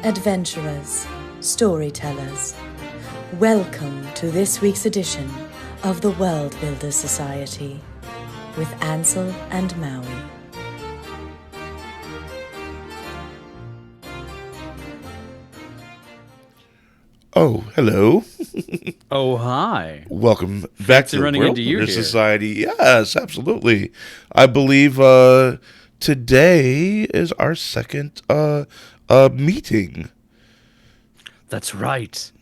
adventurers, storytellers, welcome to this week's edition of the Worldbuilders Society with Ansel and Maui. Oh, hello. Oh, hi. Welcome back to the running into you Worldbuilders here. Society. Yes, absolutely. I believe today is our second meeting. That's right.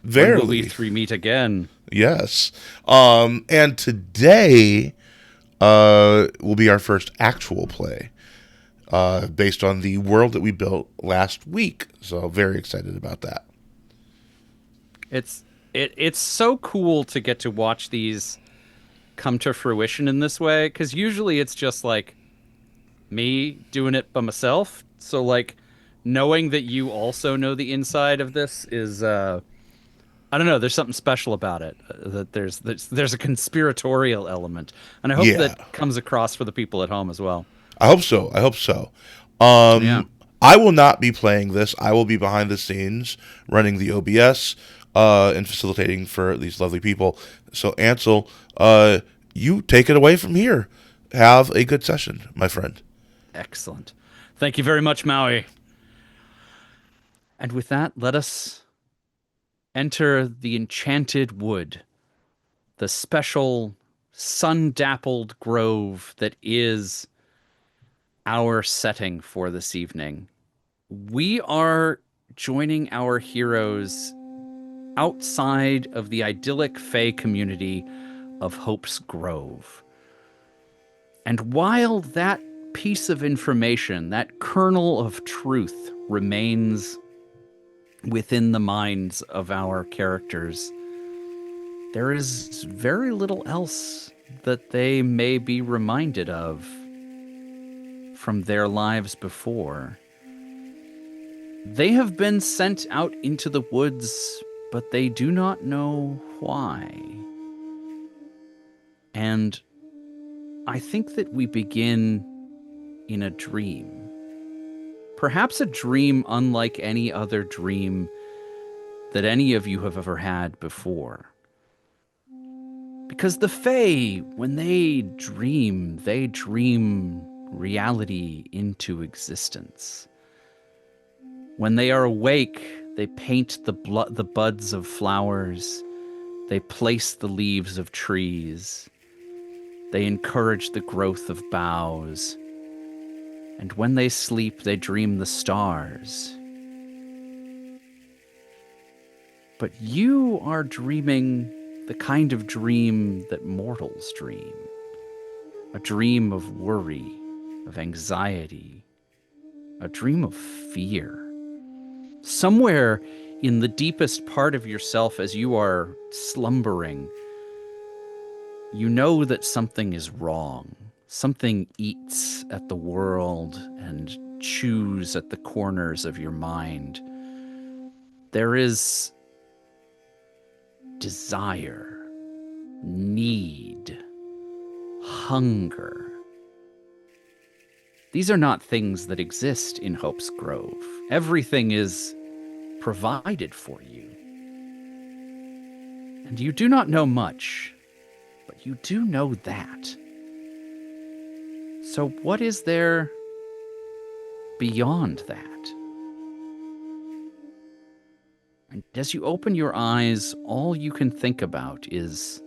When will Verily. we three meet again? Yes. And today will be our first actual play based on the world that we built last week. So very excited about that. It's so cool to get to watch these come to fruition in this way, because usually it's just like me doing it by myself. So like knowing that you also know the inside of this is I don't know, there's something special about it. That there's a conspiratorial element. And I hope Yeah. that comes across for the people at home as well. I hope so. I hope so. Yeah. I will not be playing this. I will be behind the scenes running the OBS and facilitating for these lovely people. So, Ansel, you take it away from here. Have a good session, my friend. Excellent. Thank you very much, Maui. And with that, let us enter the enchanted wood, the special sun-dappled grove that is our setting for this evening. We are joining our heroes outside of the idyllic Fey community of Hope's Grove. And while that piece of information, that kernel of truth, remains within the minds of our characters, there is very little else that they may be reminded of from their lives before. They have been sent out into the woods, but they do not know why. And I think that we begin in a dream. Perhaps a dream unlike any other dream that any of you have ever had before. Because the Fae, when they dream reality into existence. When they are awake, they paint the buds of flowers. They place the leaves of trees. They encourage the growth of boughs. And when they sleep, they dream the stars. But you are dreaming the kind of dream that mortals dream. A dream of worry, of anxiety, a dream of fear. Somewhere in the deepest part of yourself as you are slumbering, you know that something is wrong. Something eats at the world and chews at the corners of your mind. There is desire, need, hunger. These are not things that exist in Hope's Grove. Everything is provided for you. And you do not know much, but you do know that. So what is there beyond that? And as you open your eyes, all you can think about is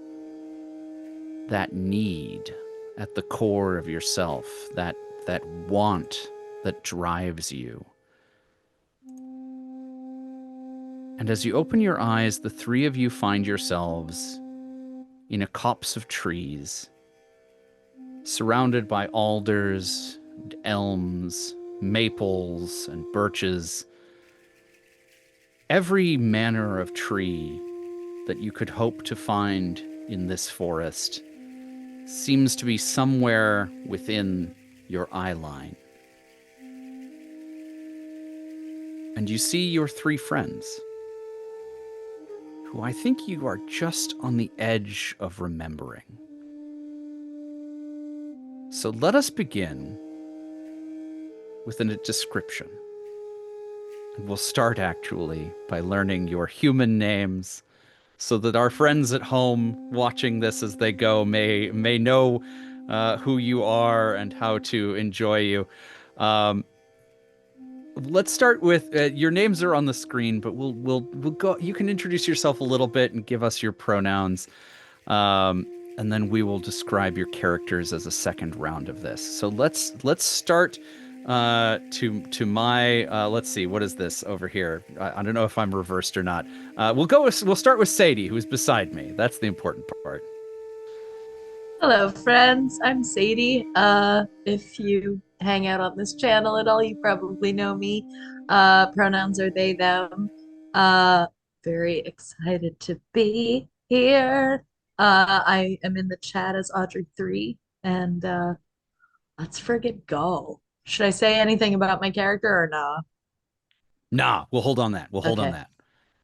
that need at the core of yourself, that want that drives you. And as you open your eyes, the three of you find yourselves in a copse of trees, surrounded by alders, and elms, maples, and birches. Every manner of tree that you could hope to find in this forest seems to be somewhere within your eye line. And you see your three friends, who I think you are just on the edge of remembering. So let us begin with a description. And we'll start actually by learning your human names so that our friends at home watching this as they go may know who you are and how to enjoy you. Um, let's start with your names are on the screen, but we'll go. You can introduce yourself a little bit and give us your pronouns, um, and then we will describe your characters as a second round of this. So let's start to my let's see, what is this over here? I don't know if I'm reversed or not. We'll start with Sadie, who's beside me. That's the important part. Hello, friends. I'm Sadie. If you hang out on this channel at all, you probably know me. Pronouns are they, them. Uh, Very excited to be here. I am in the chat as Audrey3, and let's friggin' go. Should I say anything about my character or no? Nah, we'll hold on that. We'll hold on Okay. that.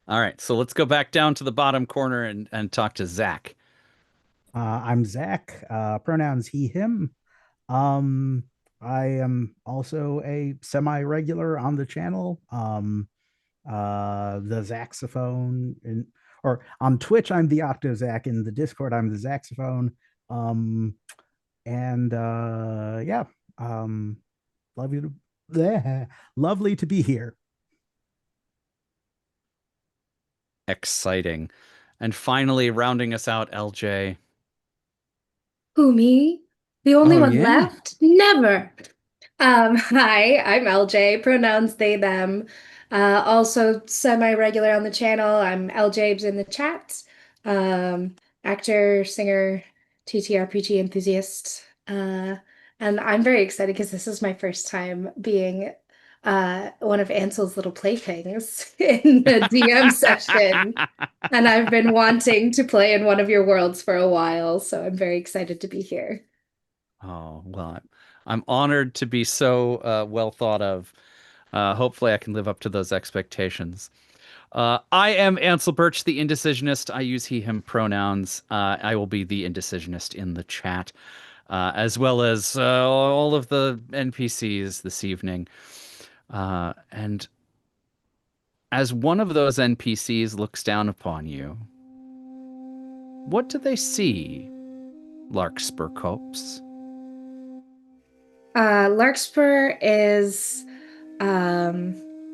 All right, so let's go back down to the bottom corner and talk to Zach. I'm Zach, pronouns he, him. Um, I am also a semi-regular on the channel. The Zaxophone, or on Twitch, I'm the Octo Zach. In the Discord, I'm the Zaxophone. Um, and yeah, um, love you to, lovely to be here. Exciting. And finally, rounding us out, LJ. Who, me? The only Oh, one yeah. left? Never. Hi, I'm LJ, pronouns they, them. Also semi-regular on the channel. I'm LJbs in the chat. Um, Actor, singer, TTRPG enthusiast. And I'm very excited because this is my first time being one of Ansel's little playthings in the DM session. And I've been wanting to play in one of your worlds for a while, so I'm very excited to be here. Oh, well, I'm honored to be so well thought of. Hopefully, I can live up to those expectations. I am Ansel Birch, the indecisionist. I use he, him pronouns. I will be the indecisionist in the chat, as well as all of the NPCs this evening. And as one of those NPCs looks down upon you, what do they see, Larkspur Copes? Larkspur is a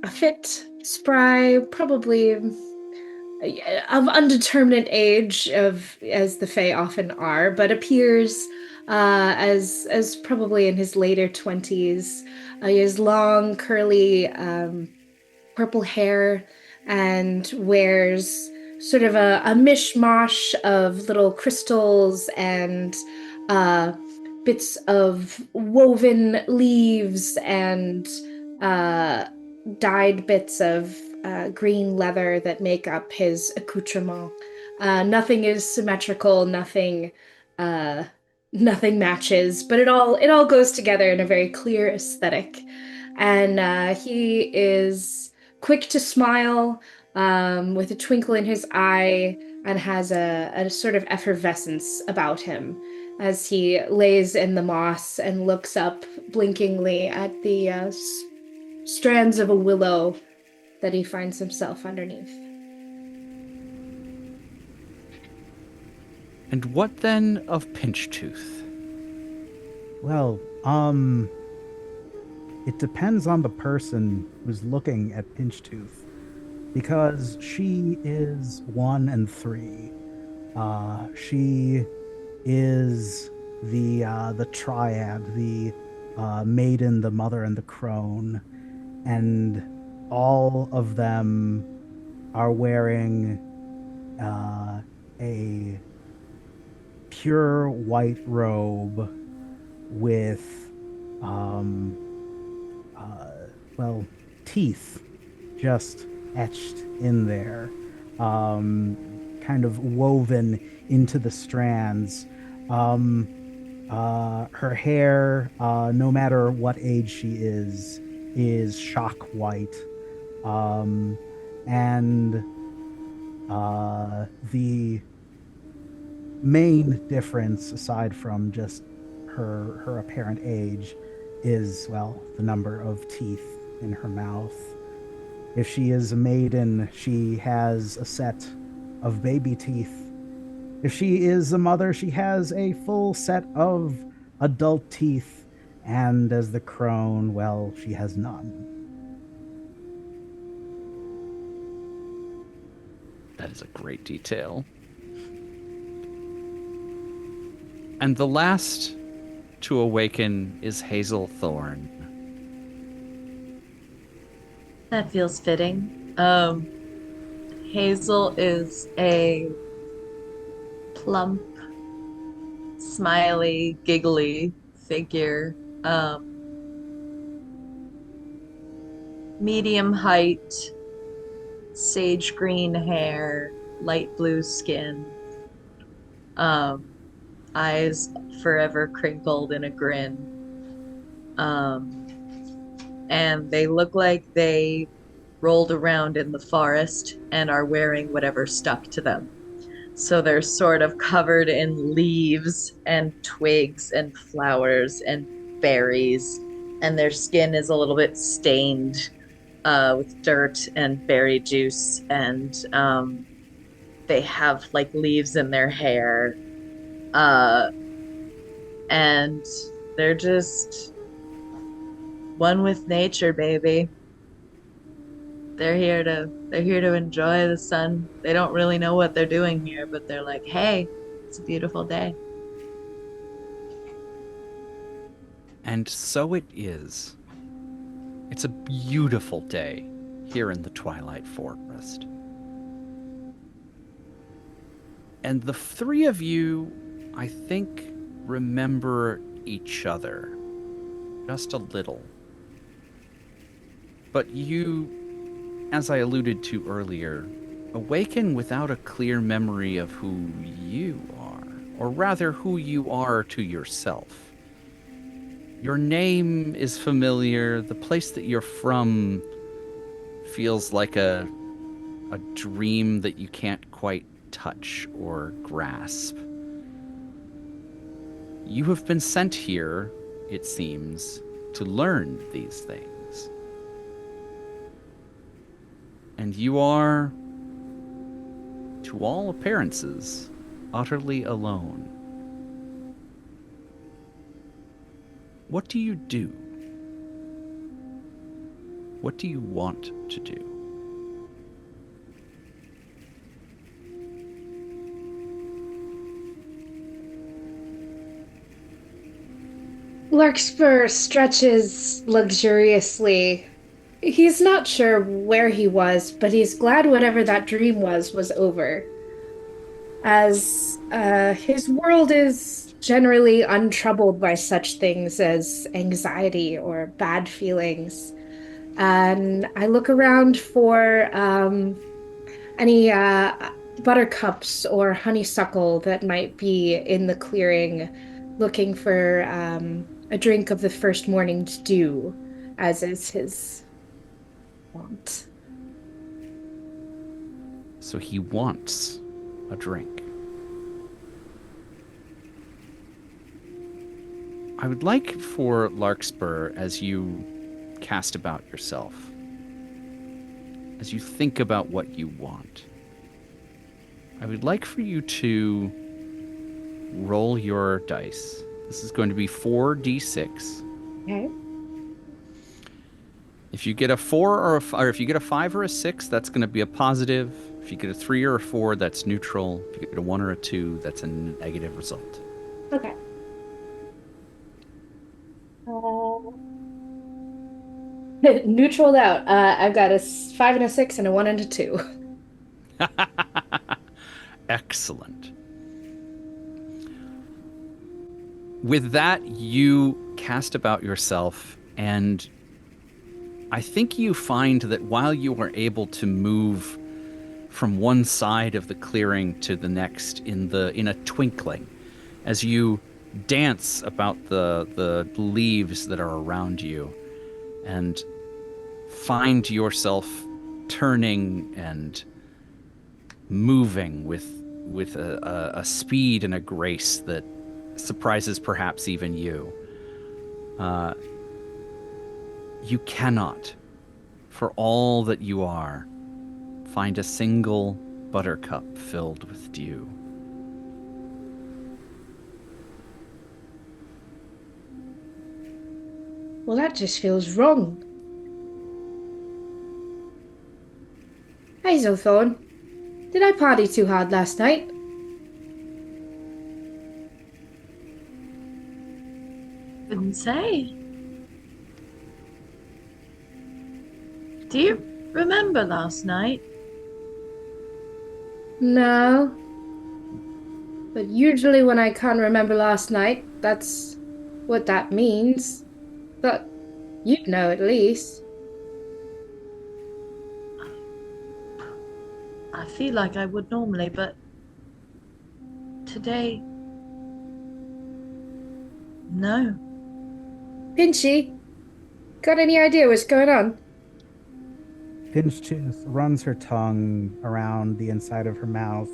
fit, spry, probably of undeterminate age, of as the Fae often are, but appears as probably in his later 20s. He has long, curly purple hair and wears sort of a mishmash of little crystals and uh, bits of woven leaves and uh, dyed bits of green leather that make up his accoutrement. Nothing is symmetrical, uh, nothing matches, but it all goes together in a very clear aesthetic. And he is quick to smile, with a twinkle in his eye, and has a sort of effervescence about him as he lays in the moss and looks up blinkingly at the strands of a willow that he finds himself underneath. And what then of Pinchtooth? Well, it depends on the person who's looking at Pinchtooth, because she is 1 and 3. She is the triad, the maiden, the mother, and the crone, and all of them are wearing a pure white robe with well, teeth just etched in there, kind of woven into the strands. Her hair, no matter what age she is shock white. And the main difference, aside from just her apparent age, is, well, the number of teeth in her mouth. If she is a maiden, she has a set of baby teeth. If she is a mother, she has a full set of adult teeth. And as the crone, well, she has none. That is a great detail. And the last to awaken is Hazel Thorn. That feels fitting. Hazel is a plump, smiley, giggly figure. Medium height, sage green hair, light blue skin, eyes forever crinkled in a grin. And they look like they rolled around in the forest and are wearing whatever stuck to them. So they're sort of covered in leaves and twigs and flowers and berries, and their skin is a little bit stained with dirt and berry juice, and they have like leaves in their hair, and they're just one with nature, baby. They're here to enjoy the sun. They don't really know what they're doing here, but they're like, hey, it's a beautiful day. And so it is. It's a beautiful day here in the Twilight Forest. And the three of you, I think, remember each other just a little. But you, as I alluded to earlier, awaken without a clear memory of who you are, or rather who you are to yourself. Your name is familiar. The place that you're from feels like a dream that you can't quite touch or grasp. You have been sent here, it seems, to learn these things. And you are, to all appearances, utterly alone. What do you do? What do you want to do? Larkspur stretches luxuriously. He's not sure where he was, but he's glad whatever that dream was over. As his world is generally untroubled by such things as anxiety or bad feelings. And I look around for any buttercups or honeysuckle that might be in the clearing, looking for a drink of the first morning's dew, as is his want. So he wants a drink. I would like for Larkspur, as you cast about yourself, as you think about what you want, I would like for you to roll your dice. This is going to be 4d6. Okay. If you get a 4 or if you get a 5 or a 6, that's going to be a positive. If you get a 3 or a 4, that's neutral. If you get a 1 or a 2, that's a negative result. Okay. Neutraled out. I've got a 5 and a 6 and a 1 and a 2. Excellent. With that, you cast about yourself, and I think you find that while you are able to move from one side of the clearing to the next in a twinkling, as you dance about the leaves that are around you, and find yourself turning and moving with a speed and a grace that surprises perhaps even you. You cannot for all that you are, find a single buttercup filled with dew. Well, that just feels wrong. Hazelthorn, did I party too hard last night? Couldn't say. Do you remember last night? No. But usually when I can't remember last night, that's what that means. But you'd know at least. I feel like I would normally, but today, no. Pinchy, got any idea what's going on? Pinchtooth runs her tongue around the inside of her mouth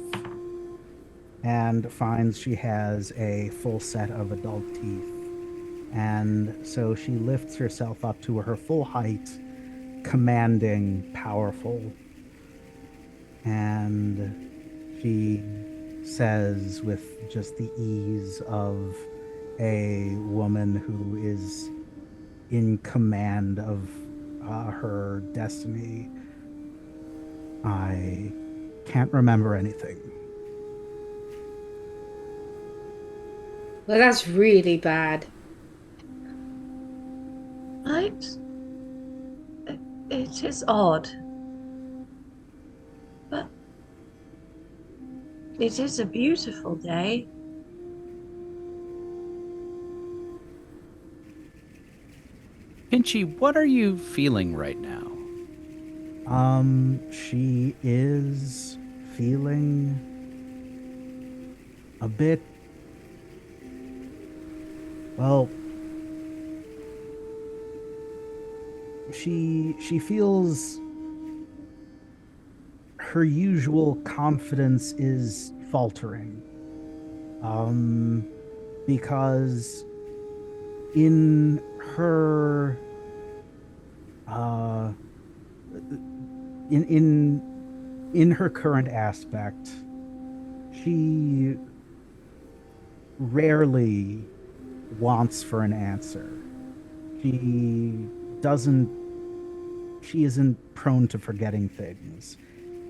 and finds she has a full set of adult teeth. And so she lifts herself up to her full height, commanding, powerful. And she says, with just the ease of a woman who is in command of her destiny, I can't remember anything. Well, that's really bad. Right? It is odd. But it is a beautiful day. Pinchy, what are you feeling right now? She is feeling a bit, well, she feels her usual confidence is faltering. Because in her in her current aspect, she rarely wants for an answer. She doesn't she isn't prone to forgetting things.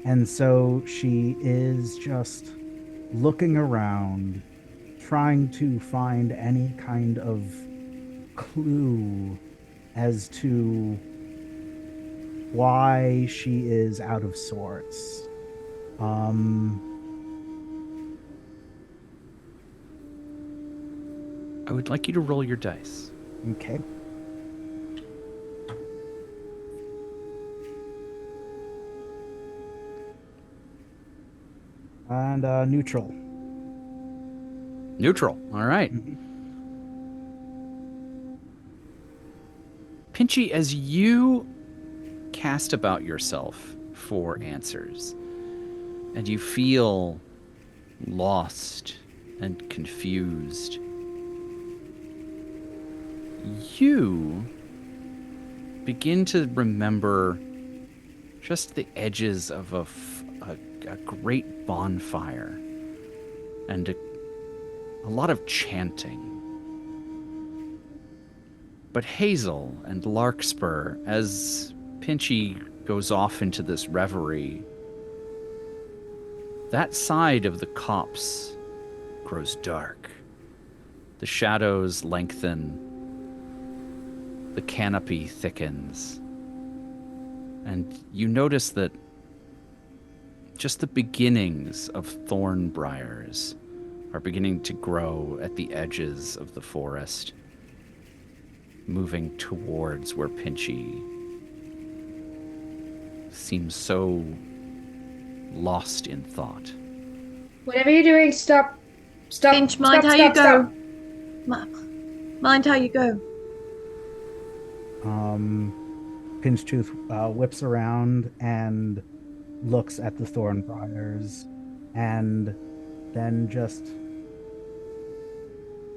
And so she is just looking around, trying to find any kind of clue as to why she is out of sorts. I would like you to roll your dice. Okay. And neutral. Neutral. All right. Mhm. Pinchy, as you cast about yourself for answers, and you feel lost and confused, you begin to remember just the edges of a great bonfire and a lot of chanting. But Hazel and Larkspur, as Pinchy goes off into this reverie, that side of the copse grows dark. The shadows lengthen. The canopy thickens. And you notice that just the beginnings of thorn briars are beginning to grow at the edges of the forest, moving towards where Pinchy seems so lost in thought. Whatever you're doing, stop. Stop. Finch, Stop, mind how stop, you stop. go. Mind how you go. Pinchtooth whips around and looks at the thorn briars and then just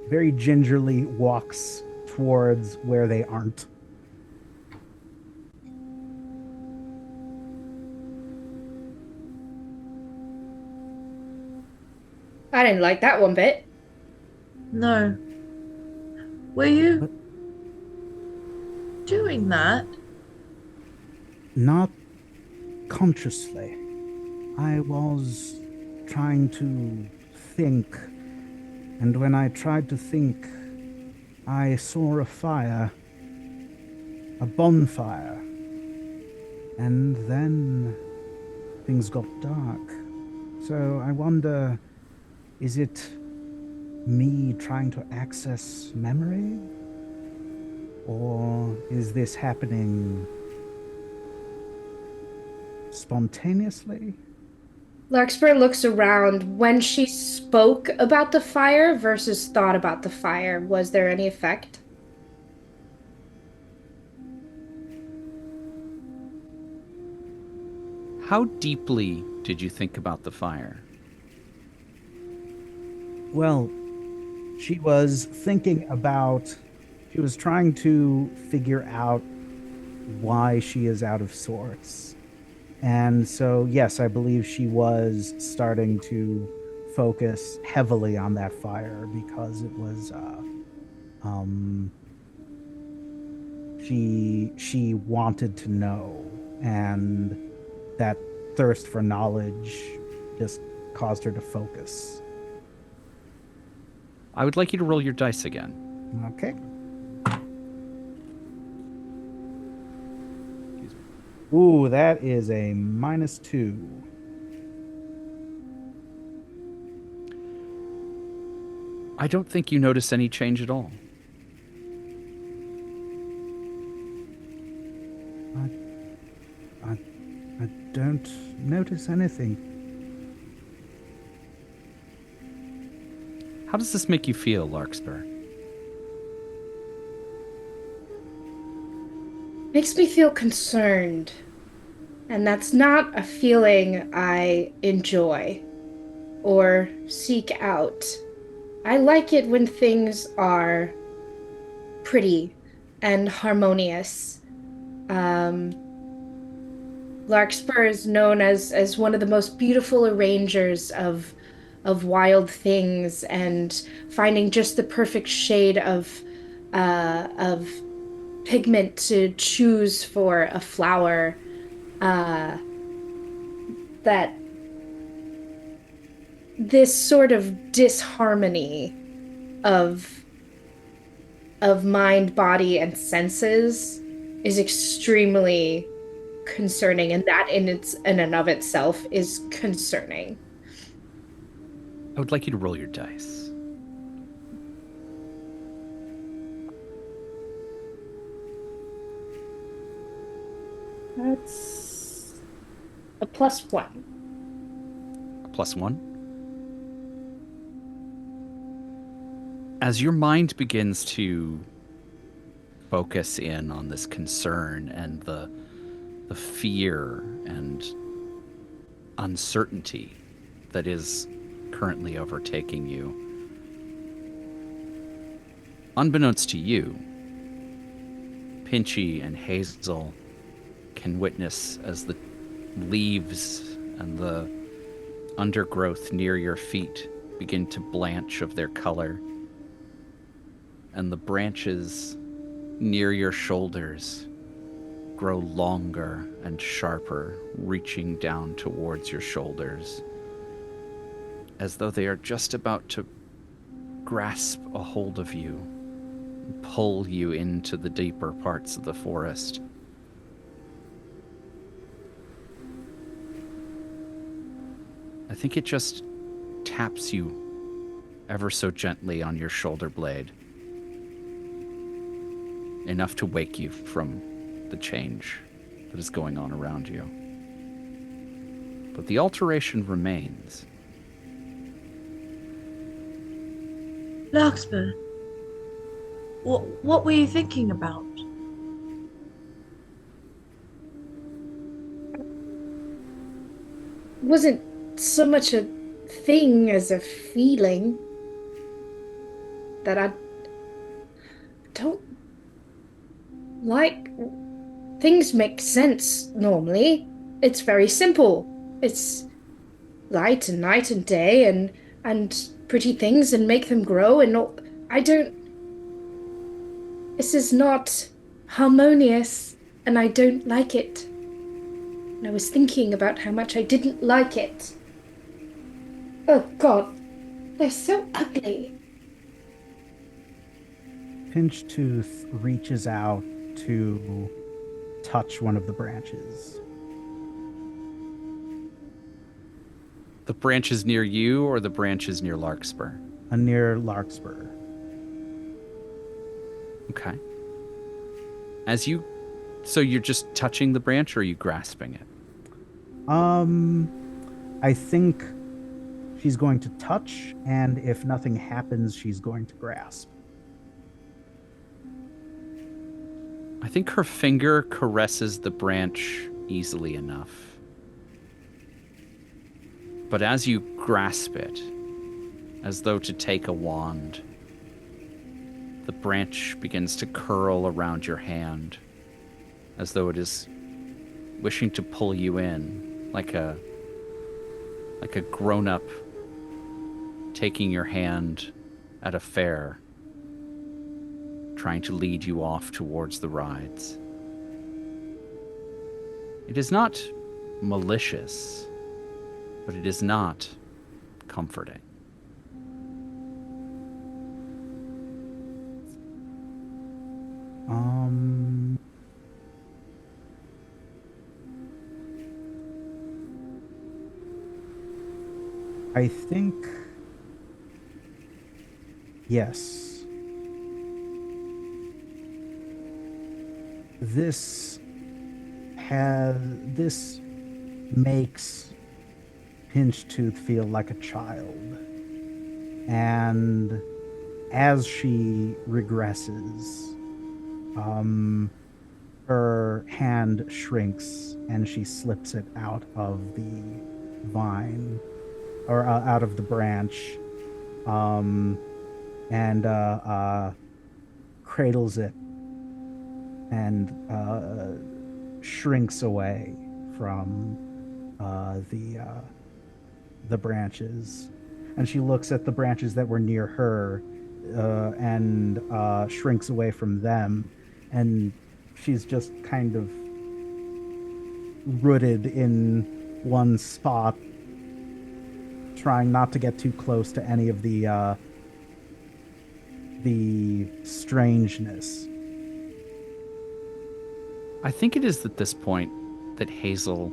very gingerly walks towards where they aren't. I didn't like that one bit. No. Were you But doing that? not consciously. I was trying to think, and when I tried to think, I saw a fire, a bonfire, and then things got dark. So I wonder, is it me trying to access memory? Or is this happening spontaneously? Larkspur looks around. When she spoke about the fire versus thought about the fire, was there any effect? How deeply did you think about the fire? Well, she was thinking about, she was trying to figure out why she is out of sorts. And so, yes, I believe she was starting to focus heavily on that fire because it was, um, she wanted to know, and that thirst for knowledge just caused her to focus. I would like you to roll your dice again. Okay. Ooh, that is a -2. I don't think you notice any change at all. I don't notice anything. How does this make you feel, Larkspur? Makes me feel concerned. And that's not a feeling I enjoy or seek out. I like it when things are pretty and harmonious. Larkspur is known as one of the most beautiful arrangers of wild things, and finding just the perfect shade of pigment to choose for a flower that this sort of disharmony of mind, body, and senses is extremely concerning, and that in and of itself is concerning. I would like you to roll your dice. That's a +1. A +1. As your mind begins to focus in on this concern and the fear and uncertainty that is currently overtaking you, unbeknownst to you, Pinchy and Hazel can witness as the leaves and the undergrowth near your feet begin to blanch of their color, and the branches near your shoulders grow longer and sharper, reaching down towards your shoulders, as though they are just about to grasp a hold of you and pull you into the deeper parts of the forest. I think it just taps you ever so gently on your shoulder blade, enough to wake you from the change that is going on around you. But the alteration remains. Larkspur, what were you thinking about? Wasn't so much a thing as a feeling that I don't like. Things make sense normally. It's very simple. It's light and night and day, and and pretty things and make them grow and all. I don't. This is not harmonious, and I don't like it. And I was thinking about how much I didn't like it. Oh God, they're so ugly. Pinchtooth reaches out to touch one of the branches. The branches near you or the branches near Larkspur? Near Larkspur. Okay. So you're just touching the branch or are you grasping it? I think she's going to touch, and if nothing happens, she's going to grasp. I think her finger caresses the branch easily enough. But as you grasp it, as though to take a wand, the branch begins to curl around your hand, as though it is wishing to pull you in, like a grown-up taking your hand at a fair, trying to lead you off towards the rides. It is not malicious, but it is not comforting. I think yes. This makes Pinchtooth feel like a child. And as she regresses, her hand shrinks and she slips it out of the vine, or out of the branch, and cradles it and shrinks away from the branches. And she looks at the branches that were near her and shrinks away from them, and she's just kind of rooted in one spot, trying not to get too close to any of the strangeness. I think it is at this point that Hazel,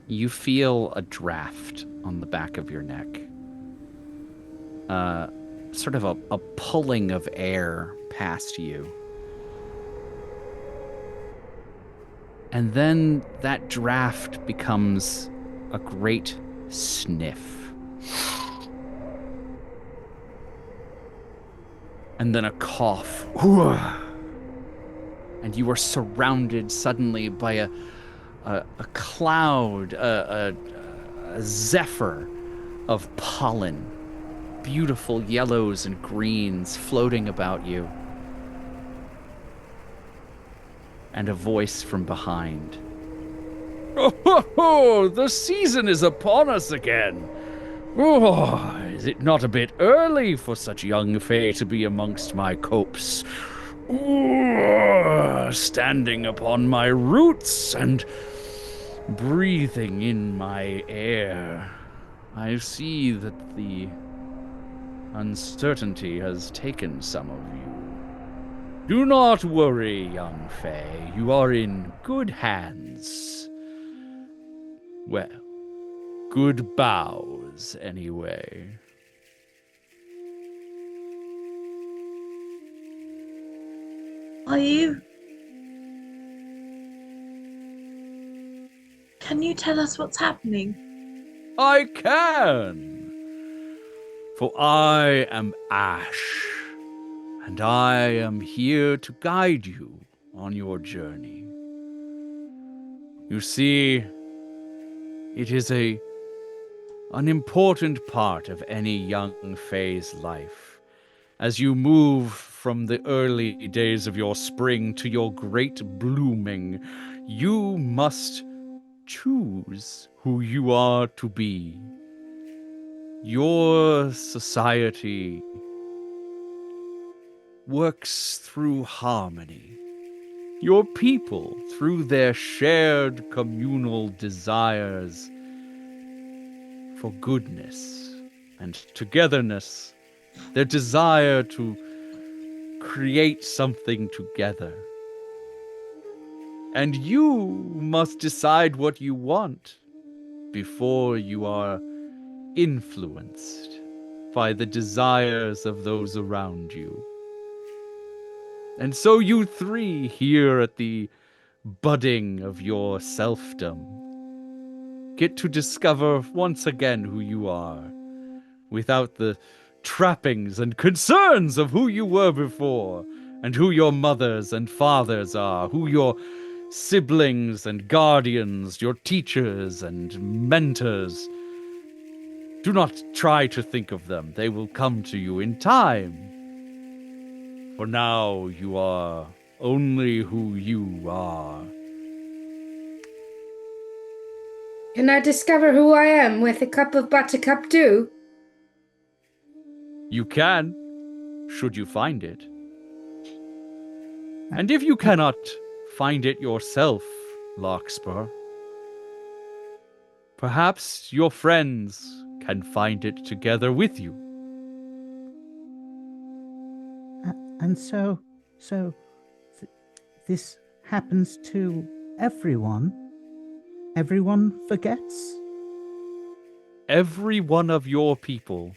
you feel a draft on the back of your neck. Sort of a pulling of air past you. And then that draft becomes a great sniff. And then a cough. And you are surrounded suddenly by a cloud, a zephyr of pollen. Beautiful yellows and greens floating about you. And a voice from behind. Oh, the season is upon us again. Oh, is it not a bit early for such young fae to be amongst my copse? Oh, standing upon my roots and breathing in my air. I see that the uncertainty has taken some of you. Do not worry, young fae. You are in good hands. Well, good bows, anyway. Can you tell us what's happening? I can. For I am Ash, and I am here to guide you on your journey. You see, it is an important part of any young fae's life. As you move from the early days of your spring to your great blooming, you must choose who you are to be. Your society works through harmony. Your people, through their shared communal desires for goodness and togetherness, their desire to create something together. And you must decide what you want before you are influenced by the desires of those around you. And so you three here at the budding of your selfdom get to discover once again who you are, without the trappings and concerns of who you were before, and who your mothers and fathers are, who your siblings and guardians, your teachers and mentors. Do not try to think of them. They will come to you in time. For now, you are only who you are. Can I discover who I am with a cup of buttercup dew? You can, should you find it. And if you cannot find it yourself, Larkspur, perhaps your friends can find it together with you. And so this happens to everyone. Everyone forgets. Every one of your people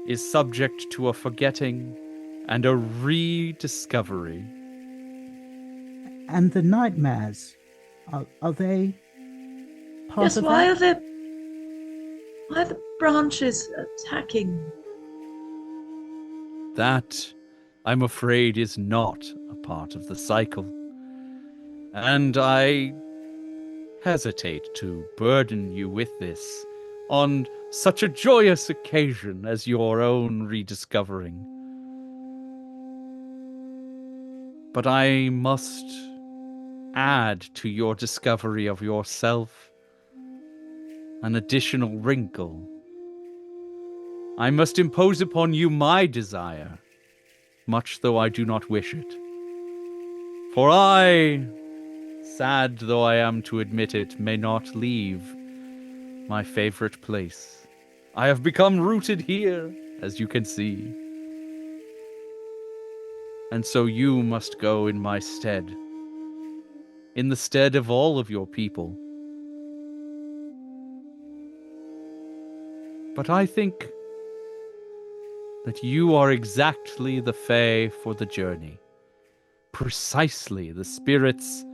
is subject to a forgetting and a rediscovery. And the nightmares, are they part Yes, of why that? are the branches attacking? That, I'm afraid, is not a part of the cycle. And I hesitate to burden you with this on such a joyous occasion as your own rediscovering. But I must add to your discovery of yourself an additional wrinkle. I must impose upon you my desire, much though I do not wish it. For I, sad though I am to admit it, may not leave my favorite place. I have become rooted here, as you can see. And so you must go in my stead, in the stead of all of your people. But I think that you are exactly the Fae for the journey, precisely the spirits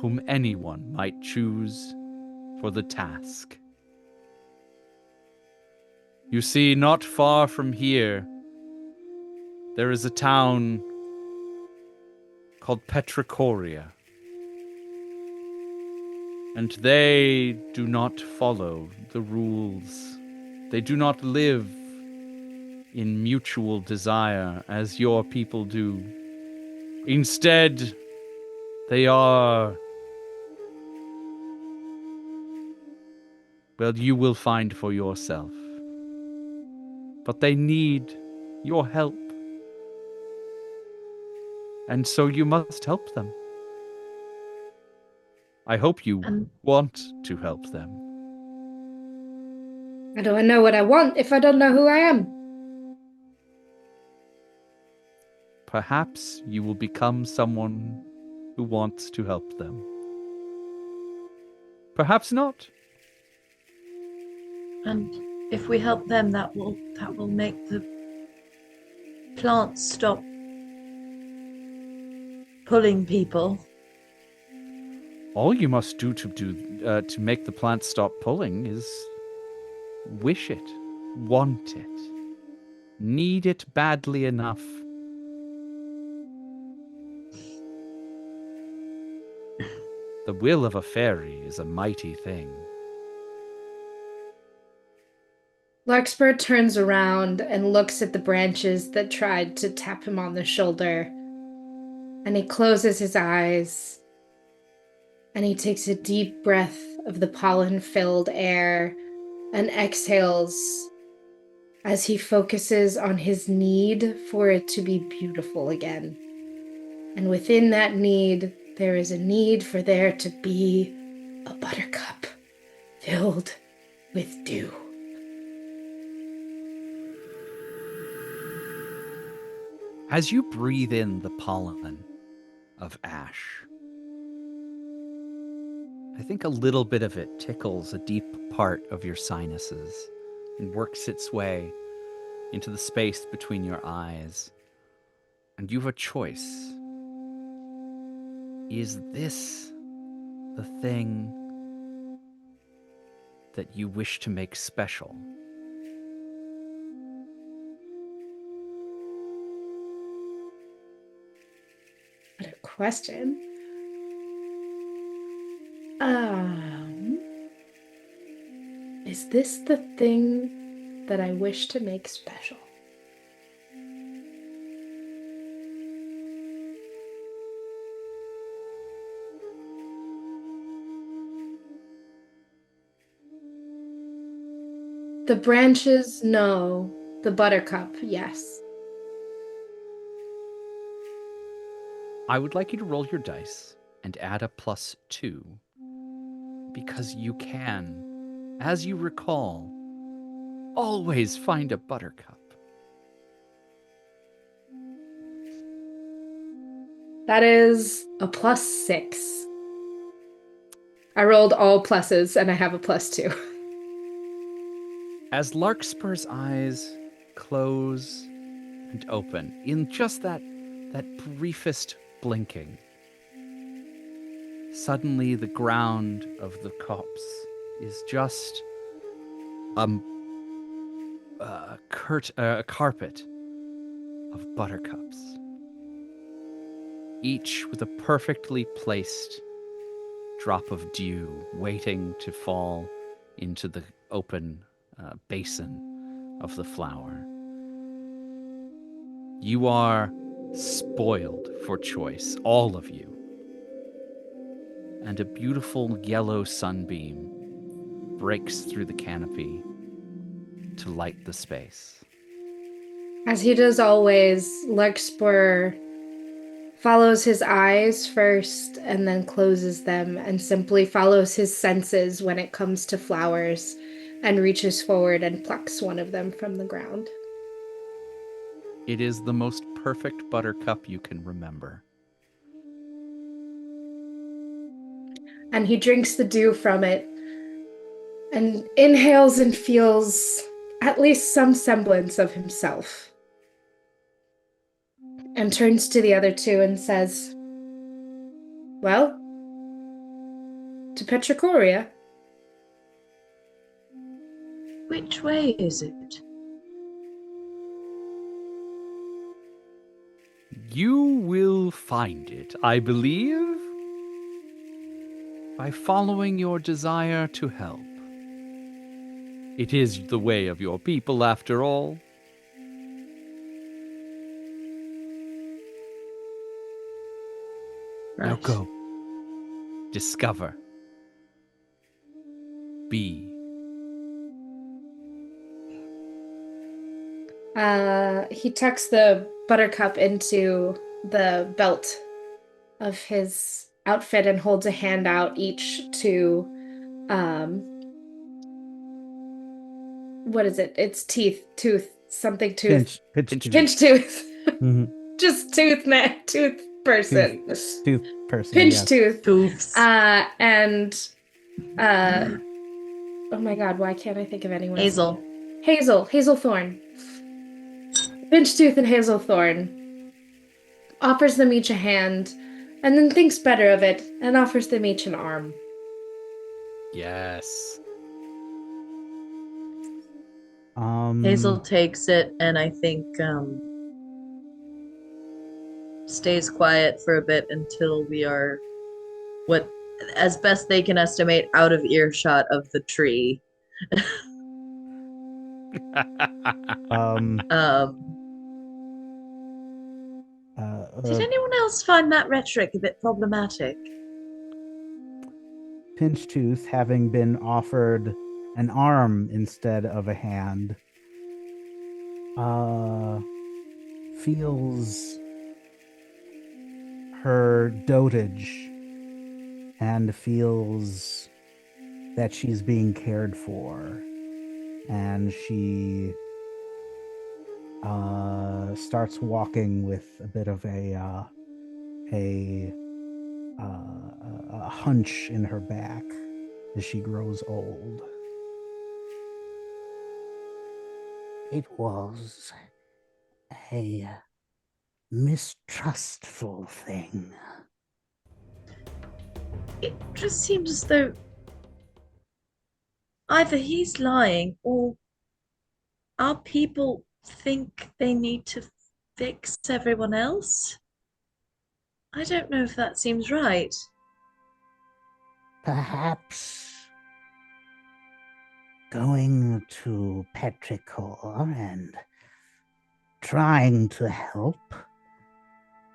whom anyone might choose for the task. You see, not far from here, there is a town called Petrichoria, and they do not follow the rules. They do not live in mutual desire as your people do. Instead, they are, well, you will find for yourself. But they need your help. And so you must help them. I hope you want to help them. How do I know what I want if I don't know who I am? Perhaps you will become someone who wants to help them. Perhaps not. And if we help them, that will make the plants stop pulling people. All you must do to make the plant stop pulling is wish it, want it, need it badly enough. The will of a fairy is a mighty thing. Larkspur turns around and looks at the branches that tried to tap him on the shoulder. And he closes his eyes. And he takes a deep breath of the pollen-filled air and exhales as he focuses on his need for it to be beautiful again. And within that need, there is a need for there to be a buttercup filled with dew. As you breathe in the pollen of ash, I think a little bit of it tickles a deep part of your sinuses and works its way into the space between your eyes. And you have a choice. Is this the thing that you wish to make special? What a question. Is this the thing that I wish to make special? The branches, no. The buttercup, yes. I would like you to roll your dice and add a +2, because you can, as you recall, always find a buttercup. That is a +6. I rolled all pluses and I have a +2. As Larkspur's eyes close and open in just that briefest blinking, suddenly the ground of the copse is just a carpet of buttercups, each with a perfectly placed drop of dew waiting to fall into the open basin of the flower. You are spoiled for choice, all of you. And a beautiful yellow sunbeam breaks through the canopy to light the space. As he does always, Larkspur follows his eyes first and then closes them and simply follows his senses when it comes to flowers and reaches forward and plucks one of them from the ground. It is the most perfect buttercup you can remember. And he drinks the dew from it and inhales and feels at least some semblance of himself. And turns to the other two and says, "Well, to Petrichoria." Which way is it? You will find it, I believe, by following your desire to help. It is the way of your people, after all. Now Right. go. Discover. Be. He tucks the buttercup into the belt of his outfit and holds a hand out each to, what is it? It's tooth, something tooth. Pinch tooth. Pinch tooth. Mhm. Just tooth person. Tooth person. Pinch yes. tooth. Toofs. Oh my god, why can't I think of anyone else? Hazel. Hazelthorn. Pinchtooth and Hazelthorn offers them each a hand, and then thinks better of it and offers them each an arm. Yes. Hazel takes it and I think stays quiet for a bit until we are, what, as best they can estimate, out of earshot of the tree. Did anyone else find that rhetoric a bit problematic? Pinchtooth, having been offered an arm instead of a hand, feels her dotage and feels that she's being cared for. And she starts walking with a bit of a hunch in her back as she grows old. It was a mistrustful thing. It just seems as though either he's lying or our people think they need to fix everyone else. I don't know if that seems right. Perhaps going to Petrichor and trying to help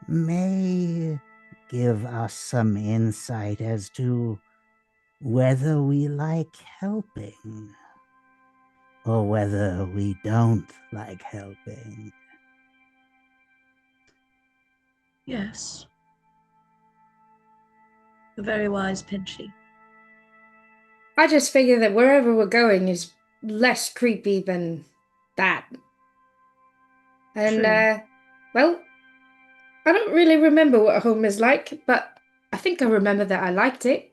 may give us some insight as to whether we like helping or whether we don't like helping. Yes. A very wise Pinchy. I just figure that wherever we're going is less creepy than that. And, True. well, I don't really remember what home is like, but I think I remember that I liked it.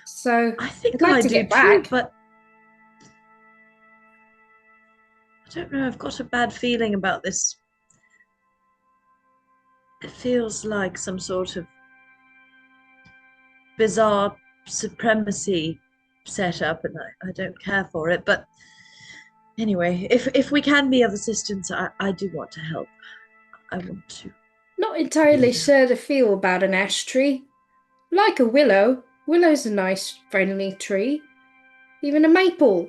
So I think I'd like I to do get too, back. but I don't know. I've got a bad feeling about this. It feels like some sort of bizarre supremacy setup, and I don't care for it. But anyway, if we can be of assistance, I do want to help. I want to. Not entirely sure to feel about an ash tree. Like a willow. Willow's a nice, friendly tree. Even a maple.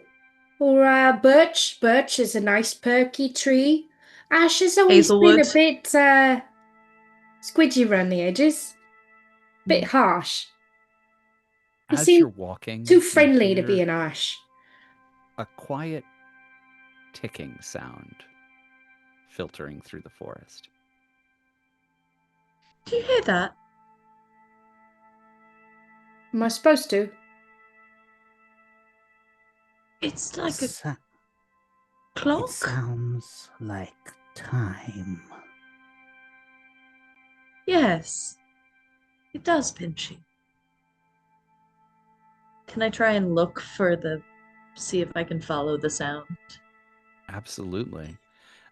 Or birch. Birch is a nice, perky tree. Ash has always been Hazelwood. a bit squidgy around the edges. Bit harsh. You As seem you're walking, too you friendly to be hear an ash. a quiet ticking sound filtering through the forest. Do you hear that? Am I supposed to? It's like a It clock. sounds like time. Yes, it does, Pinchy. Can I try and look for see if I can follow the sound? Absolutely.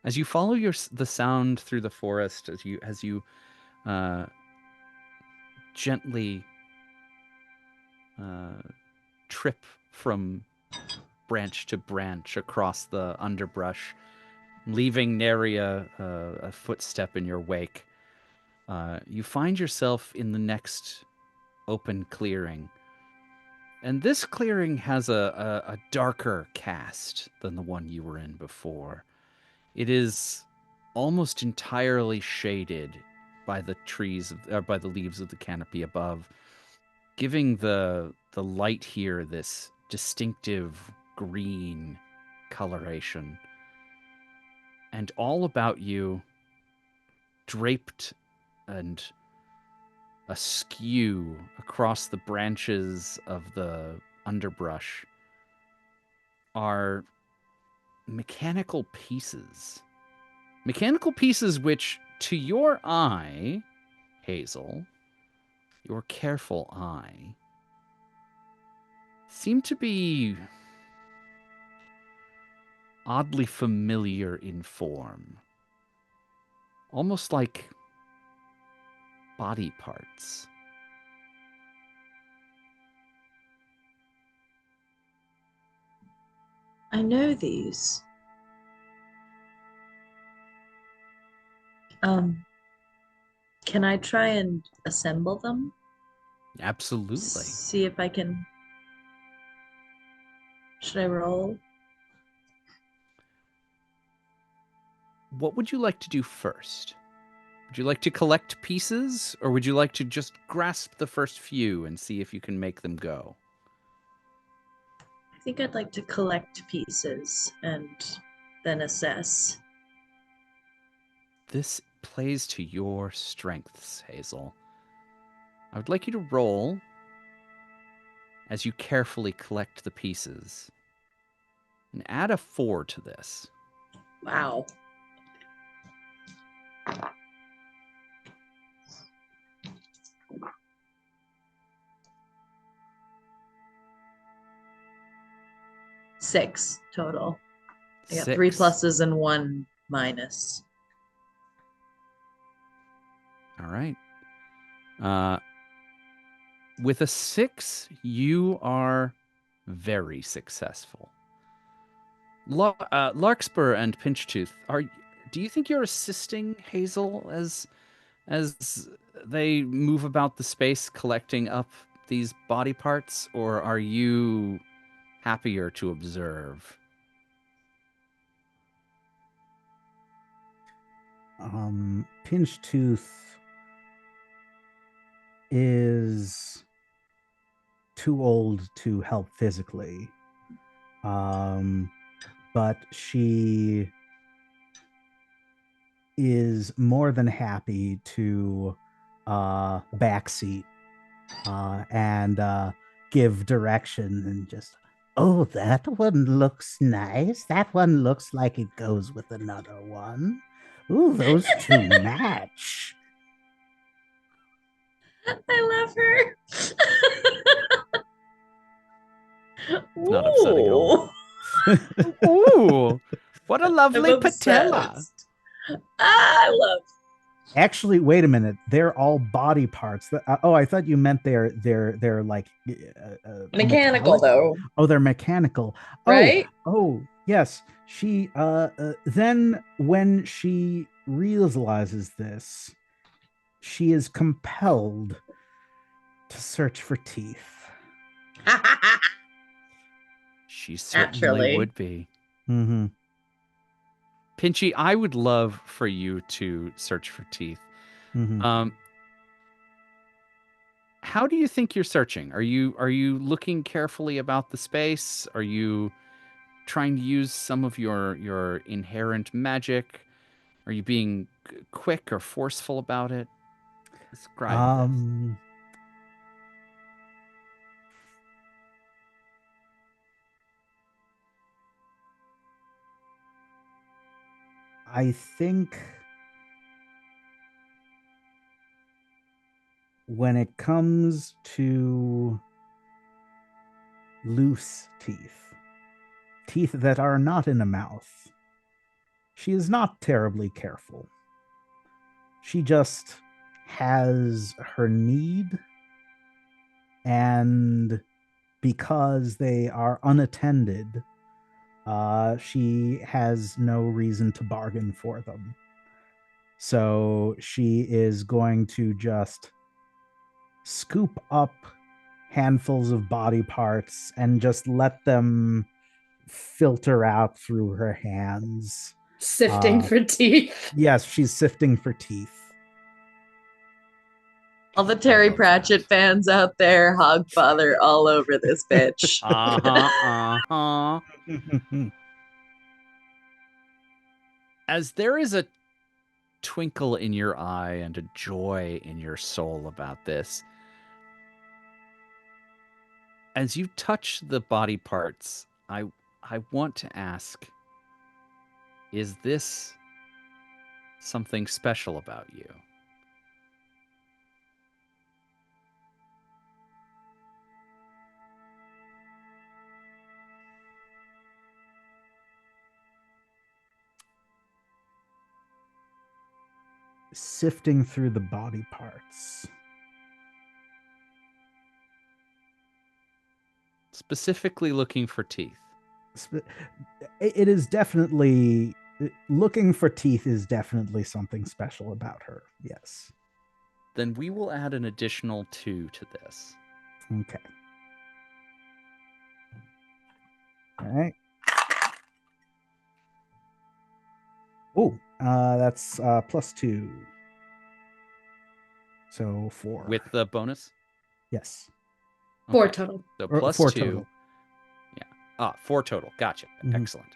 As you follow the sound through the forest, as you uh, gently trip from branch to branch across the underbrush, leaving nary a footstep in your wake, you find yourself in the next open clearing. And this clearing has a darker cast than the one you were in before. It is almost entirely shaded by the by the leaves of the canopy above, giving the light here this distinctive green coloration. And all about you, draped and askew across the branches of the underbrush, are mechanical pieces. Mechanical pieces which, to your eye, Hazel, your careful eye, seem to be oddly familiar in form. Almost like body parts. I know these. Can I try and assemble them? Absolutely. See if I can. Should I roll? What would you like to do first? Would you like to collect pieces, or would you like to just grasp the first few and see if you can make them go? I think I'd like to collect pieces and then assess. This plays to your strengths, Hazel. I would like you to roll as you carefully collect the pieces. And add a 4 to this. Wow. Six total. I got 3 pluses and 1 minus. All right. With a 6, you are very successful. Larkspur and Pinchtooth, do you think you're assisting Hazel as they move about the space collecting up these body parts, or are you happier to observe? Pinchtooth is too old to help physically. But she is more than happy to backseat and give direction and just, oh, that one looks nice. That one looks like it goes with another one. Ooh, those two match. I love her. It's not upsetting at all. Ooh, what a lovely I'm patella. obsessed. I love. Actually, wait a minute. They're all body parts. I thought you meant they're like Mechanical metallic? though. Oh, they're mechanical. Right? Oh, yes. She then when she realizes this, she is compelled to search for teeth. She certainly Naturally. would be. Mm-hmm. Pinchy, I would love for you to search for teeth. Mm-hmm. How do you think you're searching? Are you looking carefully about the space? Are you trying to use some of your inherent magic? Are you being quick or forceful about it? Describe this. I think when it comes to loose teeth that are not in a mouth, she is not terribly careful. She just has her need, and because they are unattended, she has no reason to bargain for them. So she is going to just scoop up handfuls of body parts and just let them filter out through her hands. Sifting for teeth. Yes, she's sifting for teeth. All the Terry Pratchett fans out there, Hogfather all over this bitch. As there is a twinkle in your eye and a joy in your soul about this, as you touch the body parts, I want to ask, is this something special about you? Sifting through the body parts. Specifically looking for teeth. It is definitely, looking for teeth is definitely something special about her. Yes. Then we will add an additional 2 to this. Okay. All right. Oh, that's +2. So 4. With the bonus? Yes. Okay. 4 total. So Or plus 4 2. total. Yeah. 4 total. Gotcha. Excellent.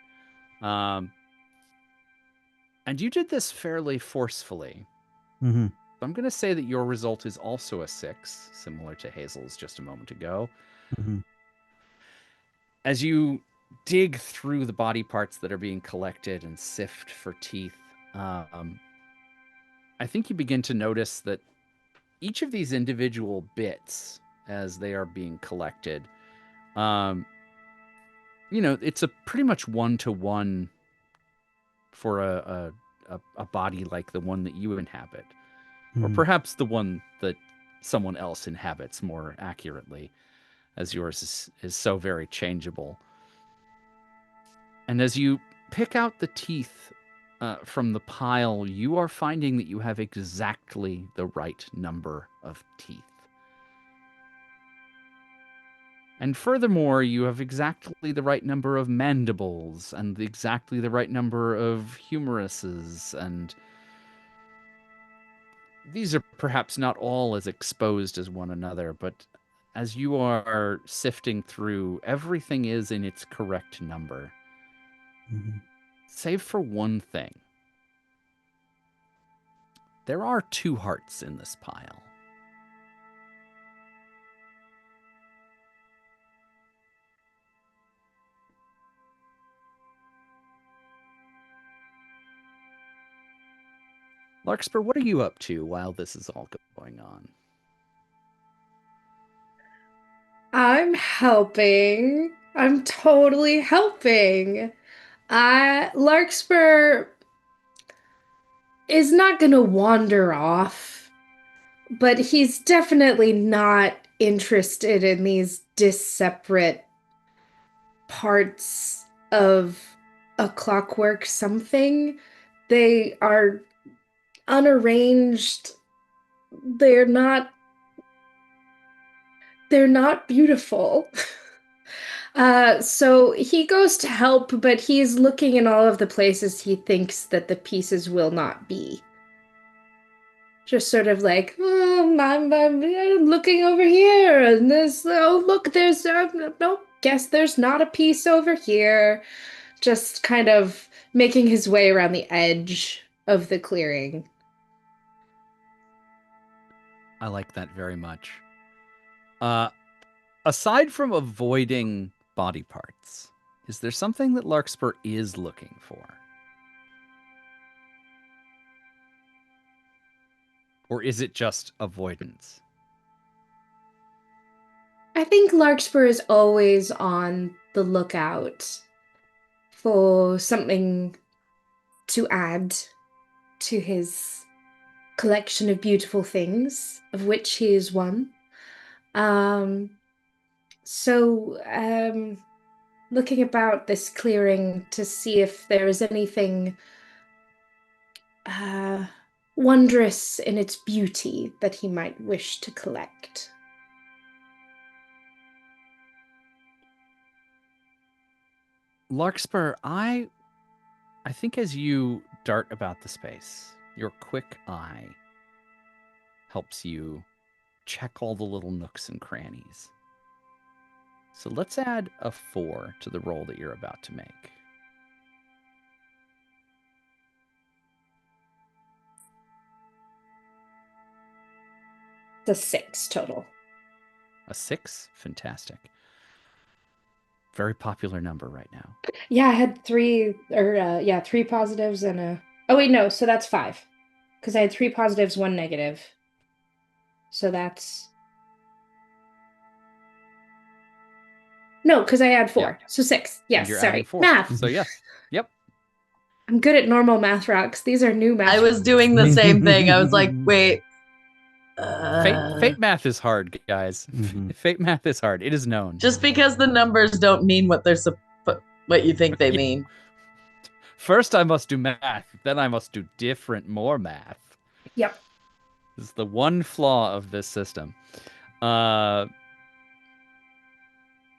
And you did this fairly forcefully. I'm going to say that your result is also a 6, similar to Hazel's just a moment ago. As you dig through the body parts that are being collected and sift for teeth, I think you begin to notice that each of these individual bits, as they are being collected, it's a pretty much 1-to-1 for a body like the one that you inhabit, or perhaps the one that someone else inhabits more accurately, as yours is so very changeable. And as you pick out the teeth from the pile, you are finding that you have exactly the right number of teeth. And furthermore, you have exactly the right number of mandibles and exactly the right number of humeruses, and these are perhaps not all as exposed as one another, but as you are sifting through, everything is in its correct number. Save for one thing. There are 2 hearts in this pile. Larkspur, what are you up to while this is all going on? I'm helping. I'm totally helping. Larkspur is not gonna wander off, but he's definitely not interested in these disseparate parts of a clockwork something. They are unarranged. They're not beautiful. So he goes to help, but he's looking in all of the places he thinks that the pieces will not be. Just sort of like, I'm looking over here, and look, there's, nope, guess there's not a piece over here. Just kind of making his way around the edge of the clearing. I like that very much. Aside from avoiding body parts, is there something that Larkspur is looking for? Or is it just avoidance? I think Larkspur is always on the lookout for something to add to his collection of beautiful things, of which he is one. Looking about this clearing to see if there is anything wondrous in its beauty that he might wish to collect. Larkspur, I think as you dart about the space, your quick eye helps you check all the little nooks and crannies. So let's add a 4 to the roll that you're about to make. It's a 6 total. A 6? Fantastic. Very popular number right now. Yeah, I had 3 positives and a... Oh, wait, no, so that's 5. Because I had 3 positives, 1 negative. So that's... No, because I had 4. Yeah. So 6. Yes, sorry. Math. So yes. Yep. I'm good at normal math rocks. These are new math. I was doing the same thing. I was like, wait. Fate math is hard, guys. Fate math is hard. It is known. Just because the numbers don't mean what they're what you think they mean. First I must do math, then I must do more math. Yep. This is the one flaw of this system.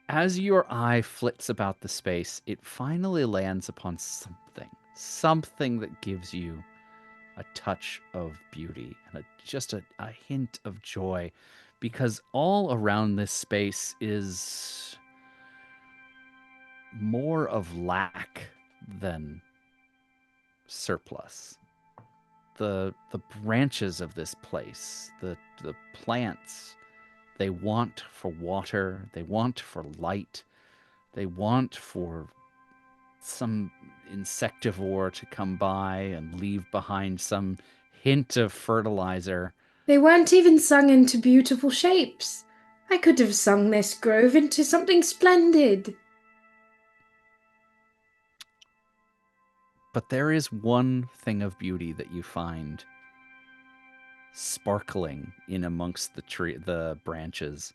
As your eye flits about the space, it finally lands upon something that gives you a touch of beauty and just a hint of joy, because all around this space is more of lack than surplus. The branches of this place, the plants, they want for water, they want for light, they want for some insectivore to come by and leave behind some hint of fertilizer. They weren't even sung into beautiful shapes. I could have sung this grove into something splendid. But there is one thing of beauty that you find sparkling in amongst the branches.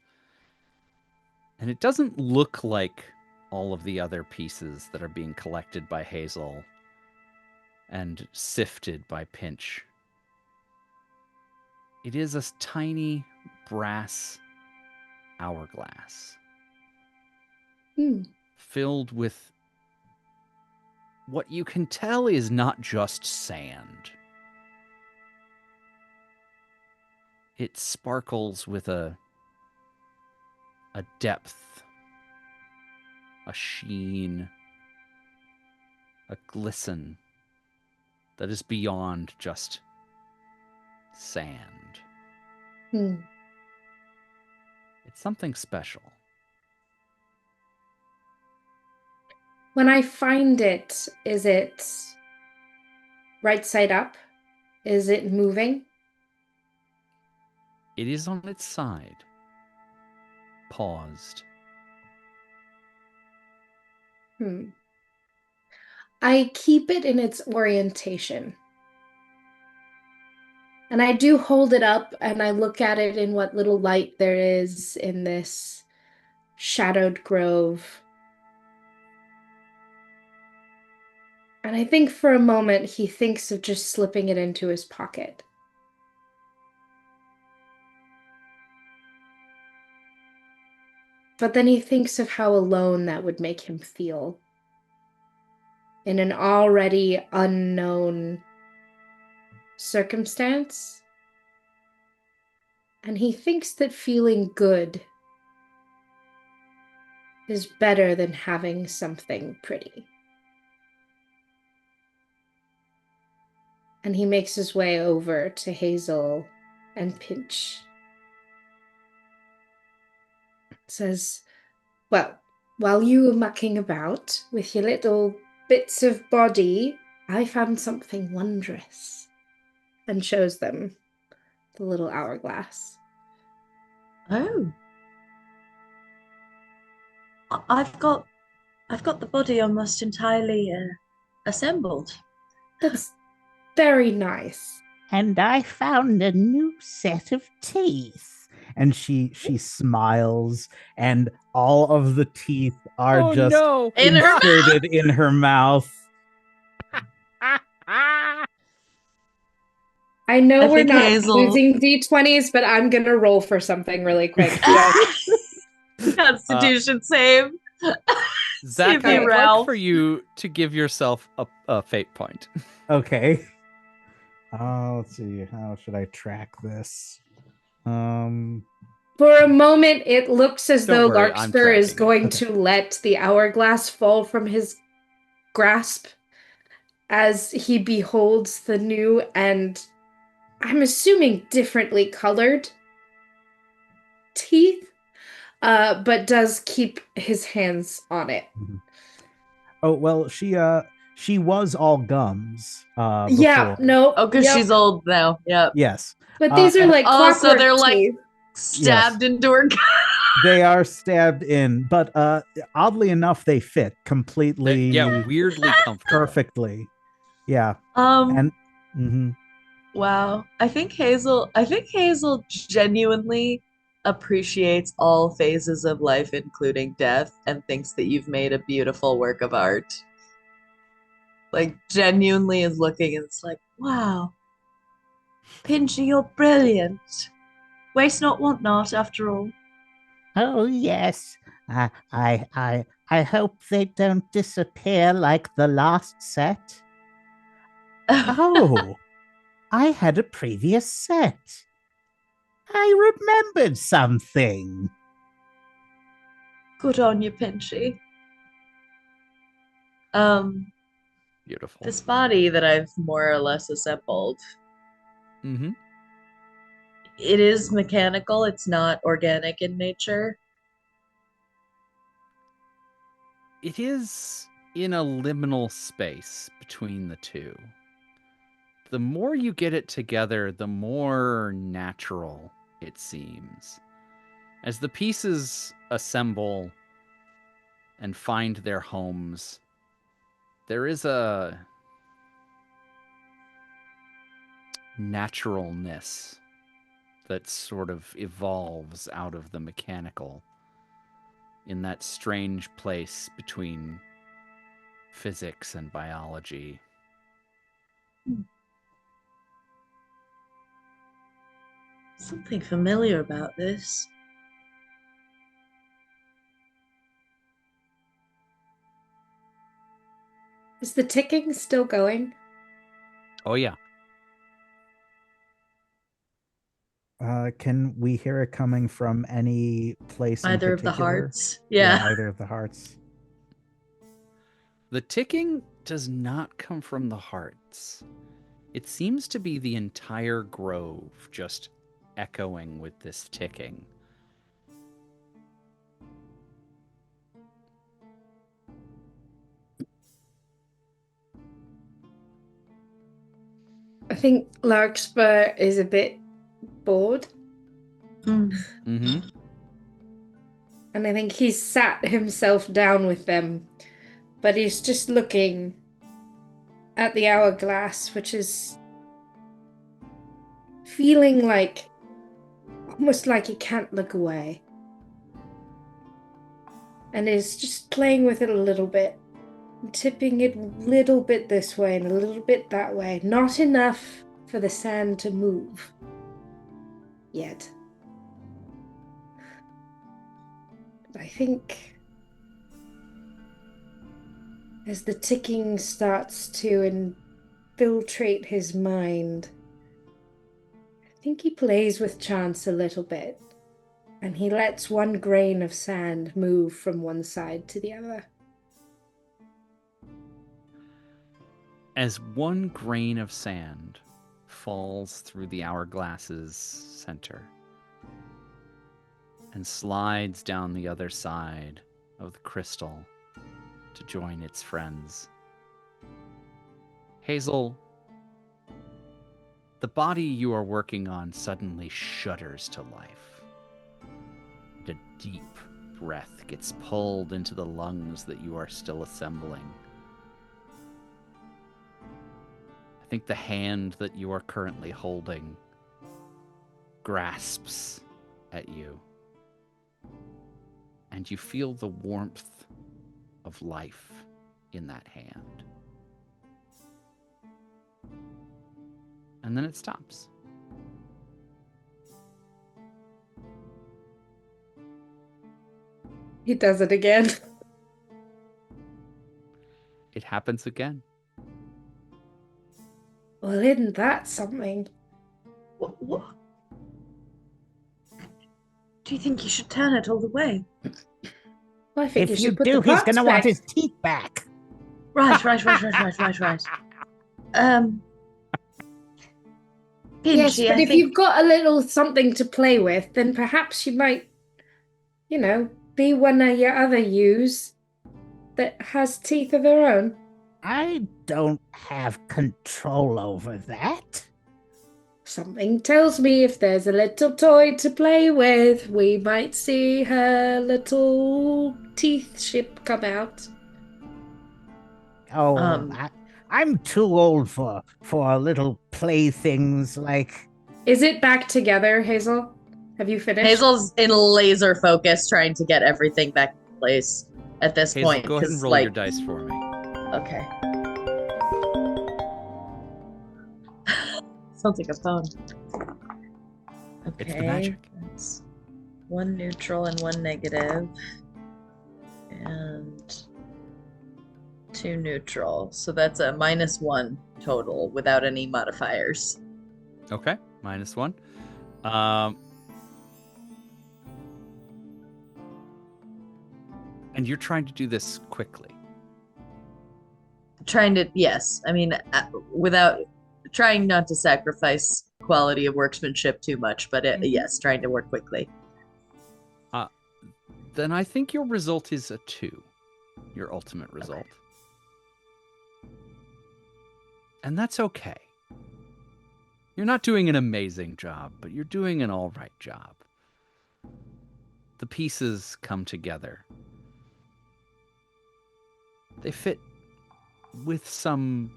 And it doesn't look like all of the other pieces that are being collected by Hazel and sifted by Pinch. It is a tiny brass hourglass filled with what you can tell is not just sand. It sparkles with a depth, a sheen, a glisten that is beyond just sand. It's something special. When I find it, is it right side up? Is it moving? It is on its side, paused. I keep it in its orientation. And I do hold it up and I look at it in what little light there is in this shadowed grove. And I think for a moment he thinks of just slipping it into his pocket. But then he thinks of how alone that would make him feel in an already unknown circumstance. And he thinks that feeling good is better than having something pretty. And he makes his way over to Hazel and Pinch. Says, well, while you were mucking about with your little bits of body, I found something wondrous. And shows them the little hourglass. Oh. I've got the body almost entirely assembled. That's very nice. And I found a new set of teeth. And she smiles, and all of the teeth are inserted in her mouth. I know we're not Hazel... using D20s, but I'm going to roll for something really quick. Constitution save. Zach, I'd like for you to give yourself a fate point. Okay. Let's see. How should I track this? For a moment, it looks as though worry, Larkspur is going to let the hourglass fall from his grasp as he beholds the new and, I'm assuming, differently colored teeth, but does keep his hands on it. Oh, well, she was all gums. Yeah, before. no. Oh, because she's old now. Yep. Yes. But these are like also they're teeth. like stabbed into her. They are stabbed in, but oddly enough, they fit completely. Weirdly comfortable. Perfectly. Yeah. And mm-hmm. Wow. I think Hazel genuinely appreciates all phases of life, including death, and thinks that you've made a beautiful work of art. Like, genuinely is looking and it's like, wow. Pinchy, you're brilliant. Waste not, want not, after all. Oh, yes. I hope they don't disappear like the last set. Oh, I had a previous set. I remembered something. Good on you, Pinchy. Beautiful. This body that I've more or less assembled, Mm-hmm. it is mechanical. It's not organic in nature. It is in a liminal space between the two. The more you get it together, the more natural it seems. As the pieces assemble and find their homes, there is a naturalness that sort of evolves out of the mechanical in that strange place between physics and biology. Something familiar about this. Is the ticking still going? Oh, yeah. Can we hear it coming from any place Either in of the particular? hearts. Yeah. Either of the hearts. The ticking does not come from the hearts. It seems to be the entire grove just echoing with this ticking. I think Larkspur is a bit bored. Mm-hmm. And I think he's sat himself down with them, but he's just looking at the hourglass, which is feeling like almost like he can't look away. And is just playing with it a little bit, tipping it a little bit this way and a little bit that way. Not enough for the sand to move yet. But I think as the ticking starts to infiltrate his mind, I think he plays with chance a little bit, and he lets one grain of sand move from one side to the other. As one grain of sand falls through the hourglass's center and slides down the other side of the crystal to join its friends, Hazel, the body you are working on suddenly shudders to life. A deep breath gets pulled into the lungs that you are still assembling. I think the hand that you are currently holding grasps at you, and you feel the warmth of life in that hand. And then it stops. He does it again. It happens again. Well, isn't that something? What? Do you think you should turn it all the way? Well, I think If you you should put do, the he's parts going to back. want his teeth back. Right. Yes, Pinchy, but I if think you've got a little something to play with, then perhaps you might, be one of your other ewes that has teeth of their own. I don't have control over that. Something tells me if there's a little toy to play with, we might see her little teeth ship come out. Oh, Um, I'm too old for little playthings like. Is it back together, Hazel? Have you finished? Hazel's in laser focus trying to get everything back in place at this Hazel, point. go ahead and 'cause, roll your dice for me. Okay. Sounds like a phone. Okay. It's the magic. That's one neutral and one negative. And two neutral. So that's a -1 total without any modifiers. Okay, -1. And you're trying to do this quickly. trying to, yes. I mean, without trying not to sacrifice quality of workmanship too much, but yes, trying to work quickly. Then I think your result is a 2. Your ultimate result. Okay. And that's okay. You're not doing an amazing job, but you're doing an all right job. The pieces come together. They fit with some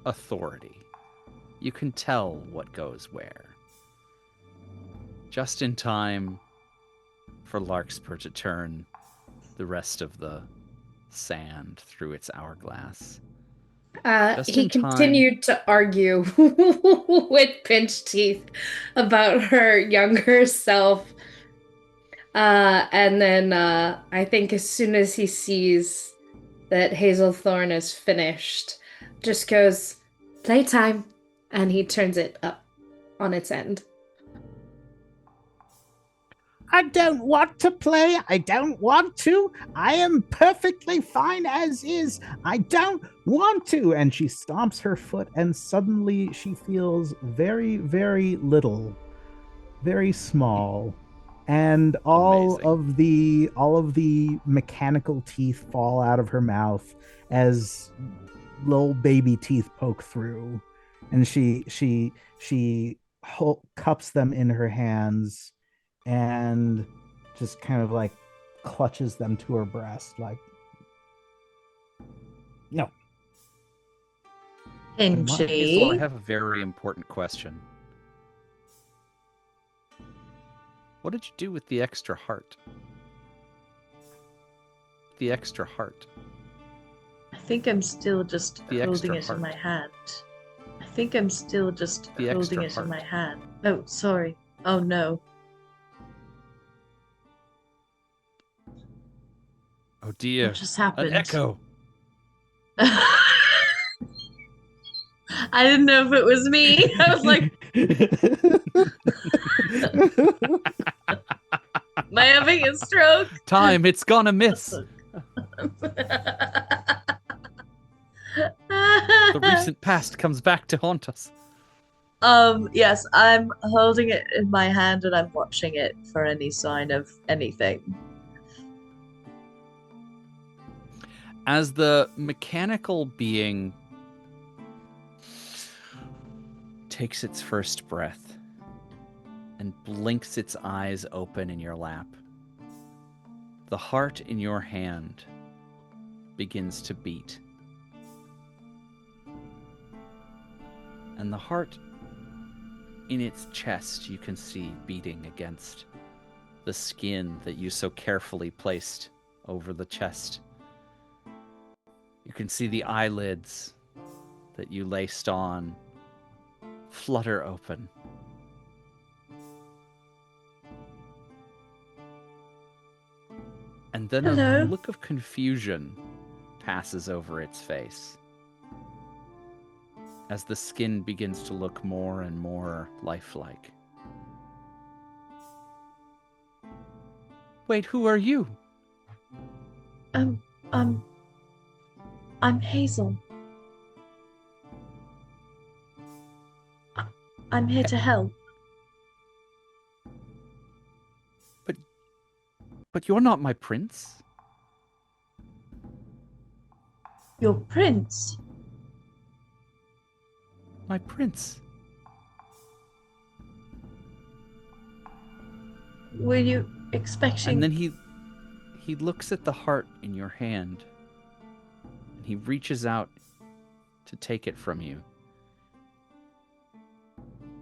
authority. You can tell what goes where. Just in time for Larkspur to turn the rest of the sand through its hourglass. He continued to argue with Pinched Teeth about her younger self. And then I think as soon as he sees that Hazelthorn is finished, just goes, playtime, and he turns it up on its end. I don't want to play. I don't want to. I am perfectly fine as is. I don't want to. And she stomps her foot, and suddenly she feels very, very little, very small. And all of the mechanical teeth fall out of her mouth as little baby teeth poke through. And she cups them in her hands and just kind of like clutches them to her breast, like, no. Hazel, I have a very important question. What did you do with the extra heart? The extra heart. I think I'm still just holding it in my hand. I think I'm still just holding it in my hand. Oh, sorry. Oh, no. Oh, dear. What just happened? An echo. I didn't know if it was me. I was like... Am I having a stroke? Time, it's gonna miss. The recent past comes back to haunt us. Yes, I'm holding it in my hand and I'm watching it for any sign of anything. As the mechanical being takes its first breath and blinks its eyes open in your lap, the heart in your hand begins to beat. And the heart in its chest you can see beating against the skin that you so carefully placed over the chest. You can see the eyelids that you laced on flutter open. And then a look of confusion passes over its face as the skin begins to look more and more lifelike. Wait, who are you? I'm Hazel. I'm here to help. But you're not my prince. Your prince? My prince. Were you expecting... And then he looks at the heart in your hand, and he reaches out to take it from you.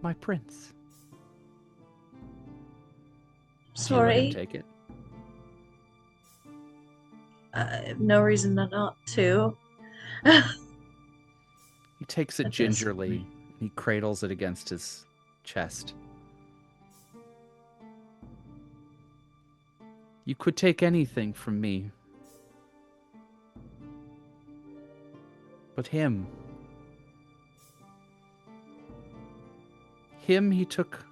My prince. Sorry. Do you let him take it? No reason not to. He takes it gingerly. He cradles it against his chest. You could take anything from me. But him he took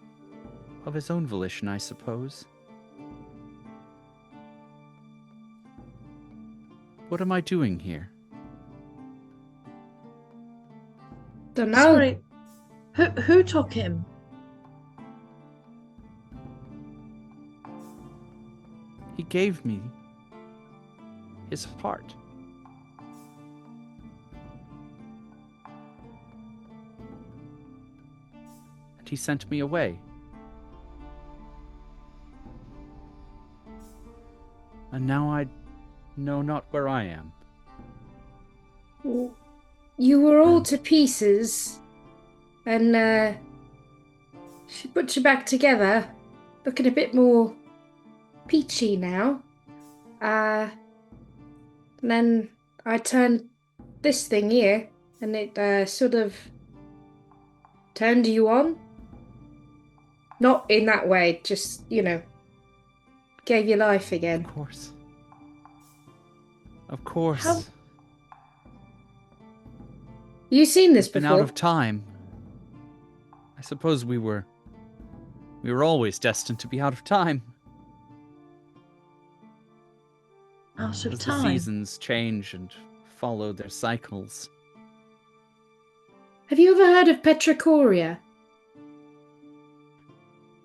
of his own volition, I suppose. What am I doing here? Don't know. Sorry. Who took him? He gave me his heart. And he sent me away. And now I know not where I am. You were all to pieces, and she put you back together, looking a bit more peachy now. And then I turned this thing here, and it sort of turned you on. Not in that way, just, gave you life again. Of course. Of course. How- You seen this It's been before? out of time. I suppose we were always destined to be out of time. Out of As the time. seasons change and follow their cycles. Have you ever heard of Petrichoria?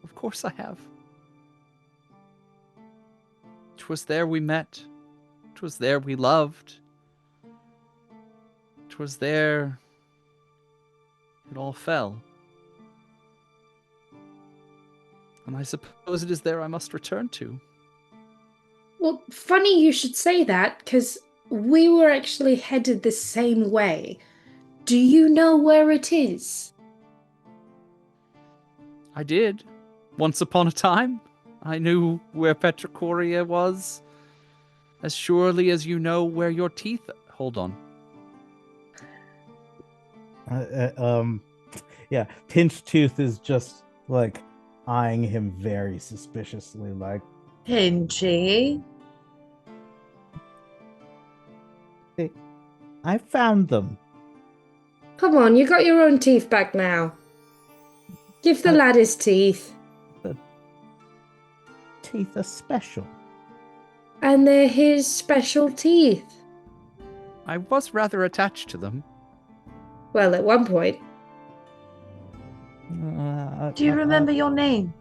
Of course I have. 'Twas there we met. 'Twas there we loved. 'Twas there it all fell. And I suppose it is there I must return to. Well, funny you should say that, because we were actually headed the same way. Do you know where it is? I did. Once upon a time, I knew where Petrichoria was. As surely as you know where your teeth... Hold on. Yeah, Pinch Tooth is just like eyeing him very suspiciously, like, Pinchy. "Hey, I found them. Come on, you got your own teeth back now. Give the lad his teeth. The teeth are special." And they're his special teeth. I was rather attached to them. Well, at one point. Do you remember your name?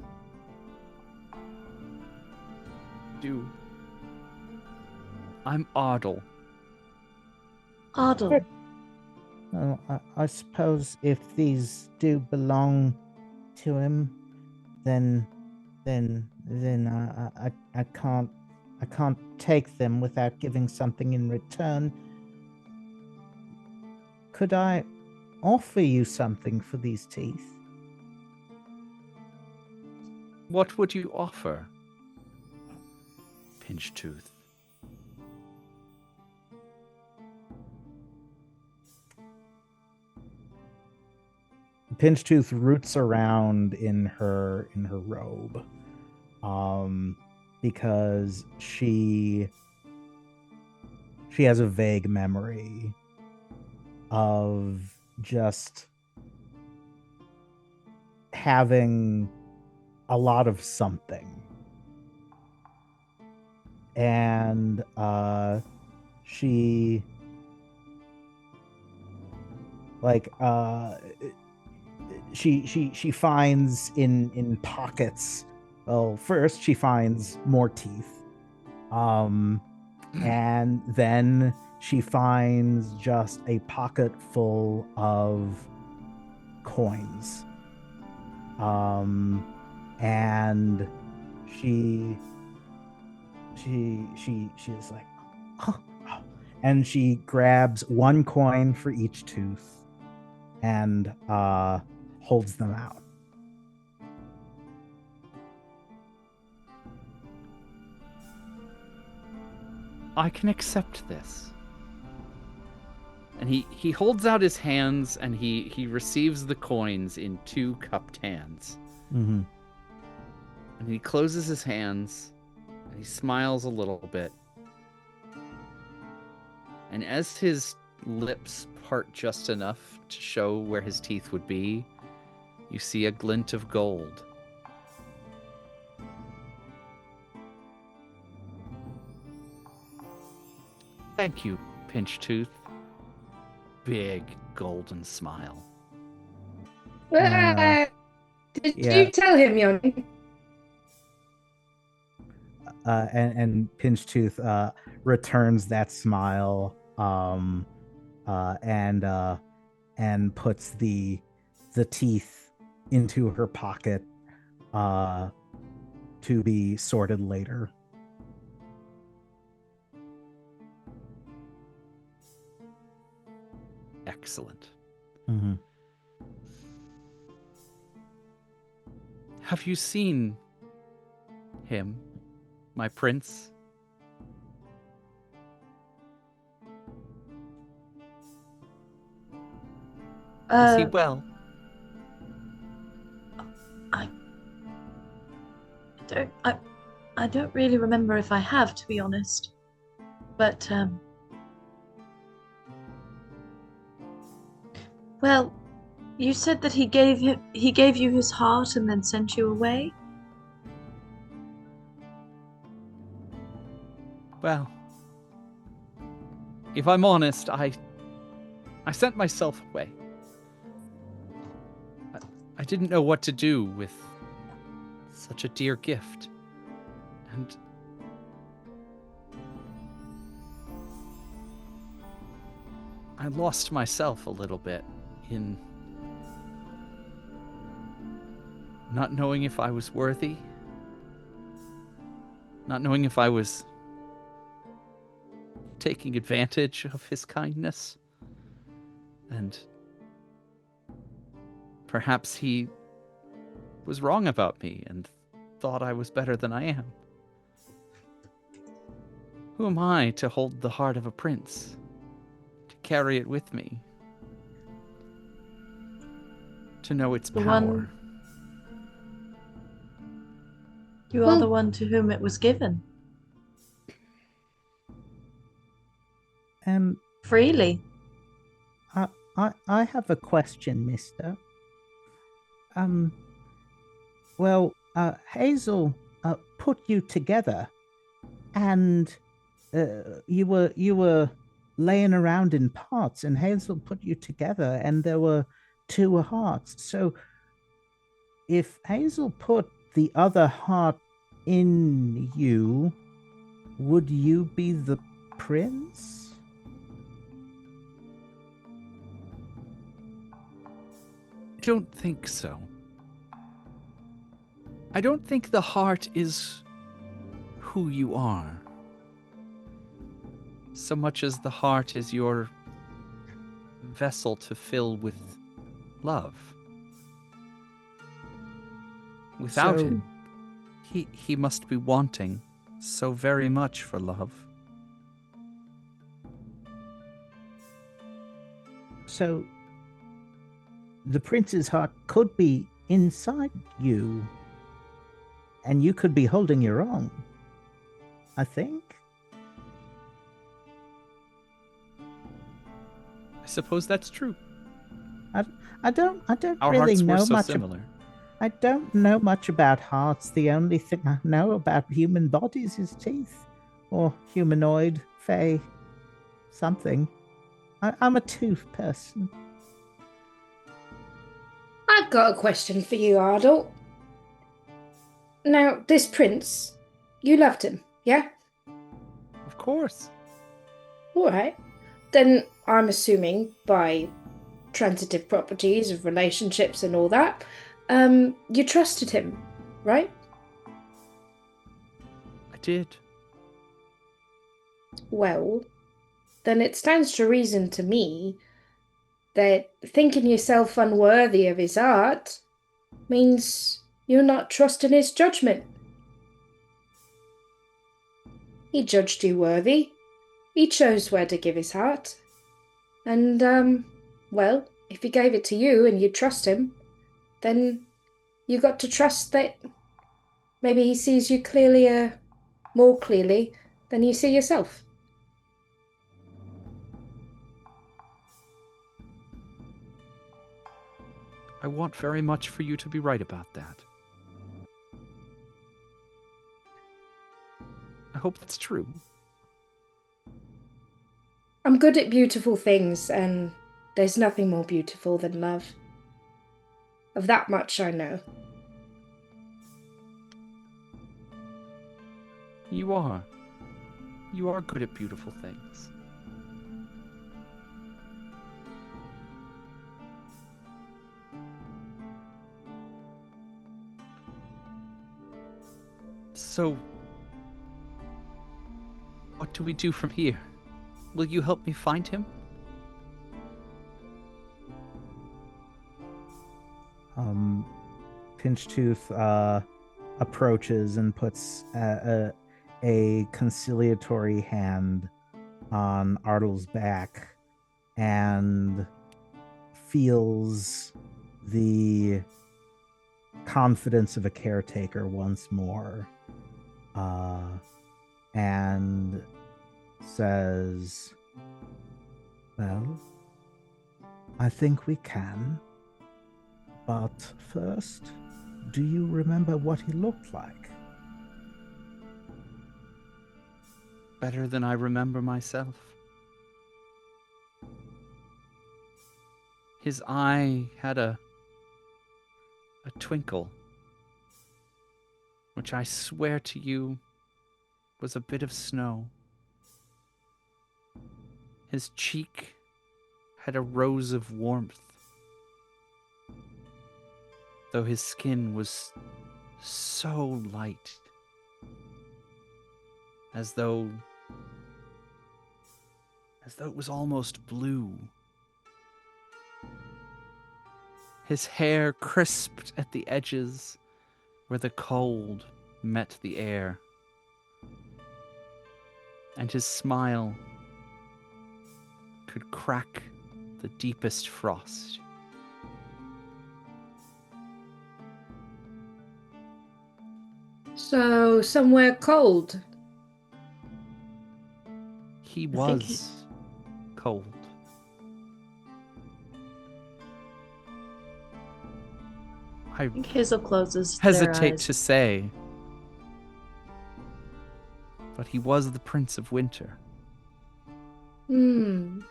I'm Ardle. Ardle. I suppose if these do belong to him, then I can't take them without giving something in return. Could I offer you something for these teeth? What would you offer? Pinch Tooth. Pinch Tooth roots around in her robe, because she has a vague memory of just having a lot of something, and she she finds in pockets. Well, first she finds more teeth, and then she finds just a pocket full of coins, and she's like, oh. And she grabs one coin for each tooth and holds them out. I can accept this. And he holds out his hands and he receives the coins in two cupped hands. Mm-hmm. And he closes his hands and he smiles a little bit. And as his lips part just enough to show where his teeth would be, you see a glint of gold. Thank you, Pinch Tooth. Big golden smile. And, Did yeah. you tell him, Yoni? And Pinchtooth returns that smile, and puts the teeth into her pocket, to be sorted later. Excellent. Mm-hmm. Have you seen him, my prince? Is he well? I don't really remember if I have, to be honest. But well, you said that he gave you his heart and then sent you away? Well, if I'm honest, I sent myself away. I didn't know what to do with such a dear gift. And I lost myself a little bit in not knowing if I was worthy, not knowing if I was taking advantage of his kindness, and perhaps he was wrong about me and thought I was better than I am. Who am I to hold the heart of a prince, to carry it with me, to know its power? You are the one to whom it was given. Freely. I have a question, mister. Hazel put you together, and you were laying around in pots, and Hazel put you together, and there were two hearts. So, if Hazel put the other heart in you, would you be the prince? I don't think so. I don't think the heart is who you are, so much as the heart is your vessel to fill with love. Without it, he must be wanting so very much for love. So, the prince's heart could be inside you, and you could be holding your own, I think. I suppose that's true. I don't Our really hearts were know so much. similar. I don't know much about hearts. The only thing I know about human bodies is teeth, or humanoid, fae, something. I'm a tooth person. I've got a question for you, Ardle. Now, this prince, you loved him, yeah? Of course. All right. Then I'm assuming by transitive properties of relationships and all that, you trusted him, right? I did. Well, then it stands to reason to me that thinking yourself unworthy of his art means you're not trusting his judgment. He judged you worthy. He chose where to give his heart. And, well, if he gave it to you and you trust him, then you got to trust that maybe he sees you clearly, more clearly than you see yourself. I want very much for you to be right about that. I hope that's true. I'm good at beautiful things, and there's nothing more beautiful than love. Of that much I know. You are. You are good at beautiful things. So, what do we do from here? Will you help me find him? Pinchtooth approaches and puts a conciliatory hand on Artel's back and feels the confidence of a caretaker once more, and says, "Well, I think we can. But first, do you remember what he looked like?" Better than I remember myself. His eye had a twinkle, which I swear to you was a bit of snow. His cheek had a rose of warmth, though his skin was so light, as though it was almost blue. His hair crisped at the edges where the cold met the air, and his smile could crack the deepest frost. So, somewhere cold. He I think was cold. I I think Hazel closes hesitate their eyes. to say, but he was the Prince of Winter. And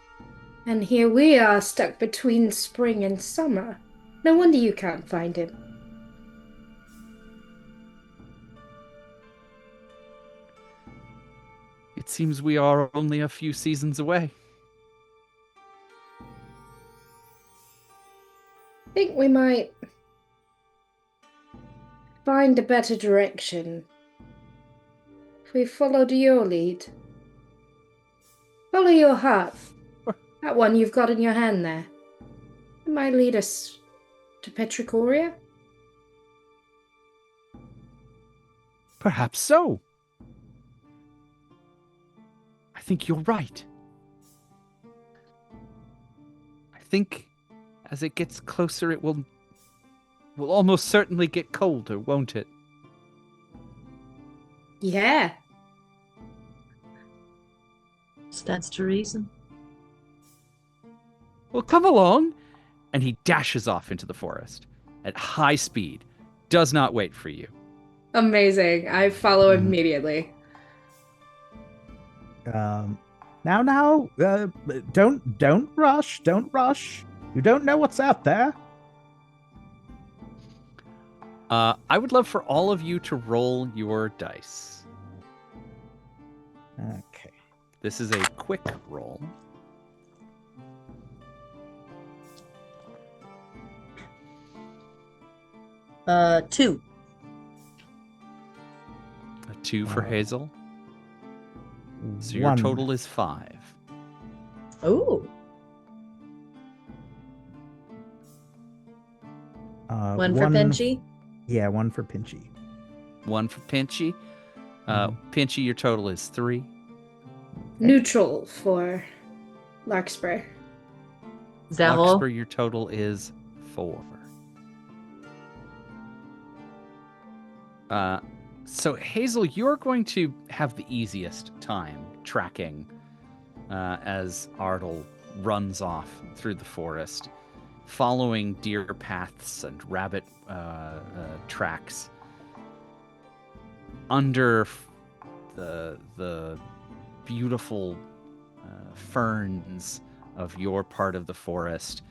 here we are stuck between spring and summer. No wonder you can't find him. It seems we are only a few seasons away. I think we might find a better direction if we followed your lead. Follow your heart. That one you've got in your hand there. It might lead us to Petrichoria. Perhaps so. I think you're right. I think as it gets closer, it will almost certainly get colder, won't it? Yeah. Stands to reason. Well, come along. And he dashes off into the forest at high speed. Does not wait for you. Amazing. I follow immediately. Now, don't rush. Don't rush. You don't know what's out there. I would love for all of you to roll your dice. Okay. This is a quick roll. Two. A 2 for Hazel. So your One. total is 5. Oh. One for Pinchy. Yeah, one for Pinchy. 1 for Pinchy. Pinchy, your total is 3. Neutral for Larkspur. Zero. Larkspur, your total is 4. So Hazel, you're going to have the easiest time tracking as Artel runs off through the forest, following deer paths and rabbit tracks under the beautiful ferns of your part of the forest,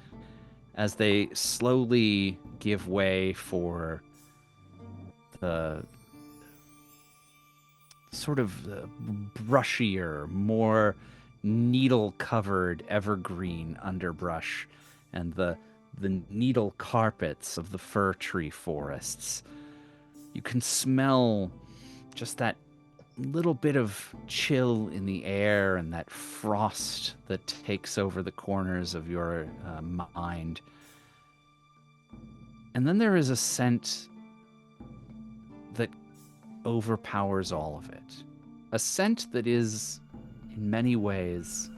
as they slowly give way for the sort of brushier, more needle-covered evergreen underbrush and the needle carpets of the fir tree forests. You can smell just that little bit of chill in the air and that frost that takes over the corners of your mind. And then there is a scent that overpowers all of it. A scent that is, in many ways,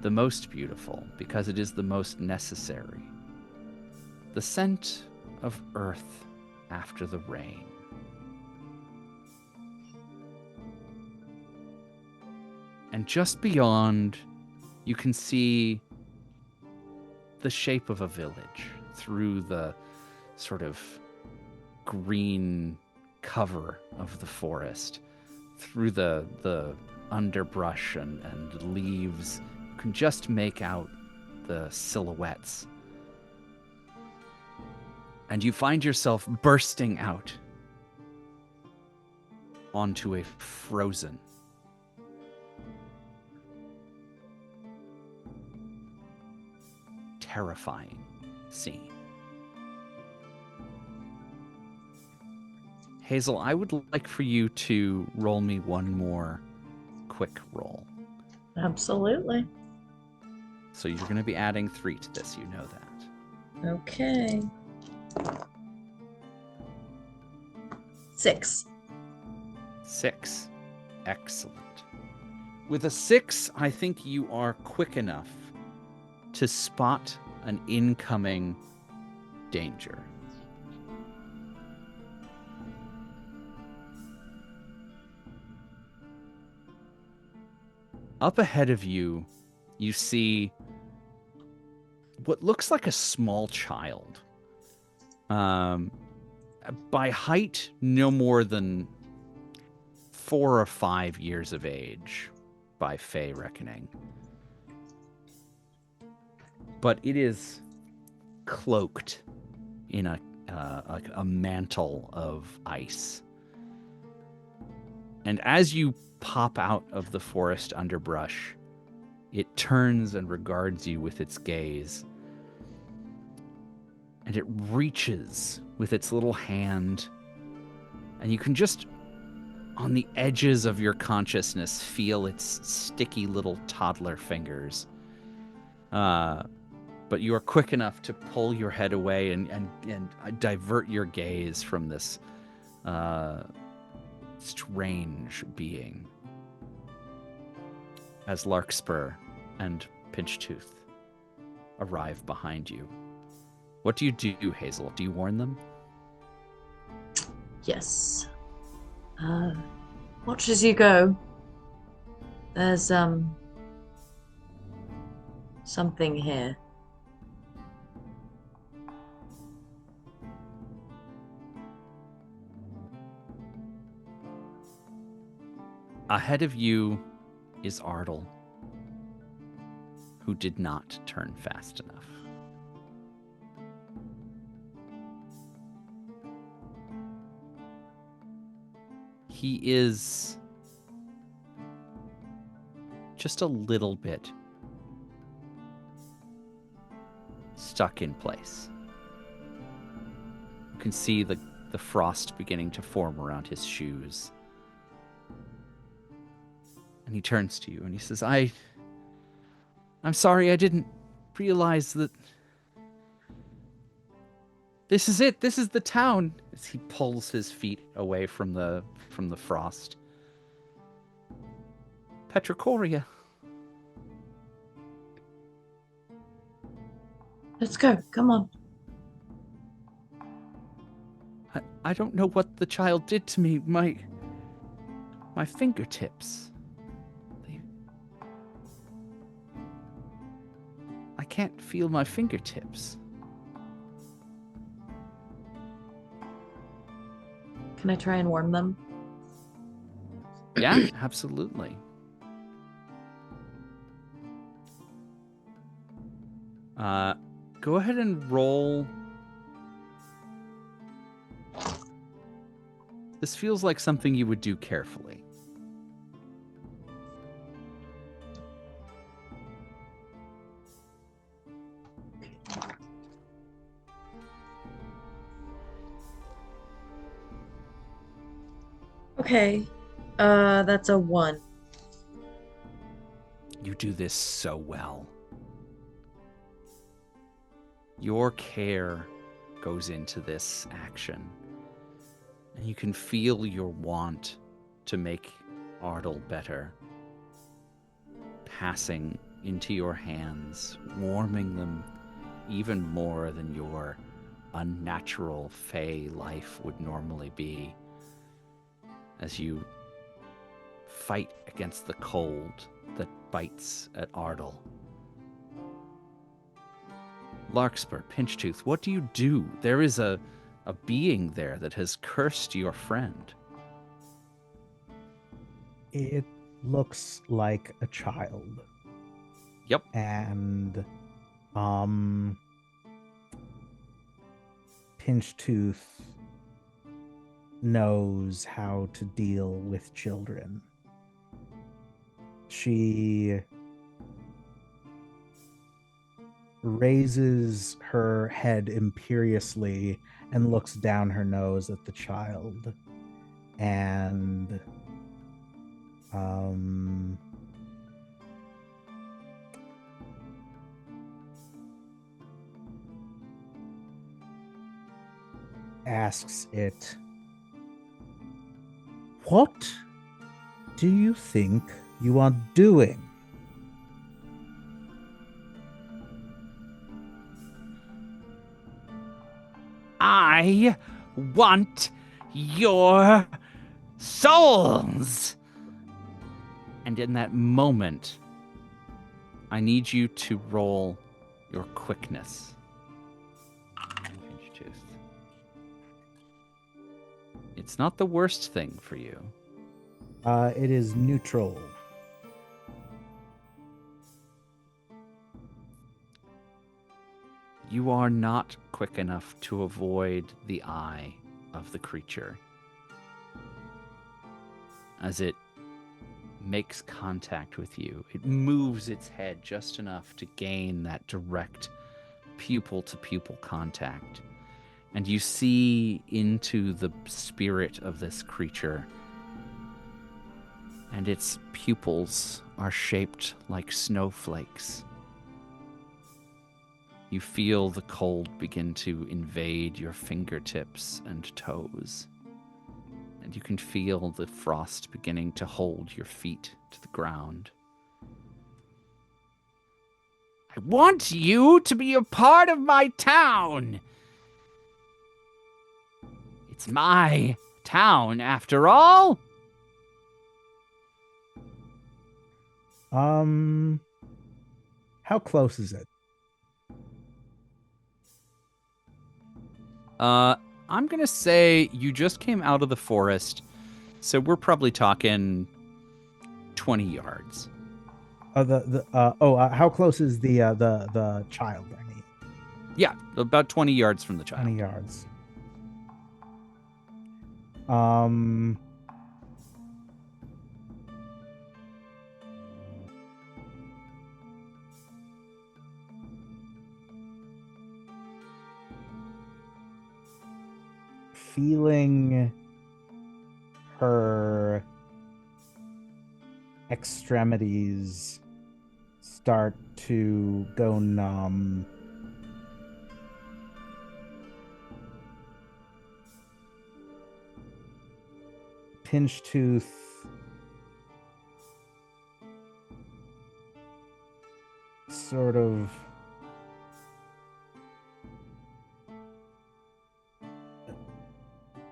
the most beautiful because it is the most necessary. The scent of earth after the rain. And just beyond, you can see the shape of a village through the sort of green cover of the forest, through the underbrush and leaves. You can just make out the silhouettes. And you find yourself bursting out onto a frozen, terrifying scene. Hazel, I would like for you to roll me one more quick roll. Absolutely. So you're going to be adding 3 to this, you know that. Okay. 6. 6. Excellent. With a 6, I think you are quick enough to spot an incoming danger. Up ahead of you, you see what looks like a small child. By height, no more than 4 or 5 years of age, by Fey reckoning. But it is cloaked in a mantle of ice. And as you pop out of the forest underbrush, it turns and regards you with its gaze. And it reaches with its little hand, and you can just, on the edges of your consciousness, feel its sticky little toddler fingers. But you are quick enough to pull your head away and divert your gaze from this strange being as Larkspur and Pinchtooth arrive behind you. What do you do, Hazel? Do you warn them? Yes. Watch as you go. There's something here. Ahead of you is Ardle, who did not turn fast enough. He is just a little bit stuck in place. You can see the frost beginning to form around his shoes. And he turns to you and he says, I'm sorry, I didn't realize that this is it. This is the town. As he pulls his feet away from the frost. Petrichoria. Let's go. Come on. I don't know what the child did to me. My fingertips. I can't feel my fingertips. Can I try and warm them? Yeah, absolutely. Go ahead and roll. This feels like something you would do carefully. Okay. That's a 1. You do this so well. Your care goes into this action. And you can feel your want to make Ardle better passing into your hands, warming them even more than your unnatural fey life would normally be, as you fight against the cold that bites at Ardle. Larkspur, Pinchtooth, what do you do? There is a being there that has cursed your friend. It looks like a child. Yep. And Pinchtooth knows how to deal with children. She raises her head imperiously and looks down her nose at the child and asks it, "What do you think you are doing?" I want your souls. And in that moment, I need you to roll your quickness. Pinchtooth. It's not the worst thing for you. It is neutral. You are not quick enough to avoid the eye of the creature as it makes contact with you. It moves its head just enough to gain that direct pupil-to-pupil contact. And you see into the spirit of this creature, and its pupils are shaped like snowflakes. You feel the cold begin to invade your fingertips and toes. And you can feel the frost beginning to hold your feet to the ground. I want you to be a part of my town. It's my town, after all. How close is it? I'm going to say you just came out of the forest, so we're probably talking 20 yards. How close is the child? I mean, Yeah, about 20 yards from the child. 20 yards. Feeling her extremities start to go numb, Pinchtooth sort of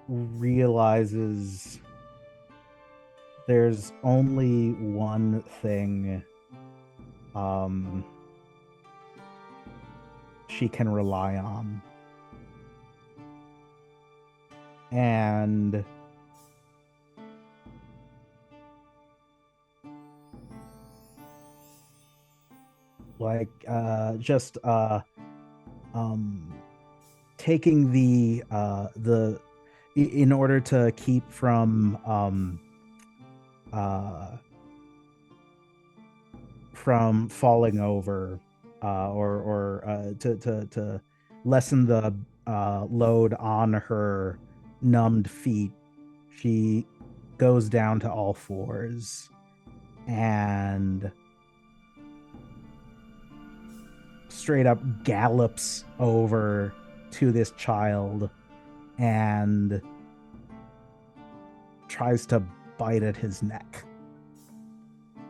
realizes there's only one thing she can rely on, and taking the in order to keep from falling over, or to lessen the load on her numbed feet, she goes down to all fours and straight up gallops over to this child and tries to bite at his neck.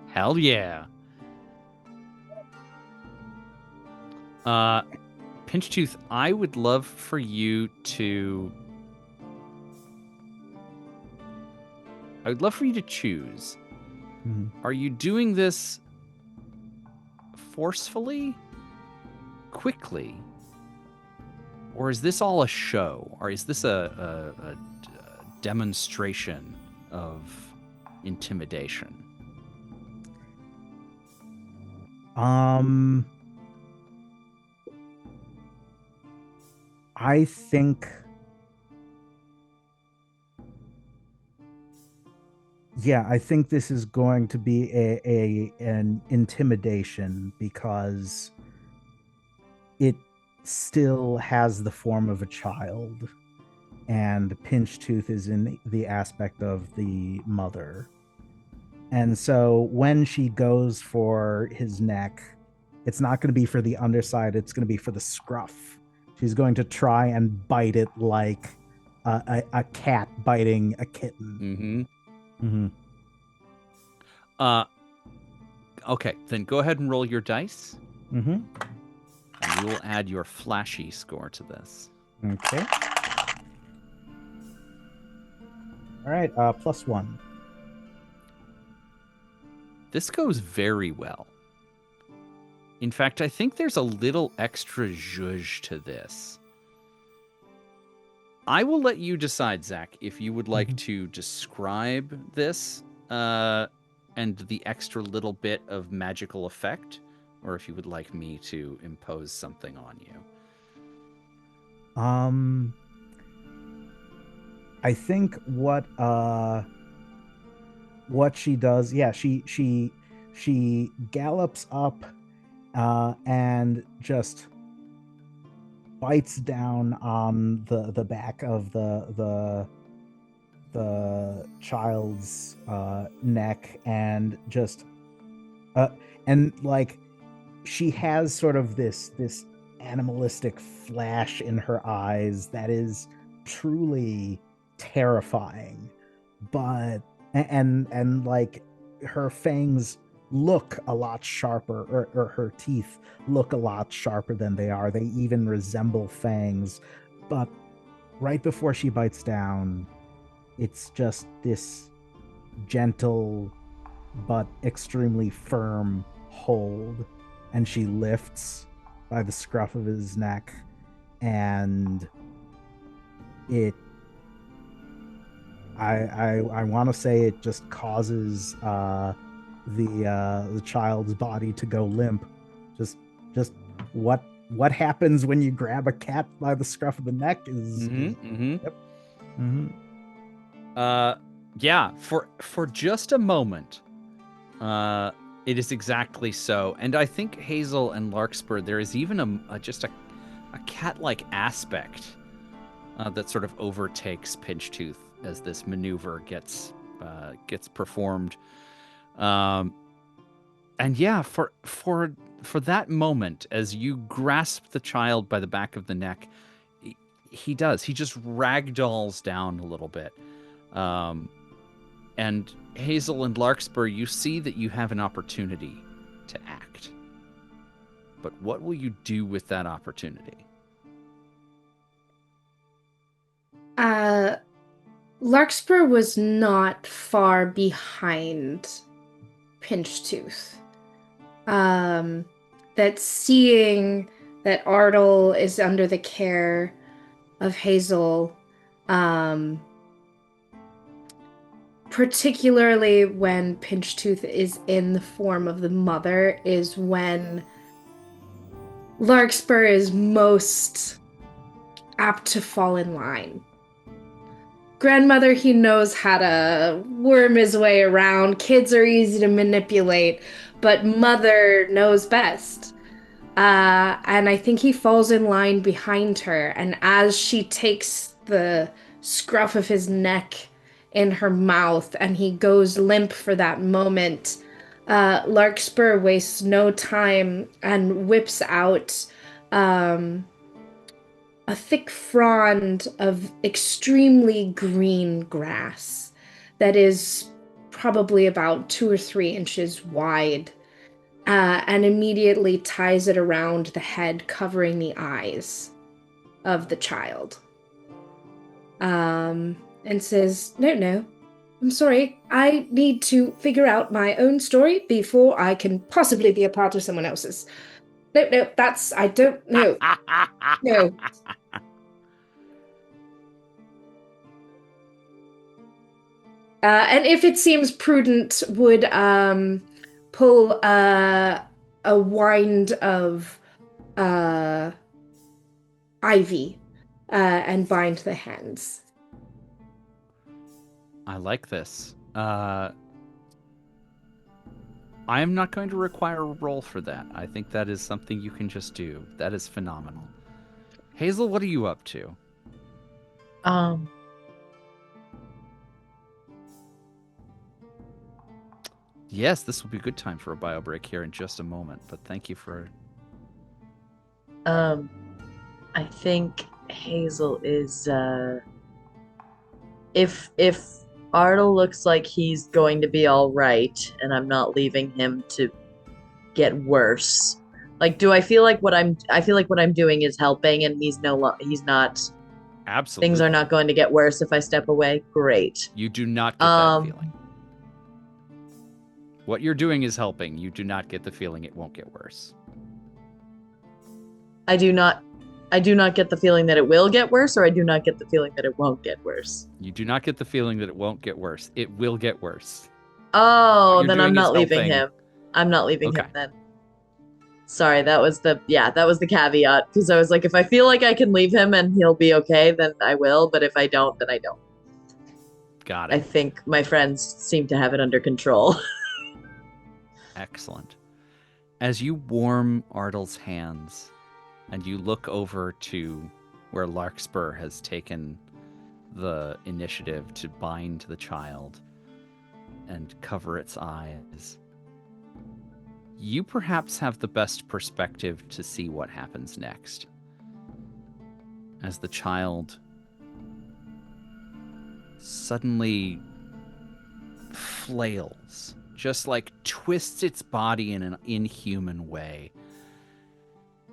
Hell yeah. Pinchtooth, I would love for you to choose. Are you doing this forcefully, quickly, or is this all a show, or is this a demonstration of intimidation? I think, I think this is going to be an intimidation, because it still has the form of a child, and Pinchtooth is in the aspect of the mother. And so when she goes for his neck, it's not going to be for the underside, it's going to be for the scruff. She's going to try and bite it like a cat biting a kitten. Okay, then go ahead and roll your dice. Mm-hmm. And we will add your flashy score to this. Okay. All right, +1. This goes very well. In fact, I think there's a little extra zhuzh to this. I will let you decide, Zach, if you would like to describe this and the extra little bit of magical effect, or if you would like me to impose something on you. I think what she does, she gallops up and just bites down on the back of the child's neck, and just and like she has sort of this animalistic flash in her eyes that is truly terrifying, but and like her fangs look a lot sharper, or her teeth look a lot sharper than they are. They even resemble fangs. But right before she bites down, it's just this gentle but extremely firm hold, and she lifts by the scruff of his neck, and I want to say it just causes the child's body to go limp. Just what happens when you grab a cat by the scruff of the neck is yep. Yeah, for just a moment, it is exactly so. And I think Hazel and Larkspur, there is even a cat-like aspect that sort of overtakes Pinchtooth as this maneuver gets performed. And yeah, for that moment, as you grasp the child by the back of the neck, he just ragdolls down a little bit. And Hazel and Larkspur, you see that you have an opportunity to act. But what will you do with that opportunity? Larkspur was not far behind Pinchtooth. That seeing that Ardle is under the care of Hazel, particularly when Pinchtooth is in the form of the mother, is when Larkspur is most apt to fall in line. Grandmother, he knows how to worm his way around. Kids are easy to manipulate, but Mother knows best. And I think he falls in line behind her, and as she takes the scruff of his neck in her mouth and he goes limp for that moment, Larkspur wastes no time and whips out a thick frond of extremely green grass that is probably about 2 or 3 inches wide, and immediately ties it around the head, covering the eyes of the child. And says, no, I'm sorry. I need to figure out my own story before I can possibly be a part of someone else's. No, I don't know. No. And if it seems prudent, would pull a wind of ivy and bind the hands. I like this. I am not going to require a roll for that. I think that is something you can just do. That is phenomenal. Hazel, what are you up to? Yes, this will be a good time for a bio break here in just a moment, but thank you for... I think Hazel is, if Ardle looks like he's going to be all right, and I'm not leaving him to get worse. Like, do I feel like what I'm doing is helping, and he's not. Absolutely. Things are not going to get worse if I step away. Great. You do not get that feeling. What you're doing is helping. You do not get the feeling it won't get worse. I do not get the feeling that it will get worse, or I do not get the feeling that it won't get worse. You do not get the feeling that it won't get worse. It will get worse. Oh, then I'm not leaving him. I'm not leaving him then. Sorry, that was the caveat, because I was like, if I feel like I can leave him and he'll be okay, then I will, but if I don't, then I don't. Got it. I think my friends seem to have it under control. Excellent. As you warm Ardle's hands and you look over to where Larkspur has taken the initiative to bind the child and cover its eyes, you perhaps have the best perspective to see what happens next. As the child suddenly flails, just like twists its body in an inhuman way,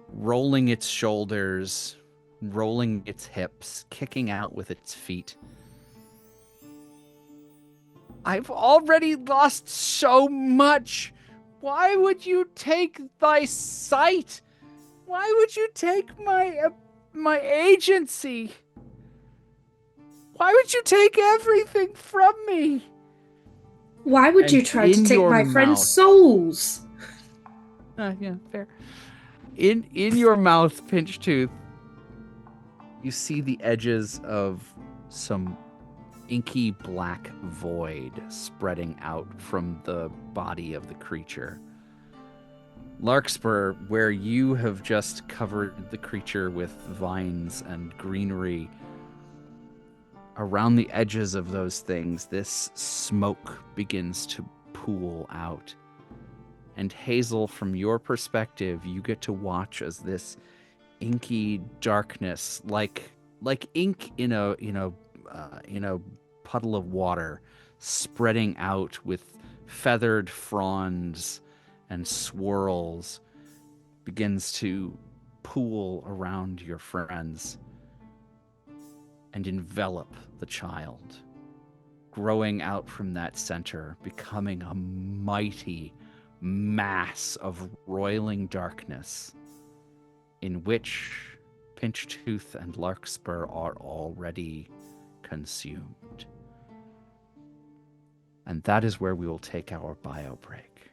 rolling its shoulders, rolling its hips, kicking out with its feet. I've already lost so much. Why would you take thy sight? Why would you take my agency? Why would you take everything from me? Why would you try to take my friend's souls? Yeah, fair. In your mouth, Pinchtooth, you see the edges of some inky black void spreading out from the body of the creature. Larkspur, where you have just covered the creature with vines and greenery, around the edges of those things, this smoke begins to pool out. And Hazel, from your perspective, you get to watch as this inky darkness, like ink in a puddle of water, spreading out with feathered fronds and swirls, begins to pool around your friends and envelop the child, growing out from that center, becoming a mighty mass of roiling darkness in which Pinchtooth and Larkspur are already consumed. And that is where we will take our bio break.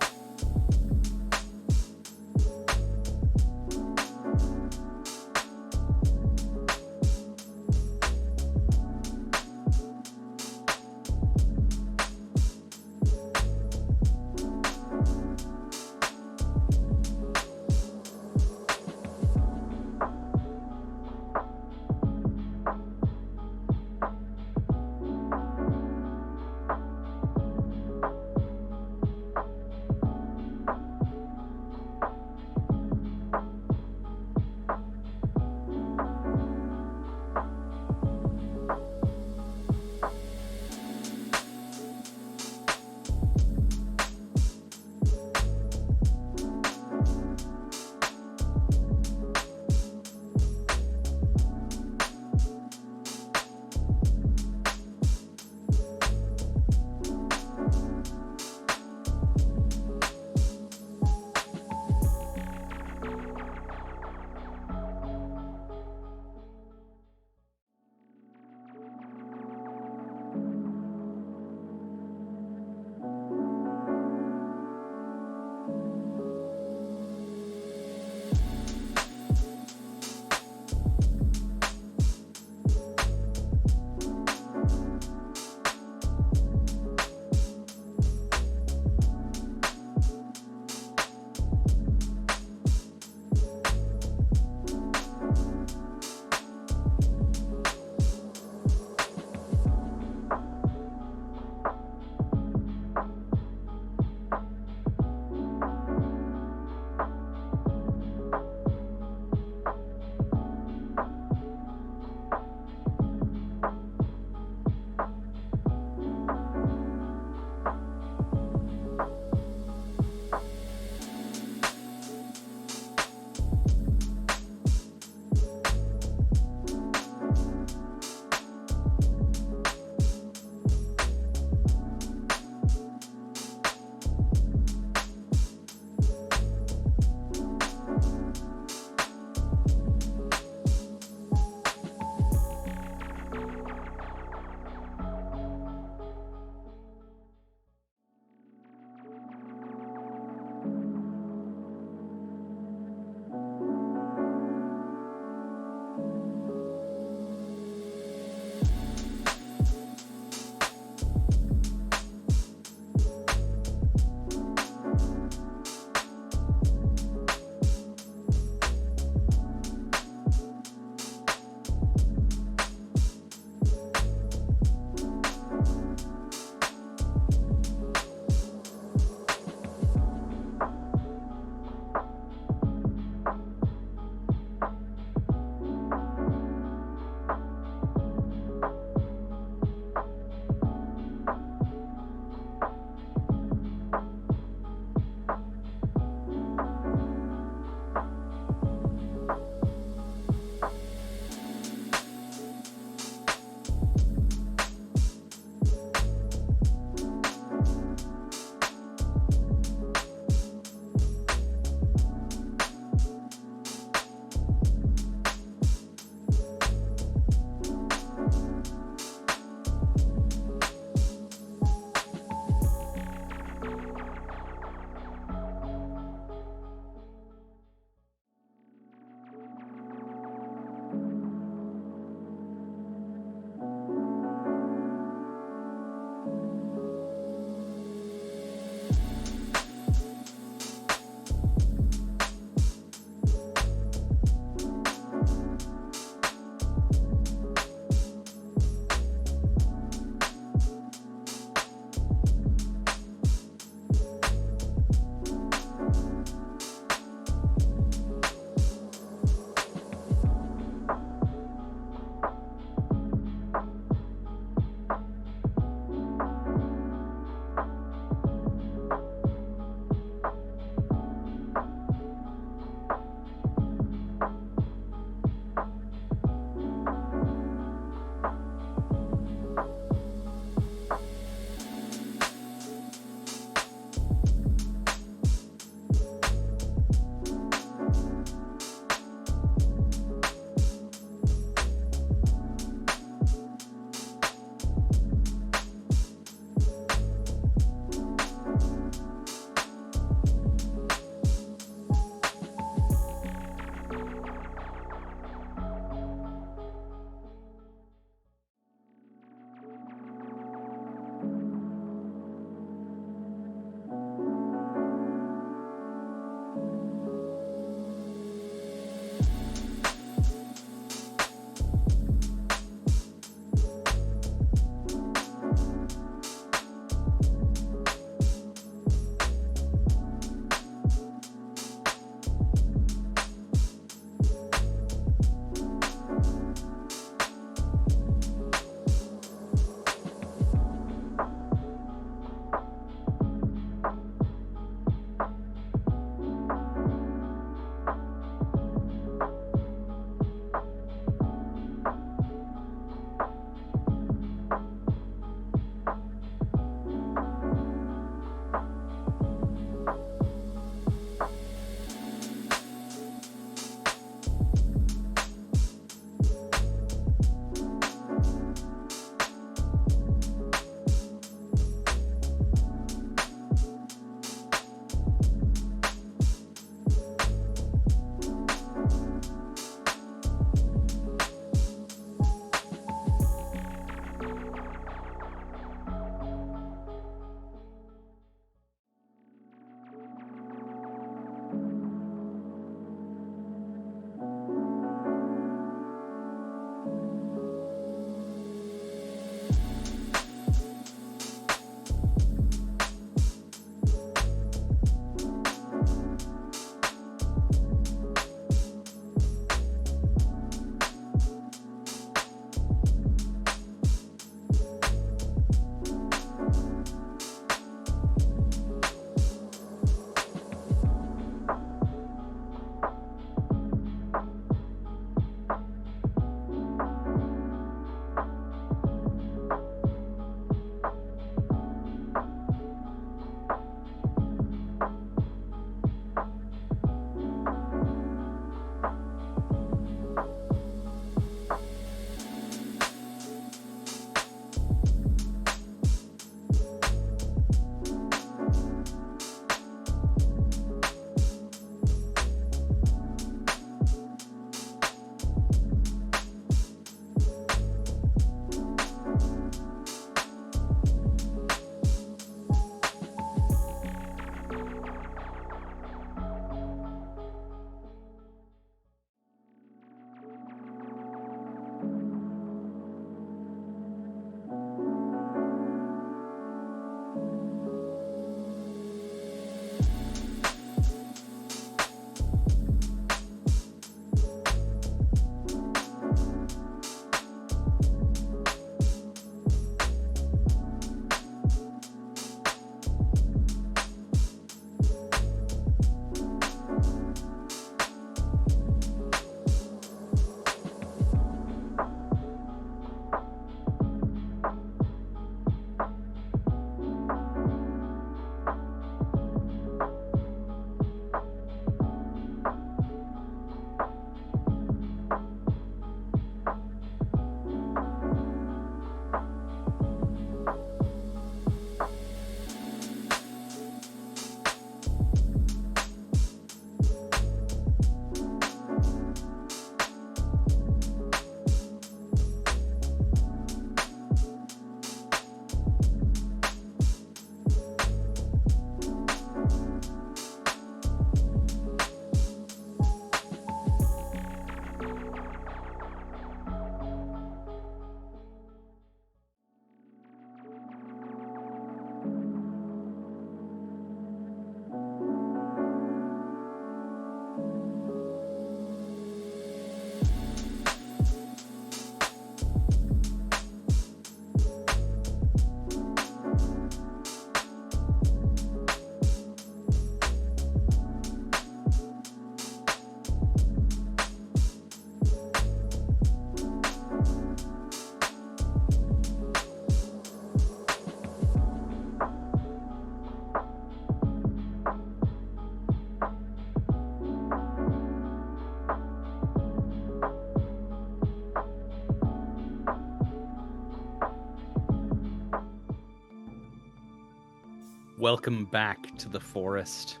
welcome back to the forest.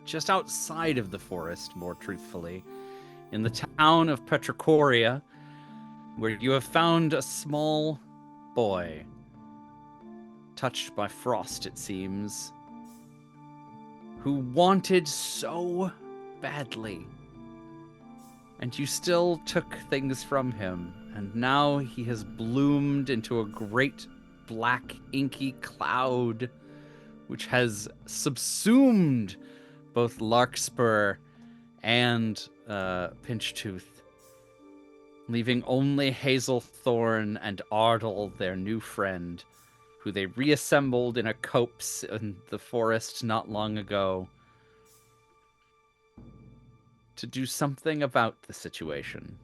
Just outside of the forest, more truthfully, in the town of Petrichoria, where you have found a small boy, touched by frost, it seems, who wanted so badly. And you still took things from him, and now he has bloomed into a great black inky cloud, which has subsumed both Larkspur and Pinchtooth, leaving only Hazelthorn and Ardle, their new friend, who they reassembled in a copse in the forest not long ago to do something about the situation.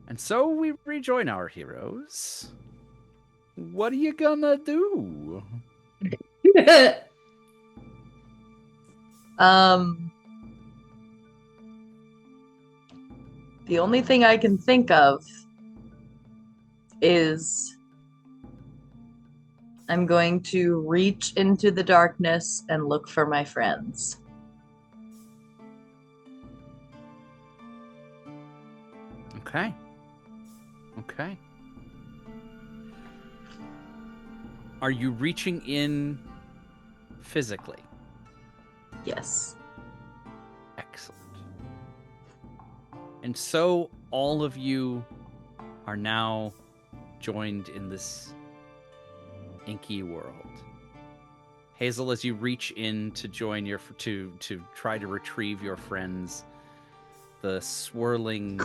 And so we rejoin our heroes. What are you gonna do? The only thing I can think of is I'm going to reach into the darkness and look for my friends. Okay. Okay. Are you reaching in physically? Yes. Excellent. And so all of you are now joined in this inky world. Hazel, as you reach in to join your to try to retrieve your friends, the swirling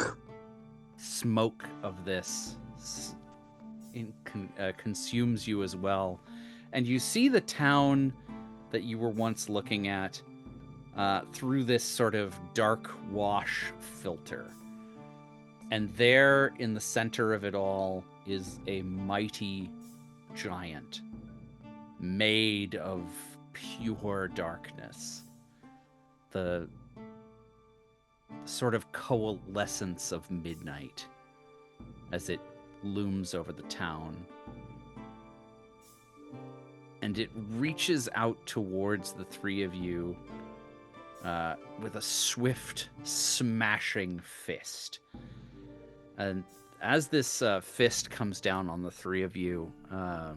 smoke of this consumes you as well, and you see the town that you were once looking at through this sort of dark wash filter. And there in the center of it all is a mighty giant made of pure darkness. The sort of coalescence of midnight as it looms over the town. And it reaches out towards the three of you with a swift, smashing fist. And as this fist comes down on the three of you, I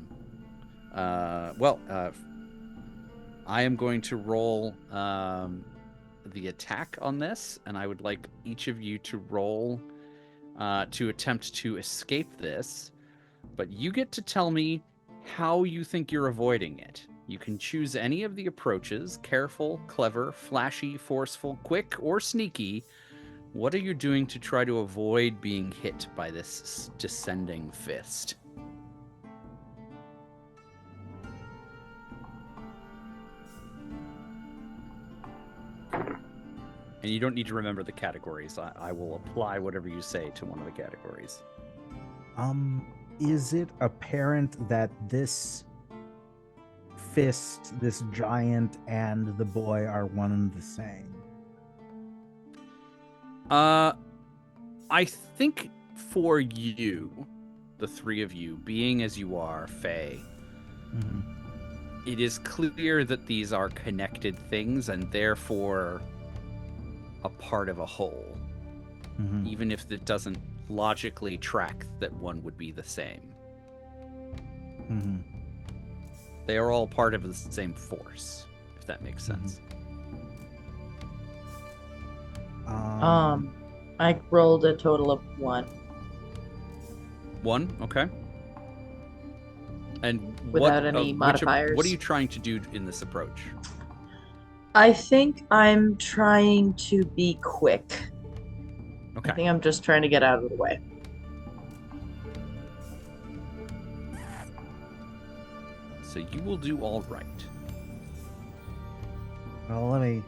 am going to roll the attack on this, and I would like each of you to roll to attempt to escape this, but you get to tell me how you think you're avoiding it. You can choose any of the approaches: careful, clever, flashy, forceful, quick, or sneaky. What are you doing to try to avoid being hit by this descending fist? And you don't need to remember the categories. I will apply whatever you say to one of the categories. Is it apparent that this fist, this giant, and the boy are one and the same? I think for you, the three of you, being as you are, Faye, it is clear that these are connected things and therefore a part of a whole, even if it doesn't logically track that one would be the same. They are all part of the same force, if that makes sense. I rolled a total of 1. 1, okay. And Without any modifiers. What are you trying to do in this approach? I think I'm trying to be quick. Okay. I think I'm just trying to get out of the way. So you will do all right. Well,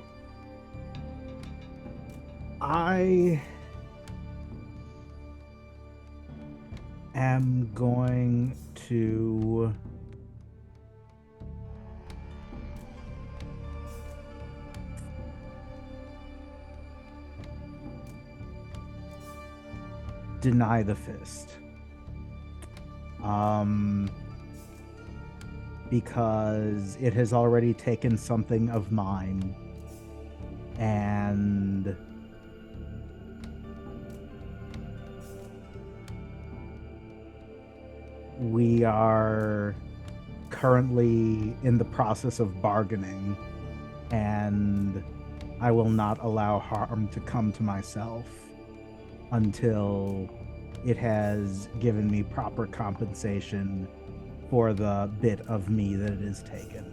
I am going to deny the fist. because it has already taken something of mine, and we are currently in the process of bargaining, and I will not allow harm to come to myself until it has given me proper compensation for the bit of me that it has taken.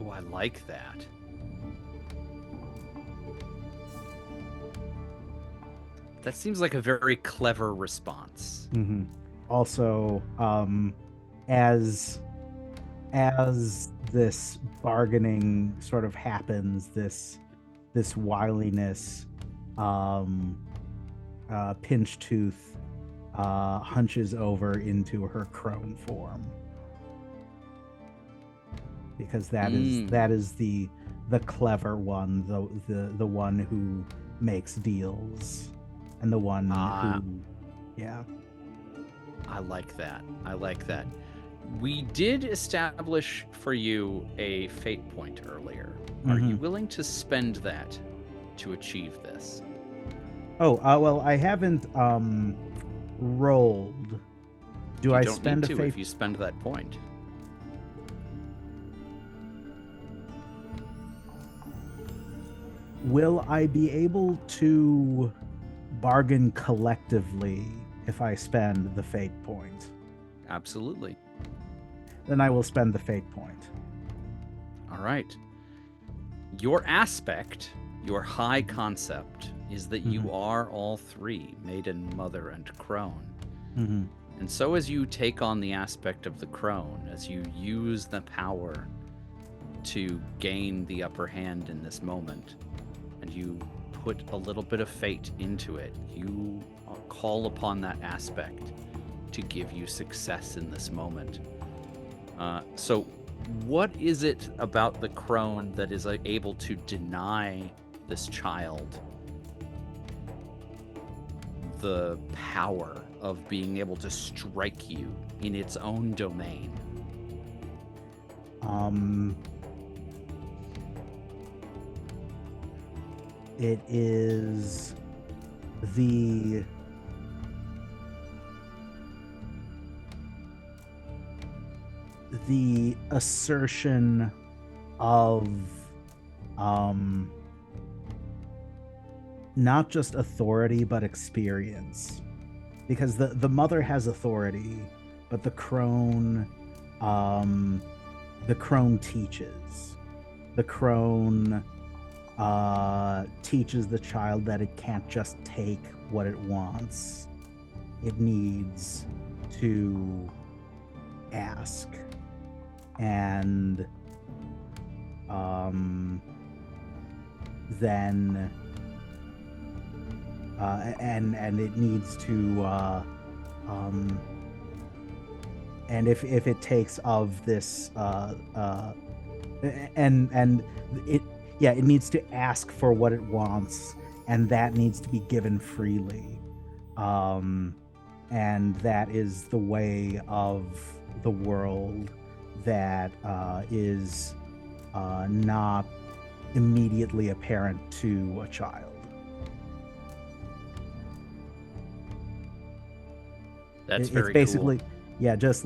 Oh, I like that. That seems like a very clever response. Mm-hmm. Also, as this bargaining sort of happens, this wiliness, Pinch Tooth hunches over into her crone form, because that is the clever one, the one who makes deals, and the one who, yeah. I like that. I like that. We did establish for you a fate point earlier. Are you willing to spend that to achieve this? Oh, well, I haven't rolled. Do I spend a fate? If you spend that point. Will I be able to bargain collectively if I spend the fate point? Absolutely. Then I will spend the fate point. All right. Your aspect, your high concept, is that you are all three, maiden, mother, and crone. And so as you take on the aspect of the crone, as you use the power to gain the upper hand in this moment, and you put a little bit of fate into it, you call upon that aspect to give you success in this moment. So what is it about the crone that is able to deny this child the power of being able to strike you in its own domain? It is the assertion of not just authority but experience, because the mother has authority, but the crone teaches. The crone teaches the child that it can't just take what it wants. It needs to ask, and then and it needs to and if it takes of this and it needs to ask for what it wants, and that needs to be given freely, and that is the way of the world that is not immediately apparent to a child. That's very it's basically cool. Yeah, just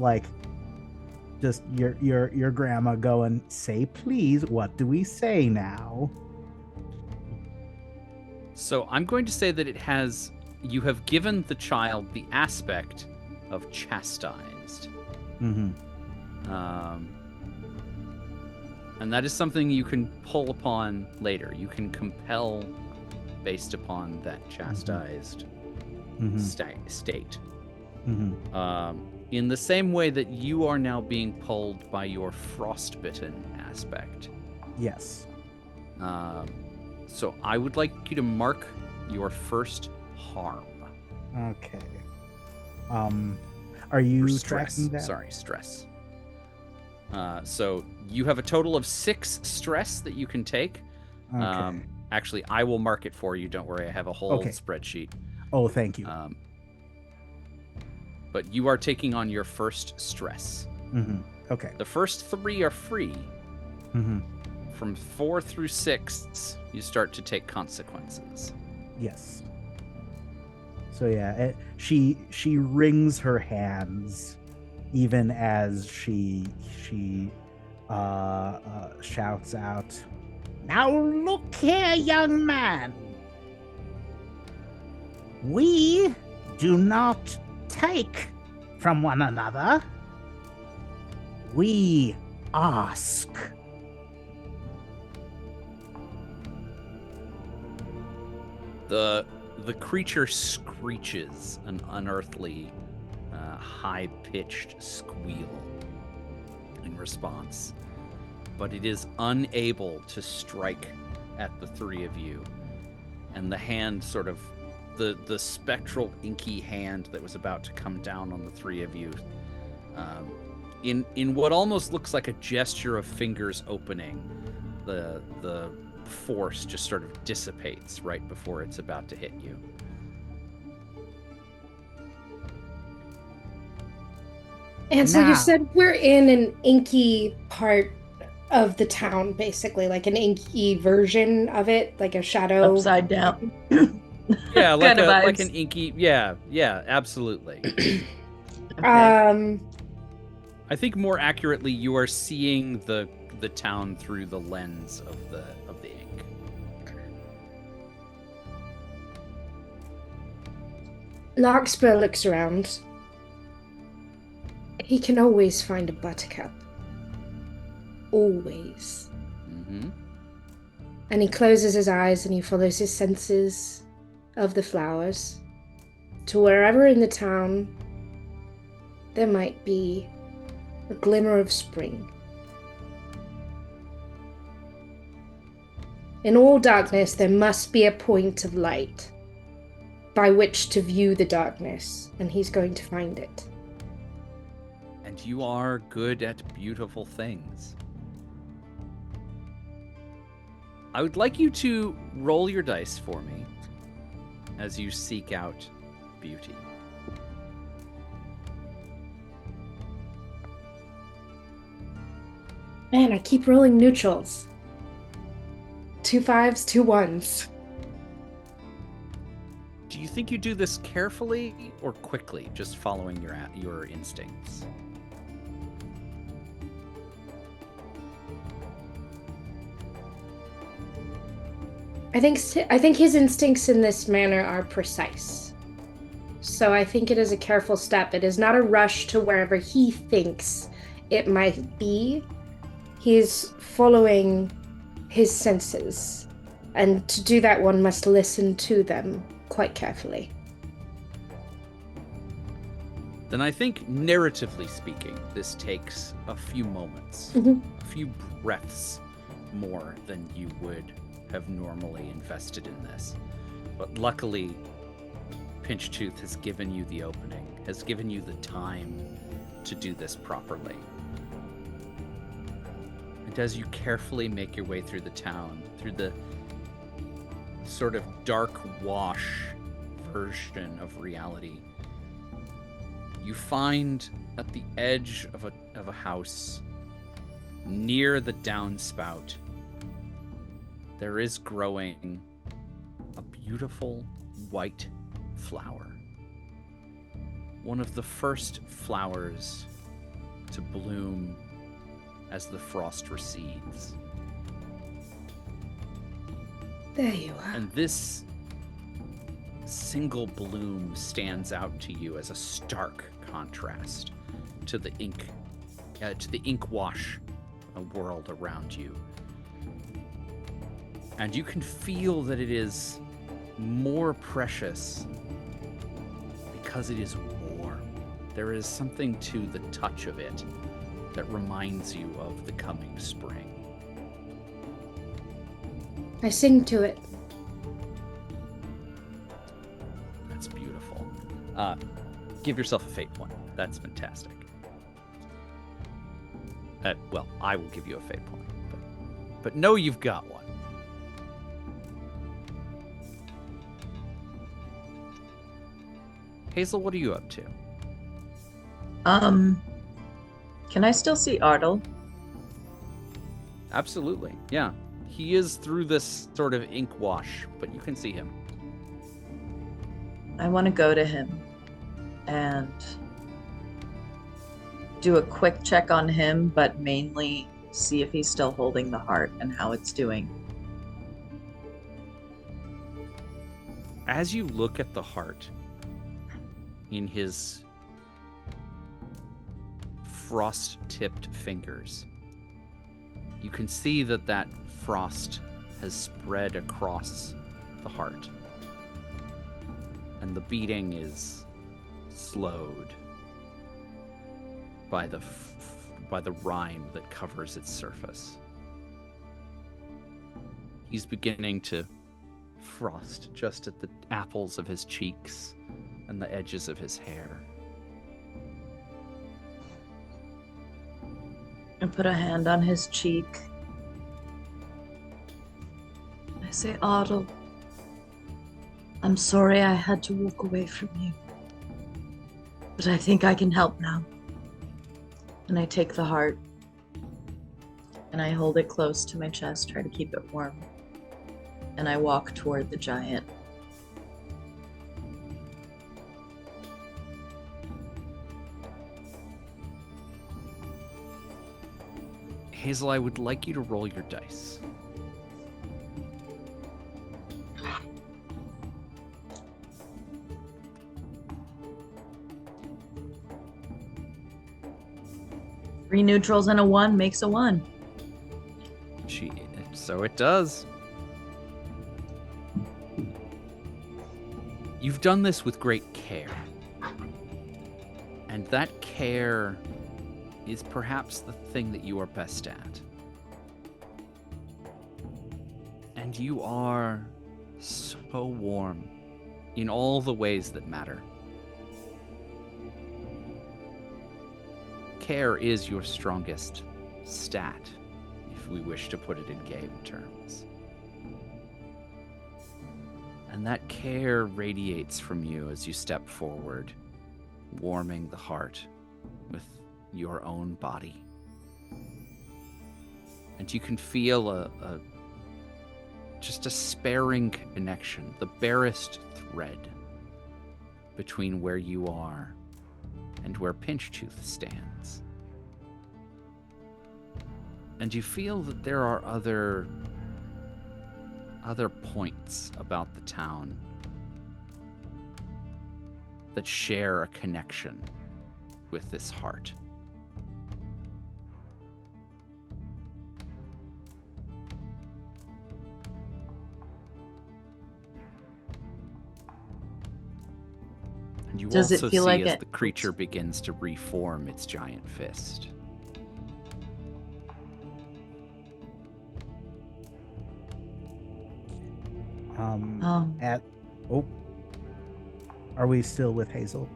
your grandma going, say please, what do we say now? So I'm going to say that you have given the child the aspect of chastised. And that is something you can pull upon later. You can compel based upon that chastised state. In the same way that you are now being pulled by your frostbitten aspect. Yes. So I would like you to mark your first harm. Okay. Are you stress? tracking that? Sorry, stress. So you have a total of 6 stress that you can take. Okay. Actually, I will mark it for you. Don't worry. I have a whole Okay. spreadsheet. Oh, thank you. but you are taking on your first stress. Okay. The first 3 are free. Mm-hmm. From 4 through 6, you start to take consequences. Yes. So yeah, she wrings her hands, even as she shouts out, Now look here, young man. We do not take from one another. We ask. The creature screeches an unearthly, high-pitched squeal in response, but it is unable to strike at the 3 of you. And the hand sort of, the spectral, inky hand that was about to come down on the 3 of you, in what almost looks like a gesture of fingers opening, the force just sort of dissipates right before it's about to hit you. And so you Now. said we're in an inky part of the town, basically, like an inky version of it, like a shadow. Upside down. Yeah, like Kinda like vibes. an inky. Yeah, absolutely. Okay. I think more accurately, you are seeing the town through the lens of the ink. Larkspur looks around. He can always find a buttercup. Always. Mm-hmm. And he closes his eyes and he follows his senses of the flowers to wherever in the town there might be a glimmer of spring. In all darkness, there must be a point of light by which to view the darkness, and he's going to find it. And you are good at beautiful things. I would like you to roll your dice for me as you seek out beauty. Man, I keep rolling neutrals. 2 5s, 2 1s. Do you think you do this carefully or quickly, just following your instincts? I think his instincts in this manner are precise. So I think it is a careful step. It is not a rush to wherever he thinks it might be. He's following his senses. And to do that, one must listen to them quite carefully. Then I think, narratively speaking, this takes a few moments, a few breaths more than you would have normally invested in this. But luckily, Pinchtooth has given you the opening, has given you the time to do this properly. And as you carefully make your way through the town, through the sort of dark wash version of reality, you find at the edge of a house, near the downspout, there is growing a beautiful white flower. One of the first flowers to bloom as the frost recedes. There you are. And this single bloom stands out to you as a stark contrast to the ink wash world around you. And you can feel that it is more precious because it is warm. There is something to the touch of it that reminds you of the coming spring. I sing to it. That's beautiful. Give yourself a fate point. That's fantastic. Well, I will give you a fate point, but know you've got one. Hazel, what are you up to? Can I still see Ardle? Absolutely, yeah. He is through this sort of ink wash, but you can see him. I want to go to him and do a quick check on him, but mainly see if he's still holding the heart and how it's doing. As you look at the heart in his frost-tipped fingers, you can see that frost has spread across the heart, and the beating is slowed by the rime that covers its surface. He's beginning to frost just at the apples of his cheeks and the edges of his hair. I put a hand on his cheek. I say, Ardle, I'm sorry I had to walk away from you, but I think I can help now. And I take the heart and I hold it close to my chest, try to keep it warm. And I walk toward the giant. Hazel, I would like you to roll your dice. Three neutrals and a 1 makes a 1. So it does. You've done this with great care. And that care is perhaps the thing that you are best at. And you are so warm in all the ways that matter. Care is your strongest stat, if we wish to put it in game terms. And that care radiates from you as you step forward, warming the heart with your own body. And you can feel just a sparing connection, the barest thread between where you are and where Pinchtooth stands. And you feel that there are other points about the town that share a connection with this heart. And you Does it also feel see like as it- the creature begins to reform its giant fist. Are we still with Hazel?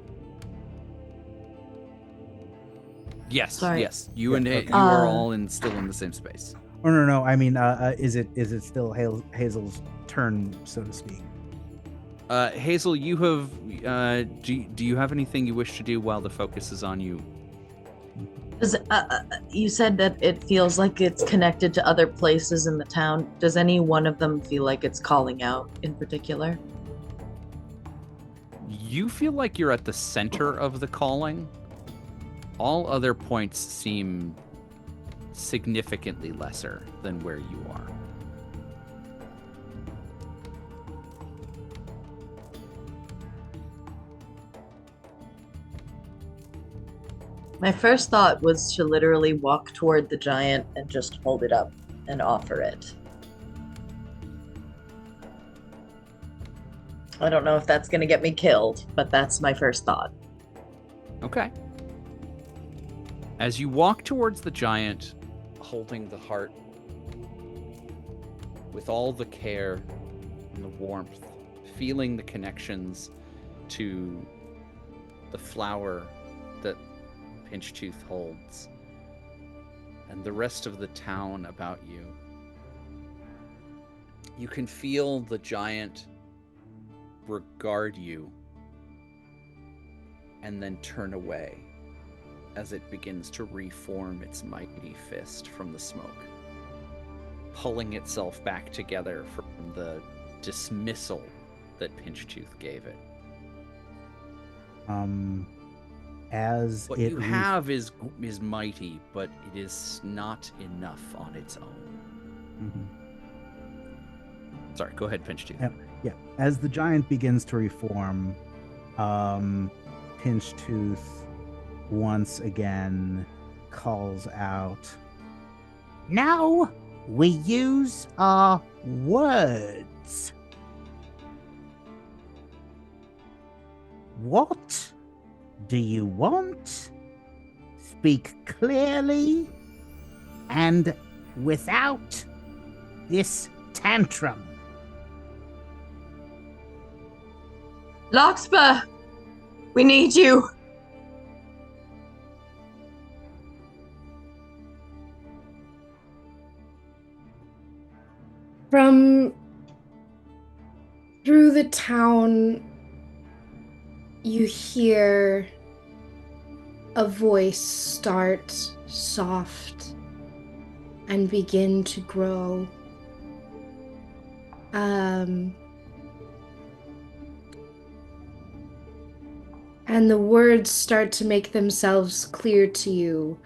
Yes, Sorry. yes. You Yeah, and okay. you are all still in the same space. Oh, no. I mean, is it still Hazel's turn, so to speak? Hazel, you have. Do you have anything you wish to do while the focus is on you? You said that it feels like it's connected to other places in the town. Does any one of them feel like it's calling out in particular? You feel like you're at the center of the calling. All other points seem significantly lesser than where you are. My first thought was to literally walk toward the giant and just hold it up and offer it. I don't know if that's going to get me killed, but that's my first thought. Okay. As you walk towards the giant, holding the heart with all the care and the warmth, feeling the connections to the flower that Pinchtooth holds, and the rest of the town about you, you can feel the giant regard you and then turn away as it begins to reform its mighty fist from the smoke, pulling itself back together from the dismissal that Pinchtooth gave it. As What it you have is mighty, but it is not enough on its own. Sorry, go ahead, Pinchtooth. Yeah. As the giant begins to reform, Pinchtooth once again calls out, Now we use our words. What do you want? Speak clearly and without this tantrum. Larkspur, we need you. From through the town, you hear a voice start soft and begin to grow. And the words start to make themselves clear to you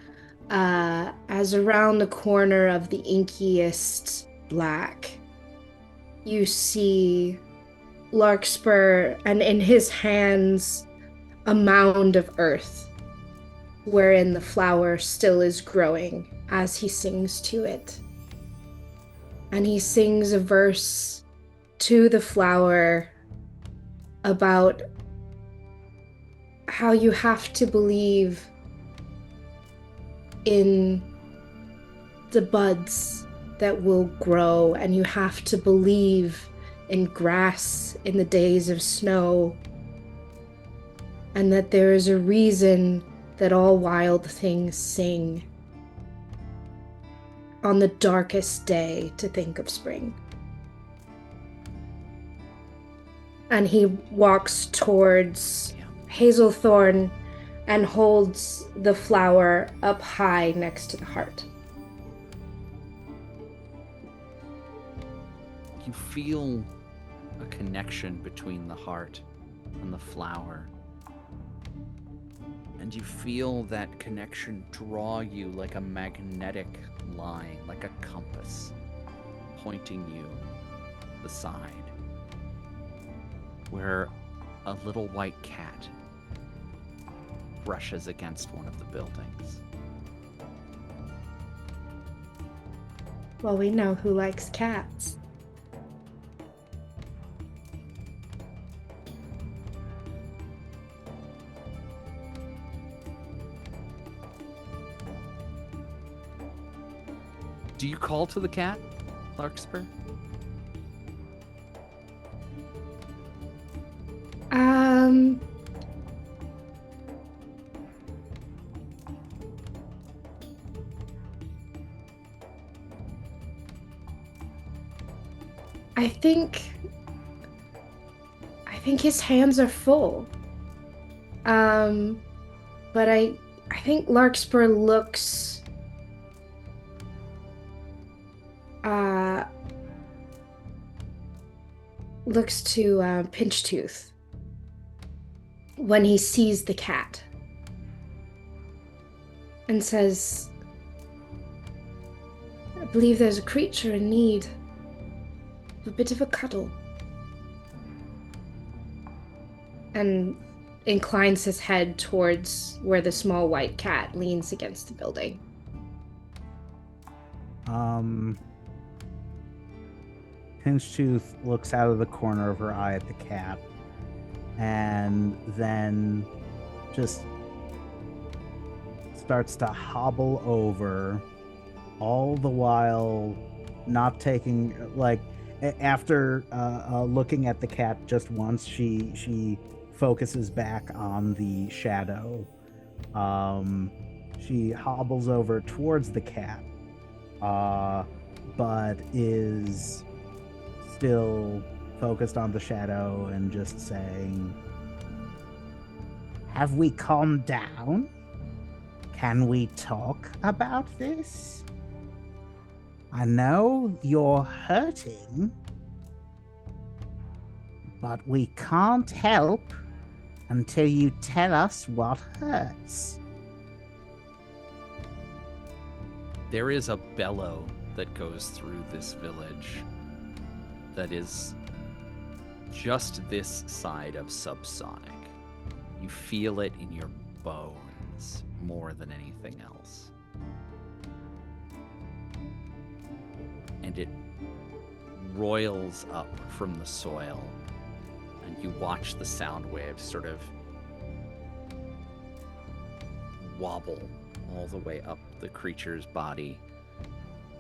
as around the corner of the inkiest black, you see Larkspur, and in his hands a mound of earth wherein the flower still is growing as he sings to it. And he sings a verse to the flower about how you have to believe in the buds that will grow, and you have to believe in grass in the days of snow, and that there is a reason that all wild things sing on the darkest day to think of spring. And he walks towards Hazelthorn and holds the flower up high next to the heart. You feel a connection between the heart and the flower. And you feel that connection draw you like a magnetic line, like a compass, pointing you the side, where a little white cat brushes against one of the buildings. Well, we know who likes cats. Do you call to the cat, Larkspur? I think his hands are full. But I think Larkspur looks to Pinchtooth when he sees the cat and says, I believe there's a creature in need of a bit of a cuddle. And inclines his head towards where the small white cat leans against the building. Pinchtooth looks out of the corner of her eye at the cat and then just starts to hobble over, all the while not taking, like, after looking at the cat just once, she focuses back on the shadow. She hobbles over towards the cat, but is still focused on the shadow and just saying, Have we calmed down? Can we talk about this? I know you're hurting, but we can't help until you tell us what hurts. There is a bellow that goes through this village that is just this side of subsonic. You feel it in your bones more than anything else. And it roils up from the soil, and you watch the sound waves sort of wobble all the way up the creature's body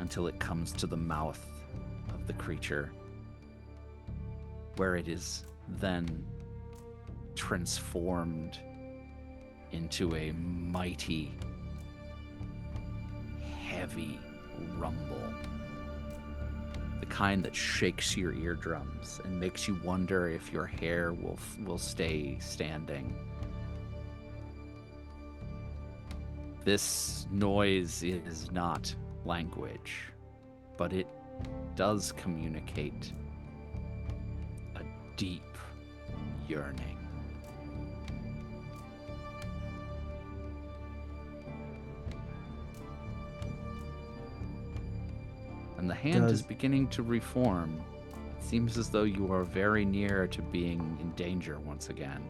until it comes to the mouth of the creature, where it is then transformed into a mighty, heavy rumble. The kind that shakes your eardrums and makes you wonder if your hair will stay standing. This noise is not language, but it does communicate a deep yearning. And the hand is beginning to reform. It seems as though you are very near to being in danger once again.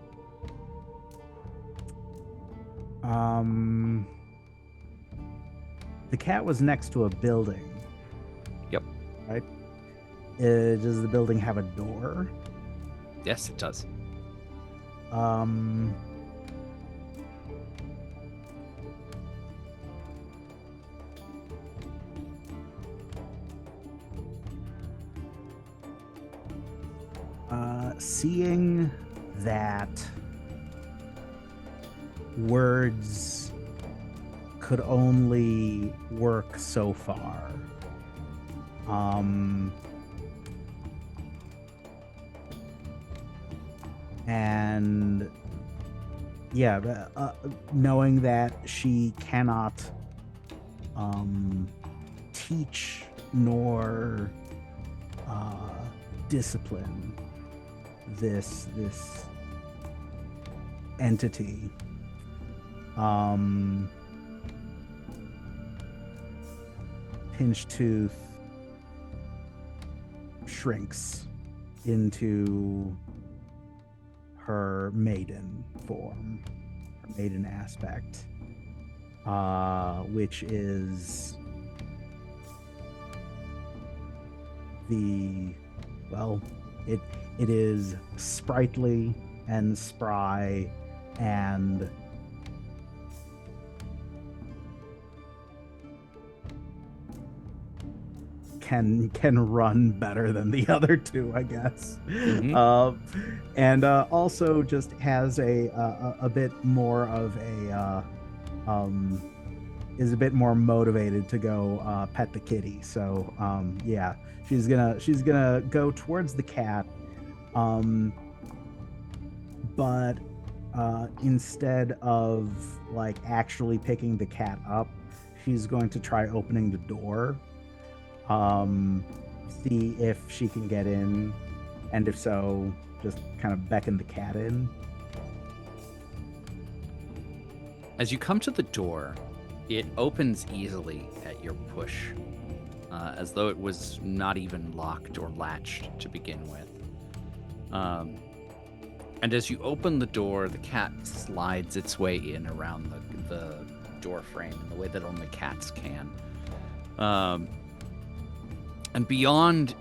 The cat was next to a building. Yep. Right? Does the building have a door? Yes, it does. Seeing that words could only work so far, and knowing that she cannot teach nor discipline this entity, Pinchtooth shrinks into her maiden form, her maiden aspect, which is it is sprightly and spry and can run better than the other two, I guess. Mm-hmm. And also just has a bit more of is a bit more motivated to go pet the kitty. So she's gonna go towards the cat, but instead of like actually picking the cat up, she's going to try opening the door. See if she can get in, and if so, just kind of beckon the cat in. As you come to the door, it opens easily at your push, as though it was not even locked or latched to begin with. And as you open the door, the cat slides its way in around the door frame in the way that only cats can. And beyond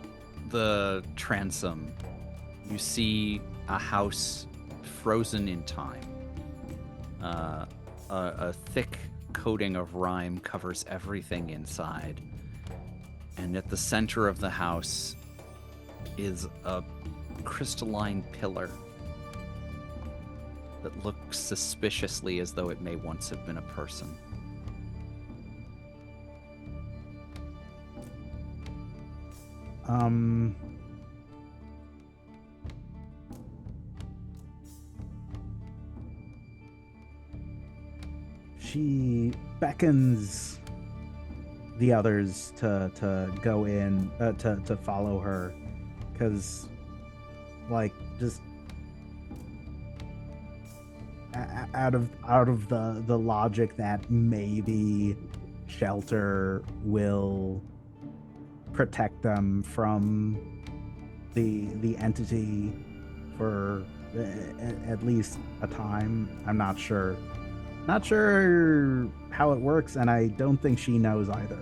the transom, you see a house frozen in time. A thick coating of rime covers everything inside. And at the center of the house is a crystalline pillar that looks suspiciously as though it may once have been a person. she beckons the others to go in, to follow her, because, like, just out of the logic that maybe shelter will protect them from the entity for at least a time. I'm not sure how it works, and I don't think she knows either.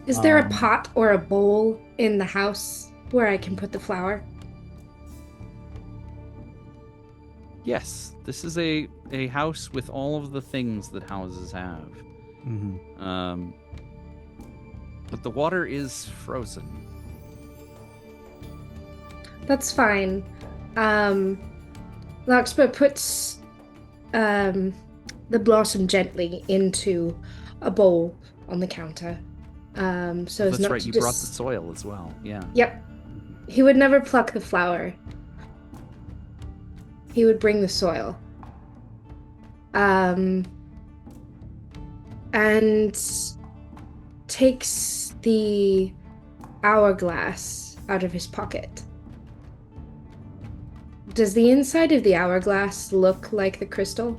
Is there a pot or a bowl in the house where I can put the flower? Yes, this is a house with all of the things that houses have. Mm-hmm. But the water is frozen. That's fine. Larkspur puts the blossom gently into a bowl on the counter. So as That's not right, to you brought the soil as well. Yeah. Yep. He would never pluck the flower. He would bring the soil. And takes the hourglass out of his pocket. Does the inside of the hourglass look like the crystal?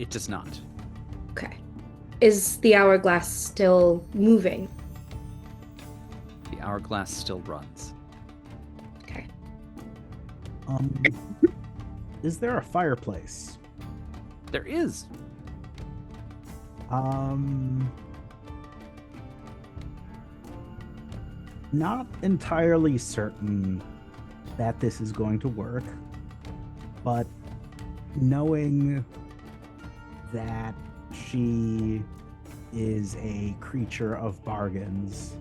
It does not. Okay. Is the hourglass still moving? The hourglass still runs. Okay. Is there a fireplace? There is. Not entirely certain that this is going to work, but knowing that she is a creature of bargains,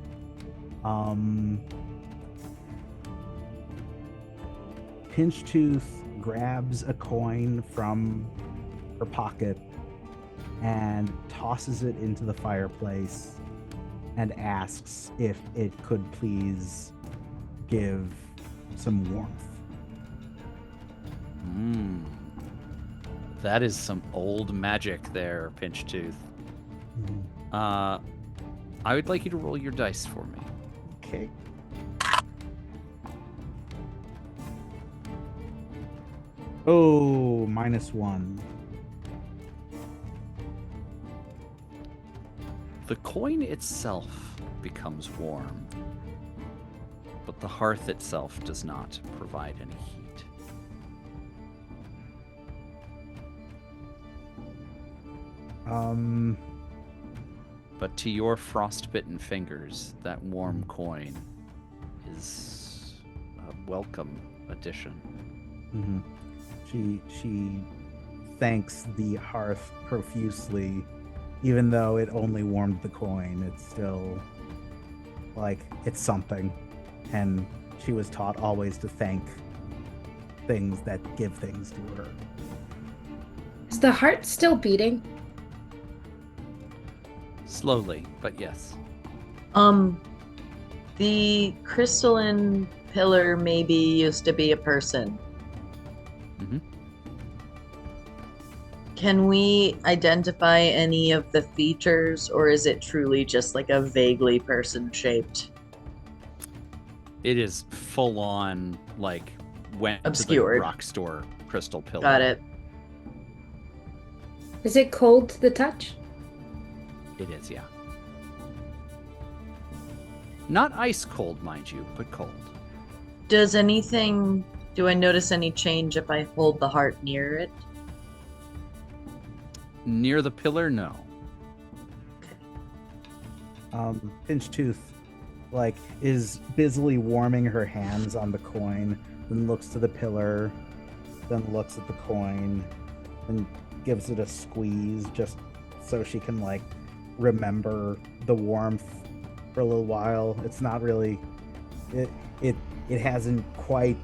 Pinchtooth grabs a coin from her pocket and tosses it into the fireplace and asks if it could please give some warmth. That is some old magic there, Pinchtooth. I would like you to roll your dice for me. Okay. Oh, -1. The coin itself becomes warm, but the hearth itself does not provide any heat. But to your frostbitten fingers, that warm coin is a welcome addition. Mm-hmm. She thanks the hearth profusely. Even though it only warmed the coin, it's still, like, it's something. And she was taught always to thank things that give things to her. Is the heart still beating? Slowly, but yes. The crystalline pillar maybe used to be a person. Mm-hmm. Can we identify any of the features, or is it truly just like a vaguely person-shaped? It is full on, like, went Obscured. to the rock store crystal pillar. Got it. Is it cold to the touch? It is, yeah. Not ice cold, mind you, but cold. Do I notice any change if I hold the heart near it? Near the pillar, no. Pinchtooth, like, is busily warming her hands on the coin, then looks to the pillar, then looks at the coin, and gives it a squeeze just so she can, like, remember the warmth for a little while. It's not really, it hasn't quite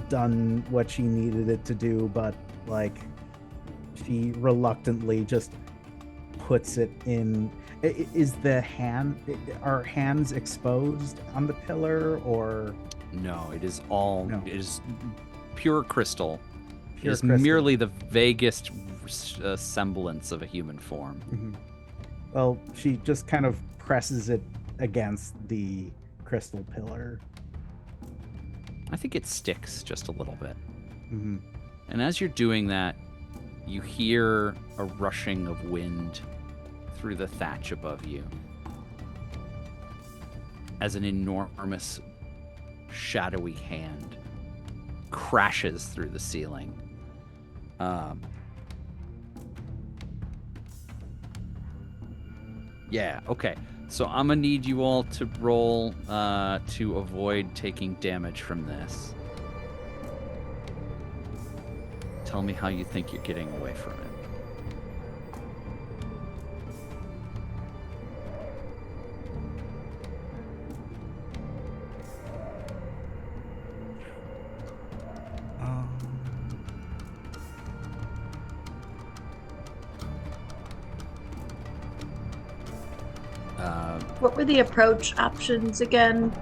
done what she needed it to do, but, like, she reluctantly just puts it in. Are hands exposed on the pillar, or? No, it is all, No. it is pure crystal. Pure is crystal. merely the vaguest semblance of a human form. Mhm. Well, she just kind of presses it against the crystal pillar. I think it sticks just a little bit. Mhm. And as you're doing that, you hear a rushing of wind through the thatch above you as an enormous, shadowy hand crashes through the ceiling. Yeah, okay. So I'm gonna need you all to roll to avoid taking damage from this. Tell me how you think you're getting away from it. What were the approach options again?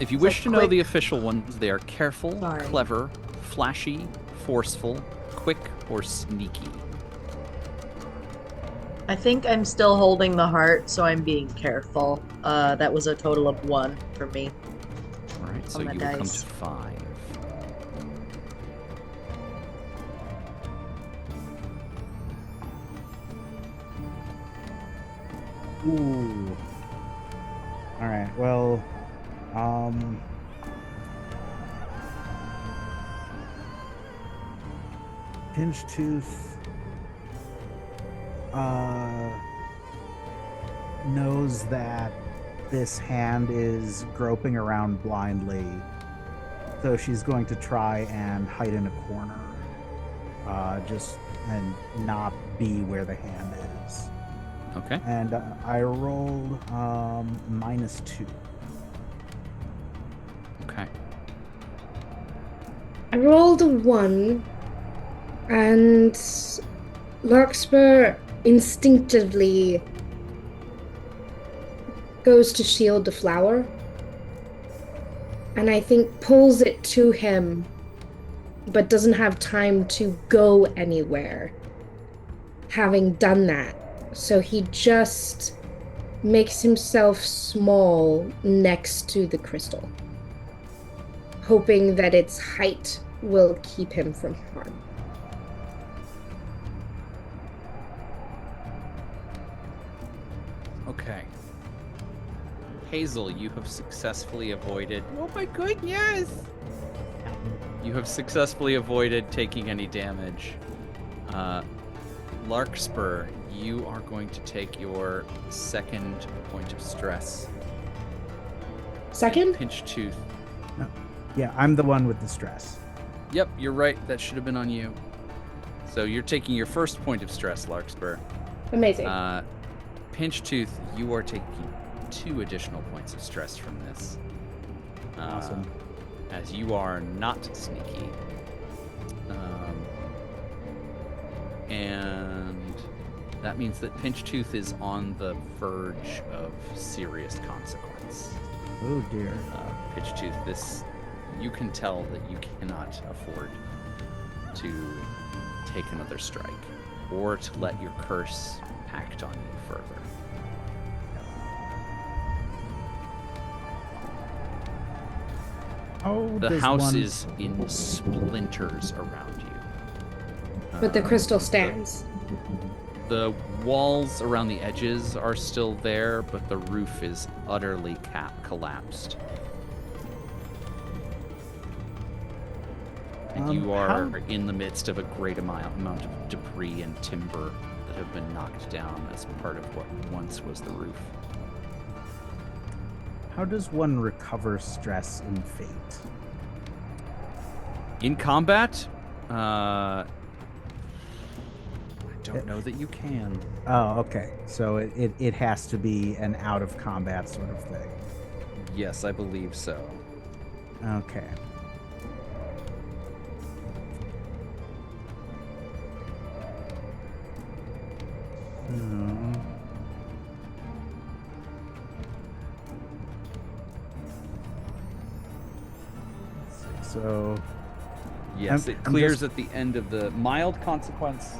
If you Is wish that to know quick? the official ones, they are careful, Sorry. clever, flashy, forceful, quick, or sneaky. I think I'm still holding the heart, so I'm being careful. That was a total of 1 for me. All right, so On you the will come to dice. 5. Ooh. All right. Well, Pinchtooth knows that this hand is groping around blindly, so she's going to try and hide in a corner, and not be where the hand is. Okay. And I rolled -2. Okay. I rolled a 1, and Larkspur instinctively goes to shield the flower, and I think pulls it to him, but doesn't have time to go anywhere, having done that. So he just makes himself small next to the crystal, hoping that its height will keep him from harm. Okay. Hazel, you have successfully avoided. Oh my goodness! You have successfully avoided taking any damage. Larkspur, you are going to take your second point of stress. Second? Pinchtooth. Yeah, I'm the one with the stress. Yep, you're right. That should have been on you. So you're taking your first point of stress, Larkspur. Amazing. Pinchtooth, you are taking 2 additional points of stress from this. Awesome. As you are not sneaky. And that means that Pinchtooth is on the verge of serious consequence. Oh dear. Pinchtooth, this, you can tell that you cannot afford to take another strike or to let your curse act on you further. Oh, The does house one- is in splinters around you. But the crystal stands. The walls around the edges are still there, but the roof is utterly collapsed. And you are in the midst of a great amount of debris and timber that have been knocked down as part of what once was the roof. How does one recover stress in Fate? In combat, I don't know that you can. Oh, okay. So it has to be an out of combat sort of thing. Yes, I believe so. Okay. Hmm. Let's see. So Yes, I'm it clears just- at the end of the mild consequence.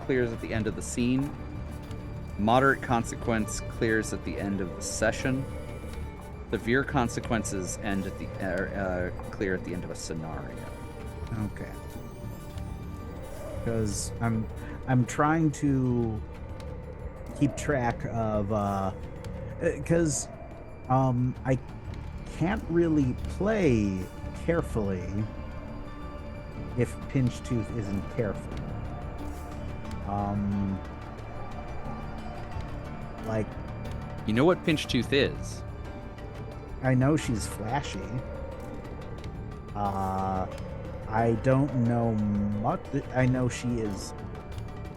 Clears at the end of the scene. Moderate consequence clears at the end of the session. Severe consequences end at the clear at the end of a scenario. Okay. Because I'm trying to keep track of because I can't really play carefully if Pinchtooth isn't careful. Like, You know what Pinchtooth is? I know she's flashy. I don't know much. I know she is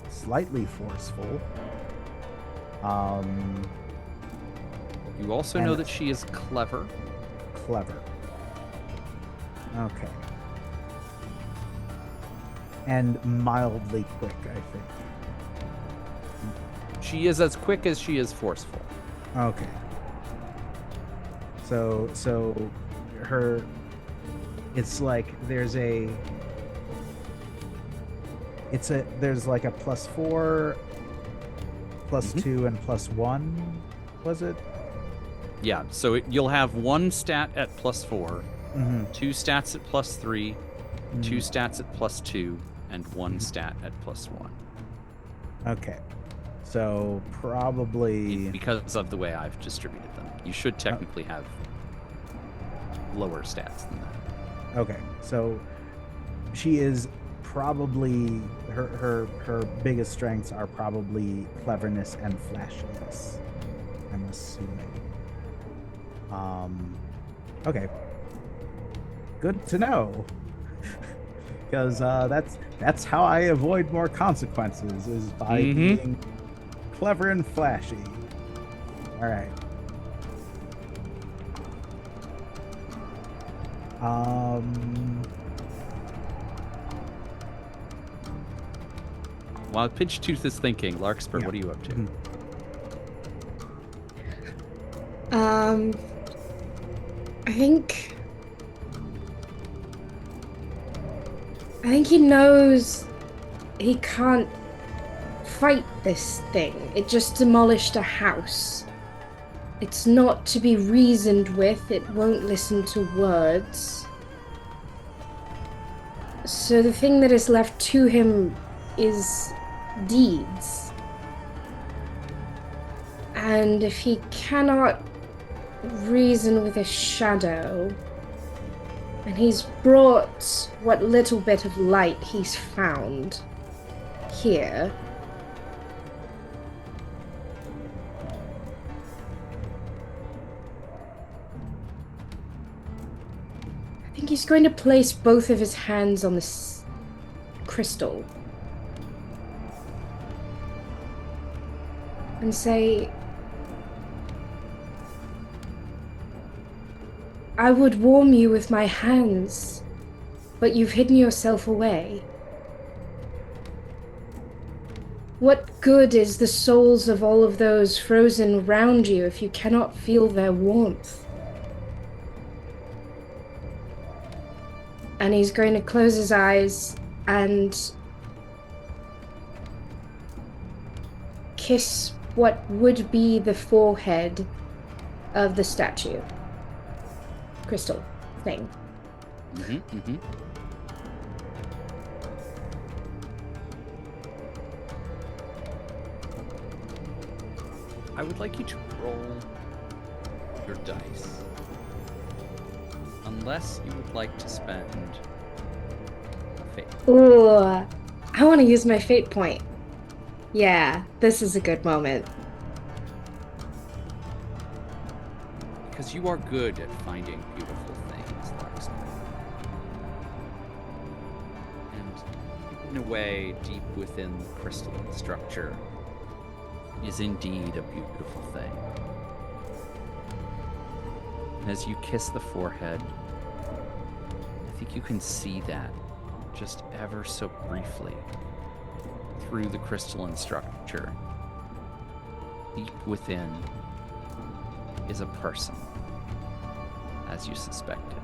slightly forceful. You also And- know that she is clever. Clever. Okay. And mildly quick, I think. She is as quick as she is forceful. Okay. So her, it's like there's like a +4, +2, and +1, was it? Yeah, so you'll have one stat at +4, Mm-hmm. 2 stats at +3, 2 stats at +2, and 1 stat at +1. Okay. So probably Because of the way I've distributed them. You should technically have lower stats than that. okay. So she is probably her biggest strengths are probably cleverness and flashiness, I'm assuming. Okay. Good to know. Because that's how I avoid more consequences, is by being clever and flashy. All right. While Pinchtooth is thinking, Larkspur, Yeah. what are you up to? Mhm. I think he knows he can't fight this thing. It just demolished a house. It's not to be reasoned with. It won't listen to words. So the thing that is left to him is deeds. And if he cannot reason with a shadow, and he's brought what little bit of light he's found here, I think he's going to place both of his hands on this crystal and say, I would warm you with my hands, but you've hidden yourself away. What good is the souls of all of those frozen round you if you cannot feel their warmth? And he's going to close his eyes and kiss what would be the forehead of the statue. Crystal thing. I would like you to roll your dice. Unless you would like to spend a fate. Ooh, I want to use my fate point. Yeah, this is a good moment. Because you are good at finding beautiful things, Larkspur. And in a way, deep within the crystalline structure is indeed a beautiful thing. And as you kiss the forehead, I think you can see that just ever so briefly through the crystalline structure. Deep within is a person, as you suspected.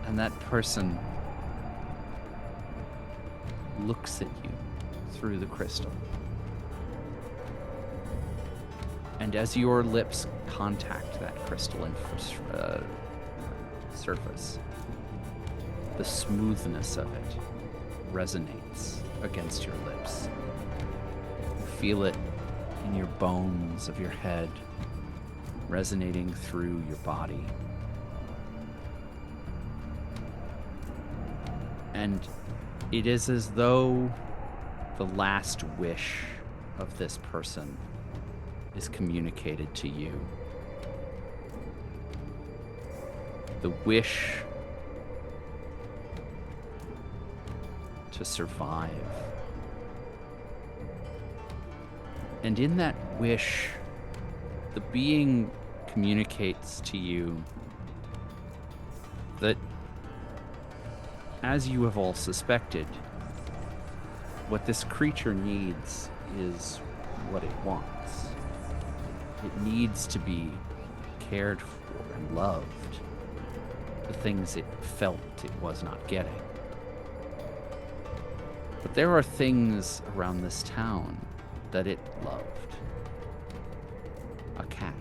And that person looks at you through the crystal. And as your lips contact that crystalline surface, the smoothness of it resonates against your lips. You feel it in your bones of your head, resonating through your body. And it is as though the last wish of this person is communicated to you. The wish to survive. And in that wish, the being communicates to you that, as you have all suspected, what this creature needs is what it wants. It needs to be cared for and loved. The things it felt it was not getting. But there are things around this town that it loved. A cat,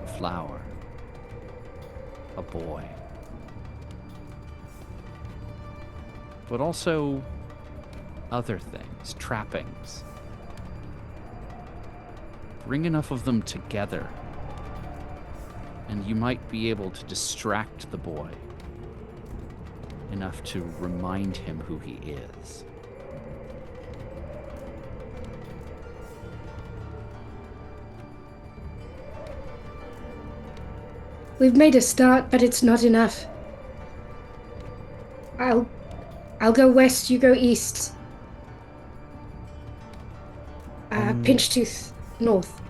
a flower, a boy. But also other things, trappings. Bring enough of them together, and you might be able to distract the boy enough to remind him who he is. We've made a start, but it's not enough. I'll go west, you go east. Pinchtooth, north.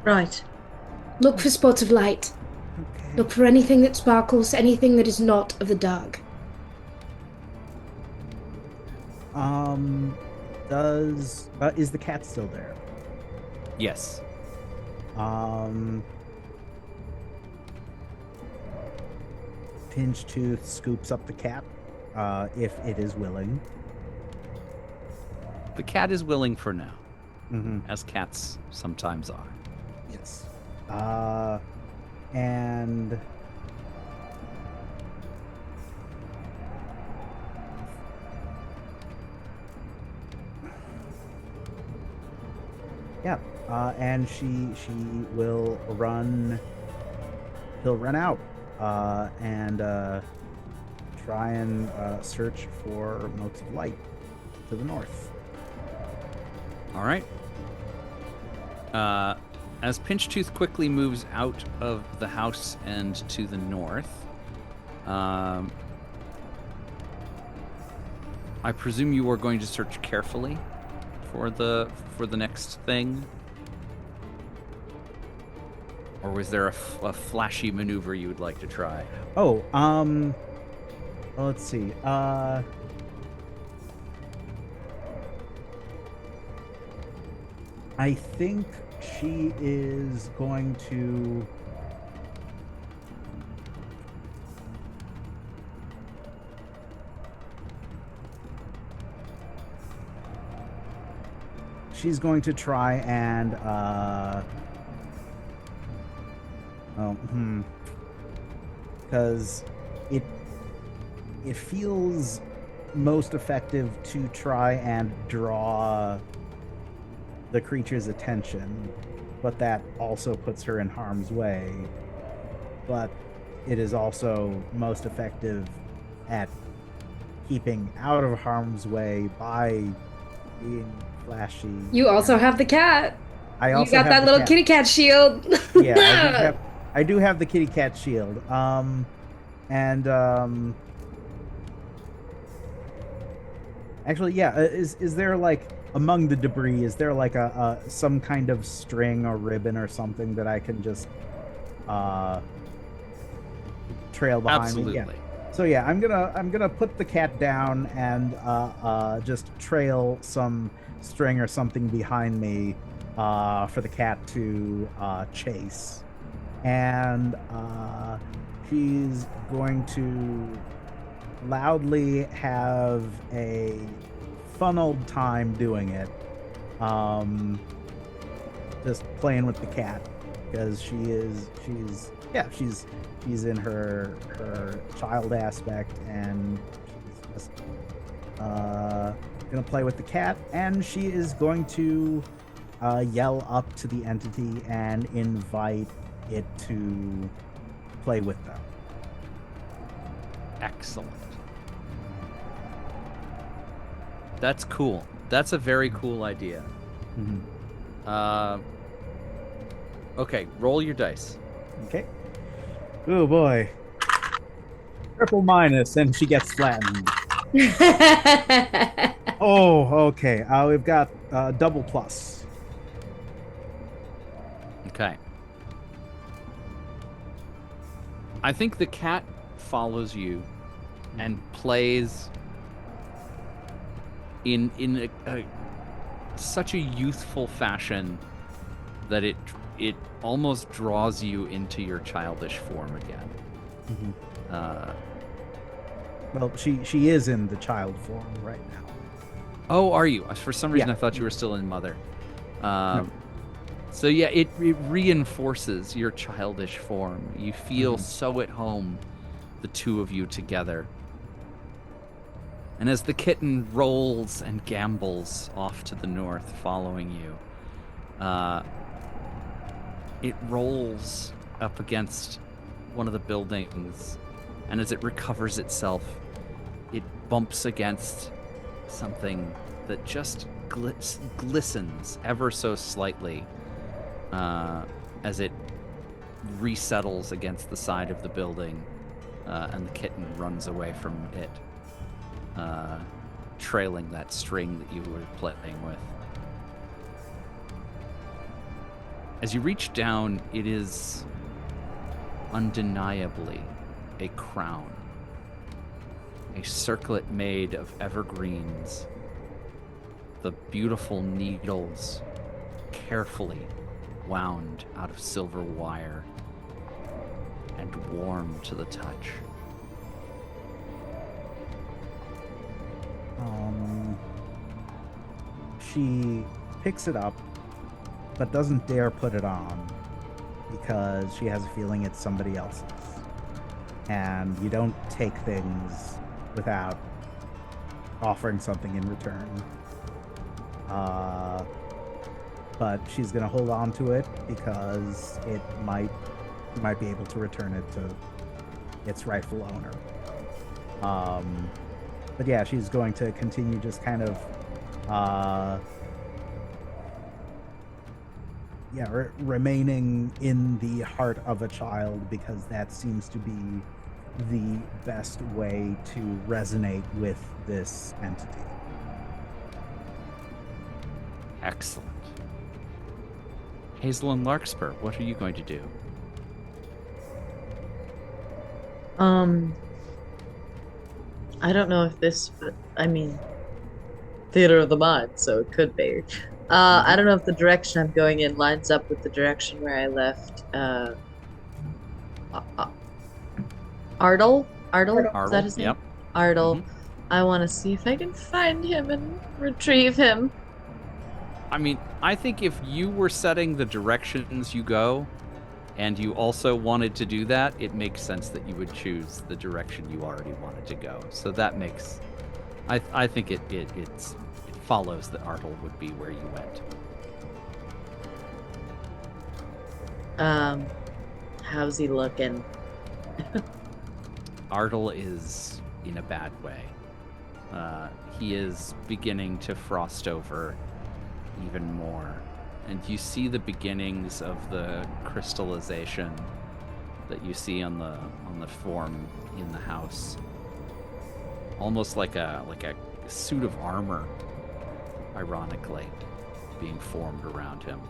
Right. Look for spots of light. Okay. Look for anything that sparkles, anything that is not of the dark. Is the cat still there? Yes. Pinchtooth scoops up the cat, if it is willing. The cat is willing for now, Mm-hmm. as cats sometimes are. Yes. And yeah, and she will run. He'll run out and try and search for motes of light to the north. All right. As Pinchtooth quickly moves out of the house and to the north, I presume you are going to search carefully for the next thing, or was there a flashy maneuver you would like to try? Oh, let's see. I think she is going to. She's going to try and because it feels most effective to try and draw the creature's attention, but that also puts her in harm's way. But it is also most effective at keeping out of harm's way by being flashy. You also have the cat. I also You got have that the little cat. kitty cat shield. Yeah, I do have the kitty cat shield. Actually, yeah. Is there like among the debris? Is there like a some kind of string or ribbon or something that I can just trail behind Absolutely. me? Yeah. So yeah, I'm gonna put the cat down and just trail some string or something behind me for the cat to chase. and she's going to loudly have a fun old time doing it. Just playing with the cat, because she's in her child aspect, and she's just gonna play with the cat, and she is going to yell up to the entity and invite it to play with them. Excellent. That's cool. That's a very cool idea. Okay, roll your dice. Okay. Oh boy. Triple minus, and she gets flattened. Oh, okay. We've got double plus. Okay. I think the cat follows you and plays in such a youthful fashion that it almost draws you into your childish form again. Well, she is in the child form right now. Oh, are you? For some reason, Yeah. I thought you were still in mother. No. So yeah, it reinforces your childish form. You feel so at home, the two of you together. And as the kitten rolls and gambols off to the north, following you, it rolls up against one of the buildings, and as it recovers itself, it bumps against something that just glistens ever so slightly as it resettles against the side of the building, and the kitten runs away from it, trailing that string that you were playing with. As you reach down, it is undeniably a crown. A circlet made of evergreens. The beautiful needles carefully wound out of silver wire and warm to the touch. She picks it up, but doesn't dare put it on because she has a feeling it's somebody else's. And you don't take things without offering something in return. But she's gonna hold on to it because you might be able to return it to its rightful owner. But yeah, she's going to continue just kind of remaining in the heart of a child, because that seems to be the best way to resonate with this entity. Excellent. Hazel and Larkspur, what are you going to do? I don't know if this, but I mean, theater of the mind, so it could be. I don't know if the direction I'm going in lines up with the direction where I left Ardle? Is that his name? Yep. Ardle. I want to see if I can find him and retrieve him. I mean, I think if you were setting the directions you go, and you also wanted to do that, it makes sense that you would choose the direction you already wanted to go. So that makes, I think it follows that Artle would be where you went. How's he looking? Artle is in a bad way. He is beginning to frost over even more. And you see the beginnings of the crystallization that you see on the form in the house. Almost like a suit of armor, ironically, being formed around him.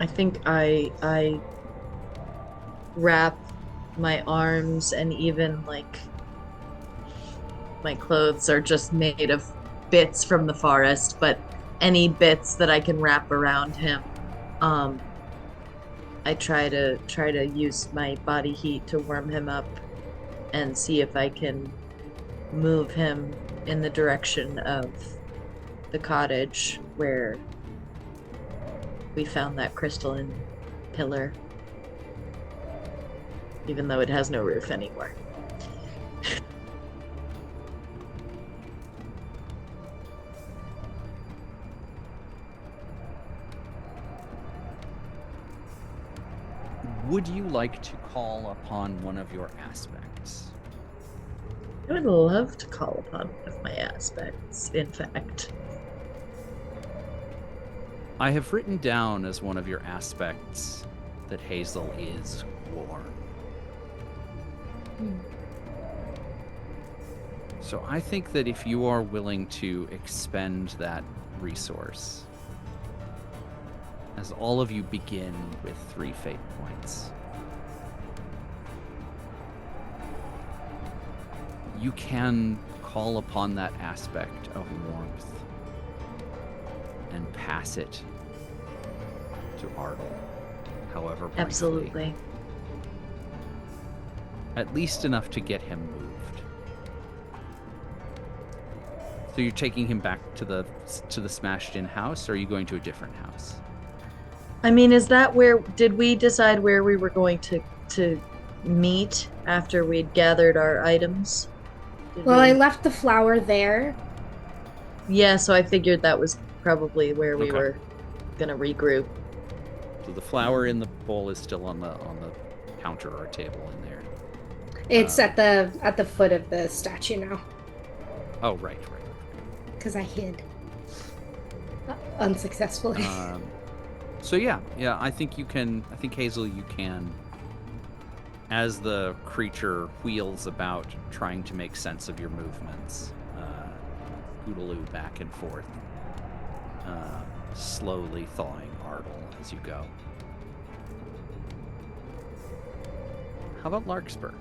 I think I wrap my arms, and even like my clothes are just made of bits from the forest, but any bits that I can wrap around him. I try to use my body heat to warm him up and see if I can move him in the direction of the cottage where we found that crystalline pillar, even though it has no roof anymore. Would you like to call upon one of your aspects? I would love to call upon one of my aspects, in fact. I have written down as one of your aspects that Hazel is warm. So I think that if you are willing to expend that resource, as all of you begin with 3 fate points, you can call upon that aspect of warmth and pass it to Ardle, however briefly. Absolutely. At least enough to get him moved. So you're taking him back to the smashed-in house, or are you going to a different house? I mean, is that where did we decide where we were going to meet after we'd gathered our items? Well, I left the flower there. Yeah, so I figured that was probably where we Okay. were gonna regroup. So the flower in the bowl is still on the counter or table in there. It's at the foot of the statue now, Oh, right. because I hid unsuccessfully. So yeah, I think Hazel, you can, as the creature wheels about trying to make sense of your movements, hootaloo back and forth, slowly thawing Ardle as you go. How about Larkspur?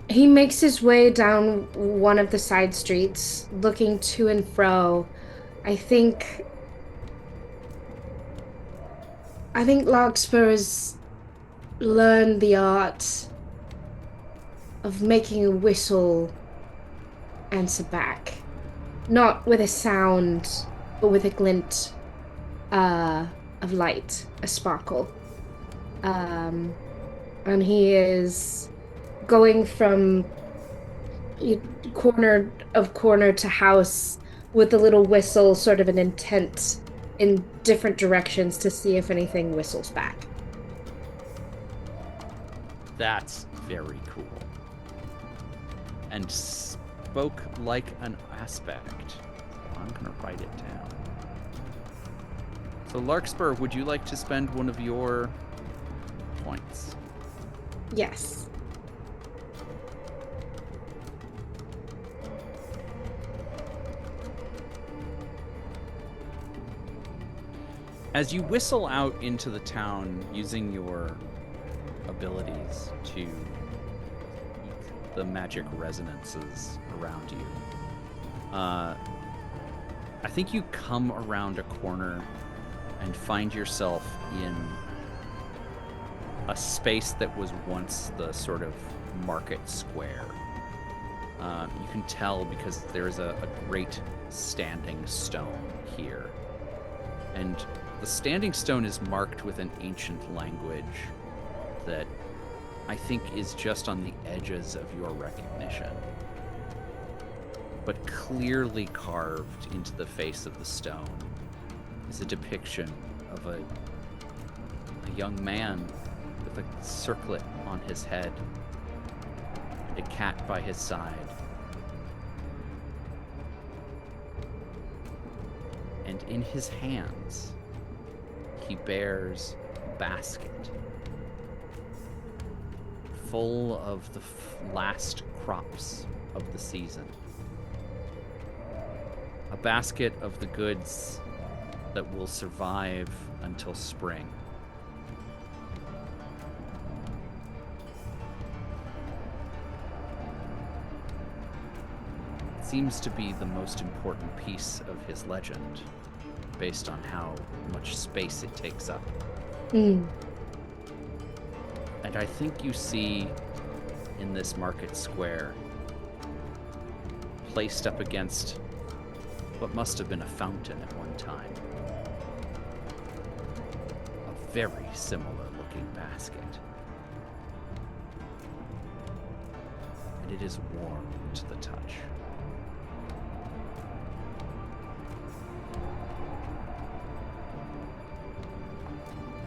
He makes his way down one of the side streets, looking to and fro. I think Larkspur has learned the art of making a whistle answer back. Not with a sound, but with a glint of light, a sparkle. And he is going from corner to house with a little whistle, sort of an intent in different directions to see if anything whistles back. That's very cool. And spoke like an aspect. I'm gonna write it down. So Larkspur, would you like to spend one of your points? Yes. As you whistle out into the town using your abilities to eke the magic resonances around you, I think you come around a corner and find yourself in a space that was once the sort of market square. You can tell because there's a great standing stone here. And the standing stone is marked with an ancient language that I think is just on the edges of your recognition. But clearly carved into the face of the stone is a depiction of a young man with a circlet on his head and a cat by his side. And in his hands, he bears a basket full of the last crops of the season. A basket of the goods that will survive until spring. seems to be the most important piece of his legend, based on how much space it takes up. Mm. And I think you see in this market square, placed up against what must have been a fountain at one time, a very similar looking basket. And it is warm to the touch.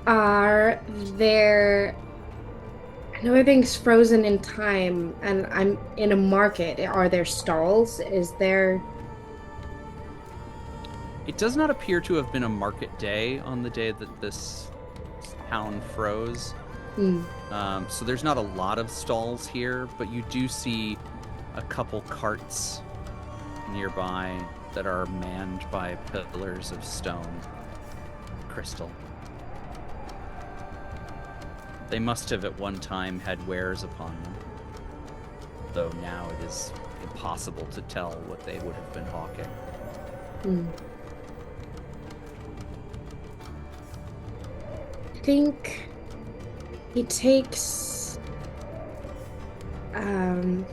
Are there... I know everything's frozen in time, and I'm in a market. Are there stalls? Is there... It does not appear to have been a market day on the day that this town froze. So there's not a lot of stalls here, but you do see a couple carts nearby that are manned by pillars of stone, crystal. They must have at one time had wares upon them, though now it is impossible to tell what they would have been hawking. I think he takes a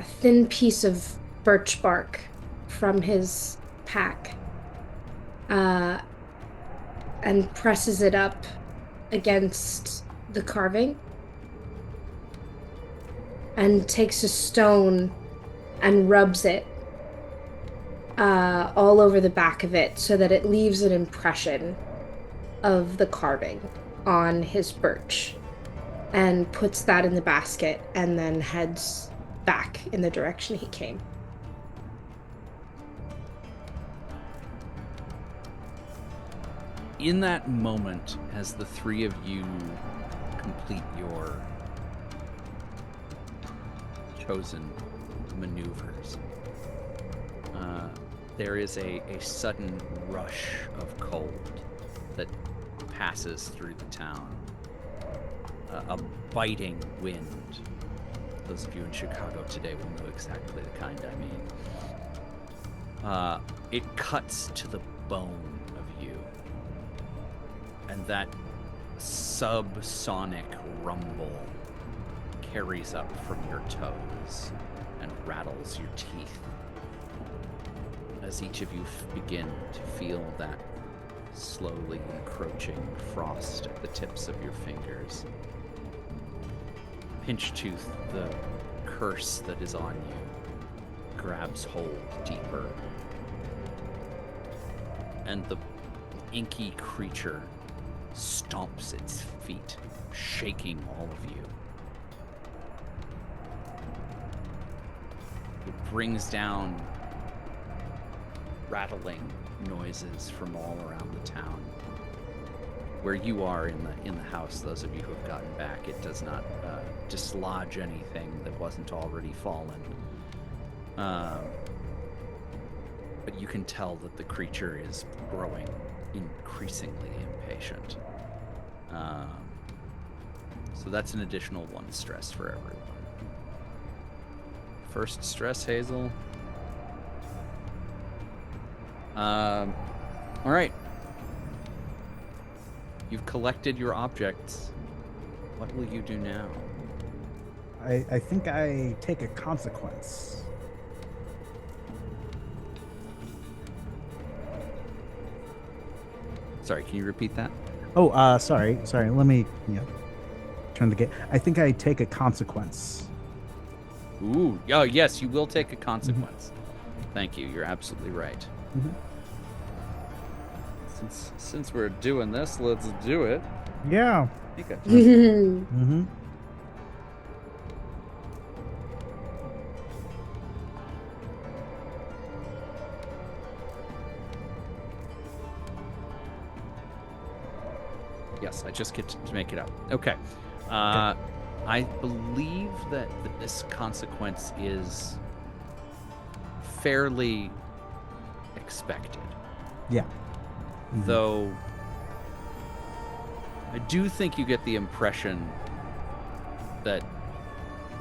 thin piece of birch bark from his pack and presses it up against the carving and takes a stone and rubs it all over the back of it so that it leaves an impression of the carving on his birch, and puts that in the basket and then heads back in the direction he came. In that moment, as the three of you complete your chosen maneuvers, there is a sudden rush of cold that passes through the town. A biting wind. Those of you in Chicago today will know exactly the kind I mean. It cuts to the bone of you. And that subsonic rumble carries up from your toes and rattles your teeth as each of you begin to feel that slowly encroaching frost at the tips of your fingers. Pinchtooth, the curse that is on you, grabs hold deeper, and the inky creature stomps its feet, shaking all of you. It brings down rattling noises from all around the town. Where you are in the house, those of you who have gotten back, it does not dislodge anything that wasn't already fallen. But you can tell that the creature is growing increasingly impatient. So that's an additional 1 stress for everyone. First stress, Hazel. All right. You've collected your objects. What will you do now? I think I take a consequence. Sorry, can you repeat that? Oh, sorry. Let me turn the gate. I think I take a consequence. Ooh, oh yes, you will take a consequence. Thank you. You're absolutely right. Since we're doing this, let's do it. Yeah. Okay. Yes, I just get to make it up. Okay. I believe that this consequence is fairly expected. Yeah. Though I do think you get the impression that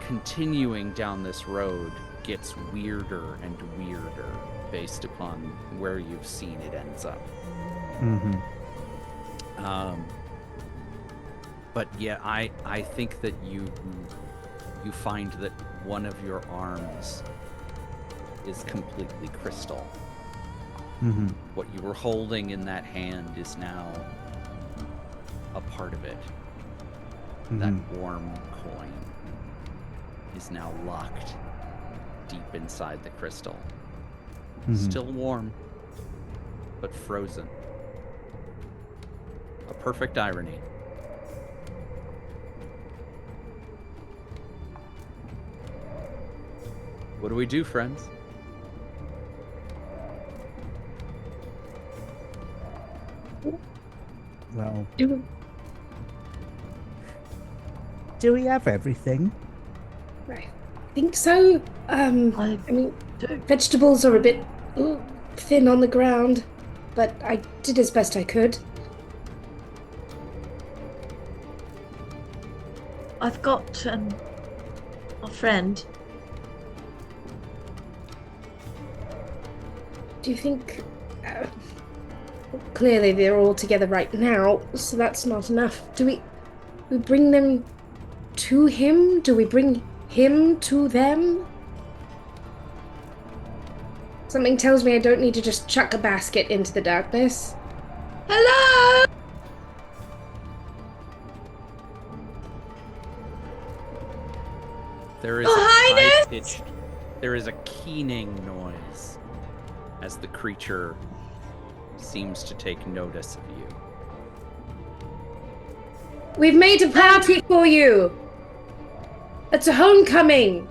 continuing down this road gets weirder and weirder based upon where you've seen it ends up. Mm-hmm. But yeah, I think that you find that one of your arms is completely crystal. Mm-hmm. What you were holding in that hand is now a part of it. Mm-hmm. That warm coin is now locked deep inside the crystal. Mm-hmm. Still warm, but frozen. A perfect irony. What do we do, friends? Well, Do do we have everything? I think so. I mean, vegetables are a bit thin on the ground, but I did as best I could. I've got a friend. Do you think... clearly they're all together right now, so that's not enough. Do we bring them to him? Do we bring him to them? Something tells me I don't need to just chuck a basket into the darkness. Hello! There is Your a Highness! high-pitched, there is a keening noise as the creature seems to take notice of you. We've made a party for you. It's a homecoming.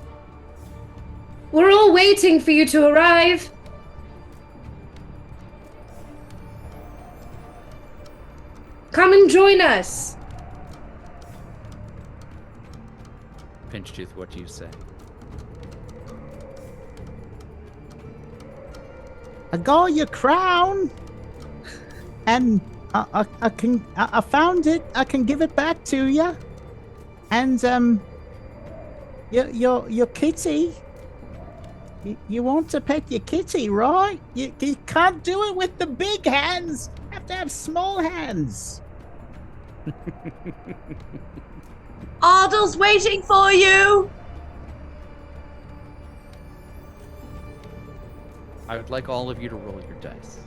We're all waiting for you to arrive. Come and join us. Pinchtooth, what do you say? I got your crown, and I found it. I can give it back to you, and your kitty. You want to pet your kitty, right? You can't do it with the big hands. You have to have small hands. Ardle's waiting for you! I would like all of you to roll your dice.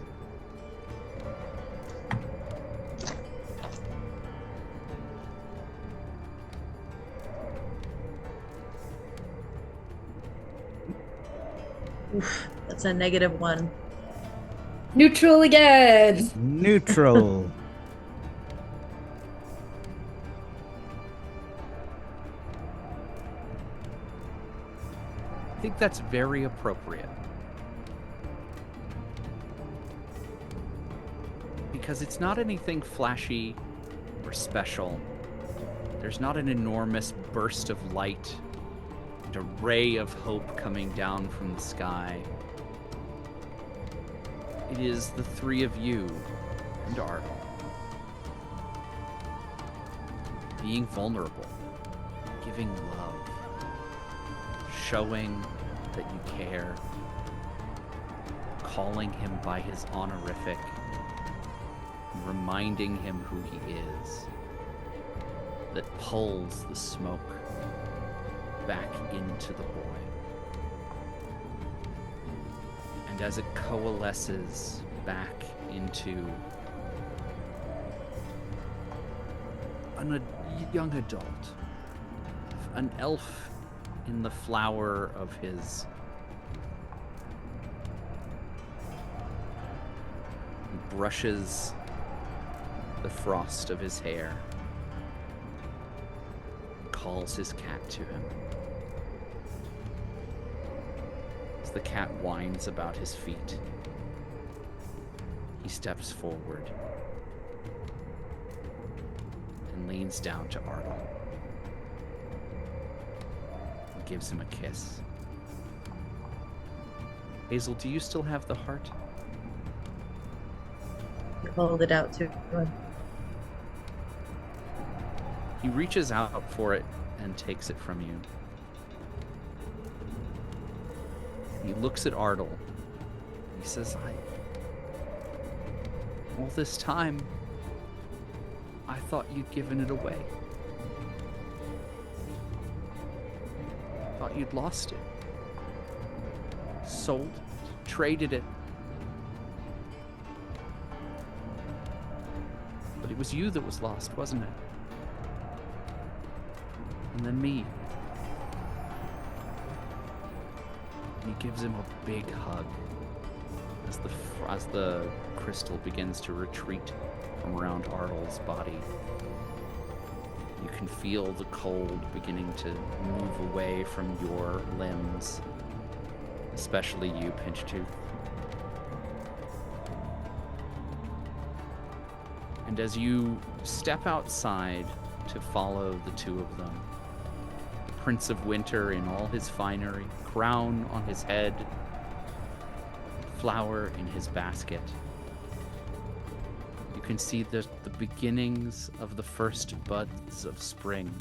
Oof, that's a -1. Neutral again. Neutral. I think that's very appropriate. Because it's not anything flashy or special. There's not an enormous burst of light and a ray of hope coming down from the sky. It is the three of you and Ardle being vulnerable, giving love, showing that you care, calling him by his honorific, reminding him who he is, that pulls the smoke back into the boy. And as it coalesces back into a young adult, an elf in the flower of his brushes the frost of his hair, calls his cat to him. As the cat whines about his feet, he steps forward and leans down to Ardle and gives him a kiss. Hazel, do you still have the heart? Hold it out to him. He reaches out for it and takes it from you. He looks at Ardle. He says, all this time, I thought you'd given it away. Thought you'd lost it. Sold it, traded it. But it was you that was lost, wasn't it? And then me. And he gives him a big hug as the crystal begins to retreat from around Ardle's body. You can feel the cold beginning to move away from your limbs, especially you, Pinchtooth. And as you step outside to follow the two of them, the Prince of Winter in all his finery, crown on his head, flower in his basket, you can see the beginnings of the first buds of spring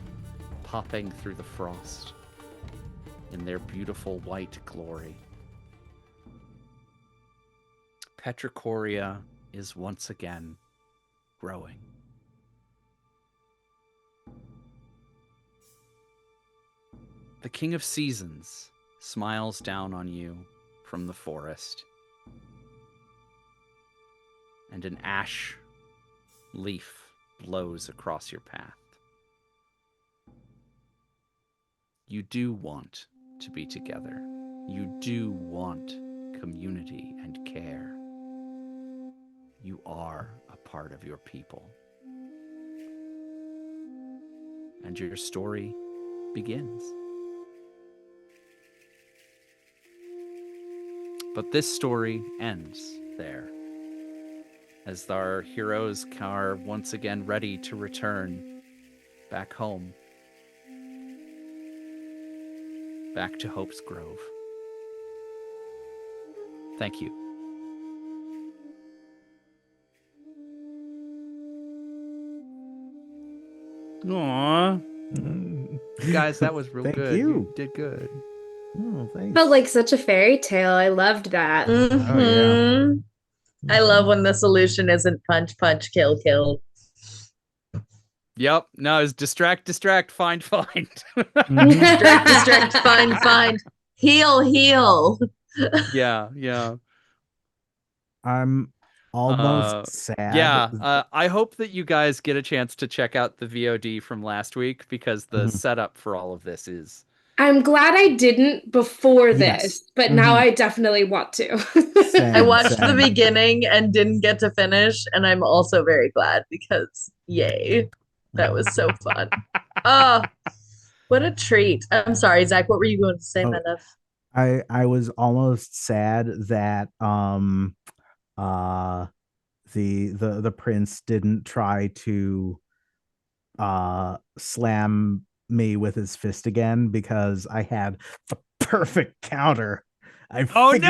popping through the frost in their beautiful white glory. Petrichoria is once again growing. The King of Seasons smiles down on you from the forest, and an ash leaf blows across your path. You do want to be together. You do want community and care. You are a part of your people. And your story begins. But this story ends there, as our heroes are once again ready to return back home, back to Hope's Grove. Thank you. Aww. Guys, that was real Thank good. you. Did good. Oh, thanks. Felt like such a fairy tale. I loved that. Mhm. I love when the solution isn't punch, punch, kill, kill. Yep. No, it's distract, find. Distract, find. Heal. Yeah. I'm almost sad. Yeah, I hope that you guys get a chance to check out the VOD from last week, because the setup for all of this is... I'm glad I didn't before Yes. this, but now I definitely want to. I watched the beginning and didn't get to finish, and I'm also very glad because yay. That was so fun. Oh, what a treat. I'm sorry, Zach, what were you going to say, my love? I was almost sad that the prince didn't try to slam me with his fist again, because I had the perfect counter. I figured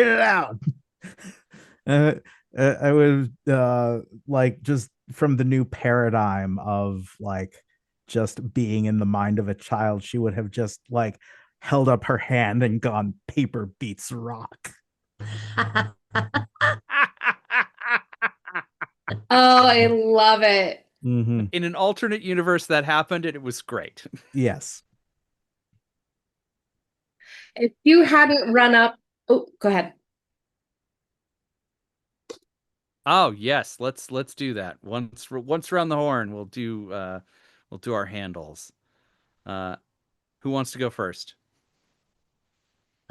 it out. I was like, just from the new paradigm of like just being in the mind of a child, she would have just like held up her hand and gone, paper beats rock. Oh, I love it. Mm-hmm. In an alternate universe that happened, and it was great. Yes. If you hadn't run up... Oh, go ahead. Oh yes, let's do that. Once around the horn, we'll do our handles. Who wants to go first?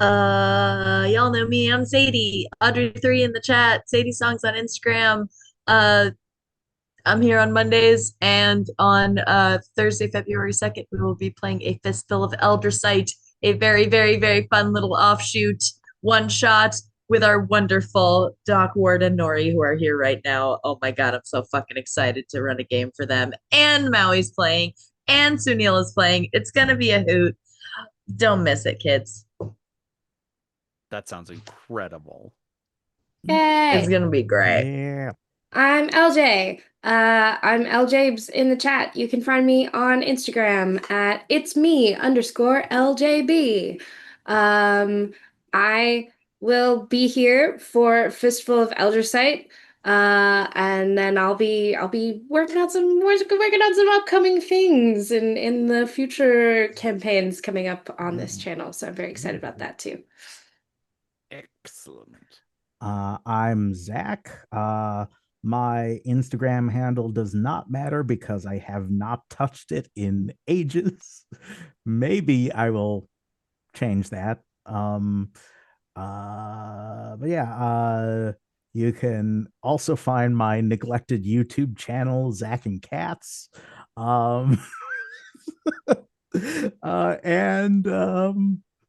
Y'all know me. I'm Sadie. Audrey3 in the chat. Sadie Songs on Instagram. I'm here on Mondays, and on Thursday, February 2nd, we will be playing a Fistful of Eldrasite, a very, very, very fun little offshoot one shot with our wonderful Doc Ward and Nori, who are here right now. Oh my god, I'm so fucking excited to run a game for them. And Maui's playing, and Sunil is playing. It's gonna be a hoot. Don't miss it, kids. That sounds incredible. Yay. It's gonna be great. Yeah. I'm LJ. I'm LJbs in the chat. You can find me on Instagram at itsme_LJB. I will be here for Fistful of Eldersight. And then I'll be working on some upcoming things in the future campaigns coming up on this channel. So I'm very excited about that too. Excellent. I'm Zach. My Instagram handle does not matter because I have not touched it in ages. Maybe I will change that. But yeah, you can also find my neglected YouTube channel, Zach and Cats. Um, and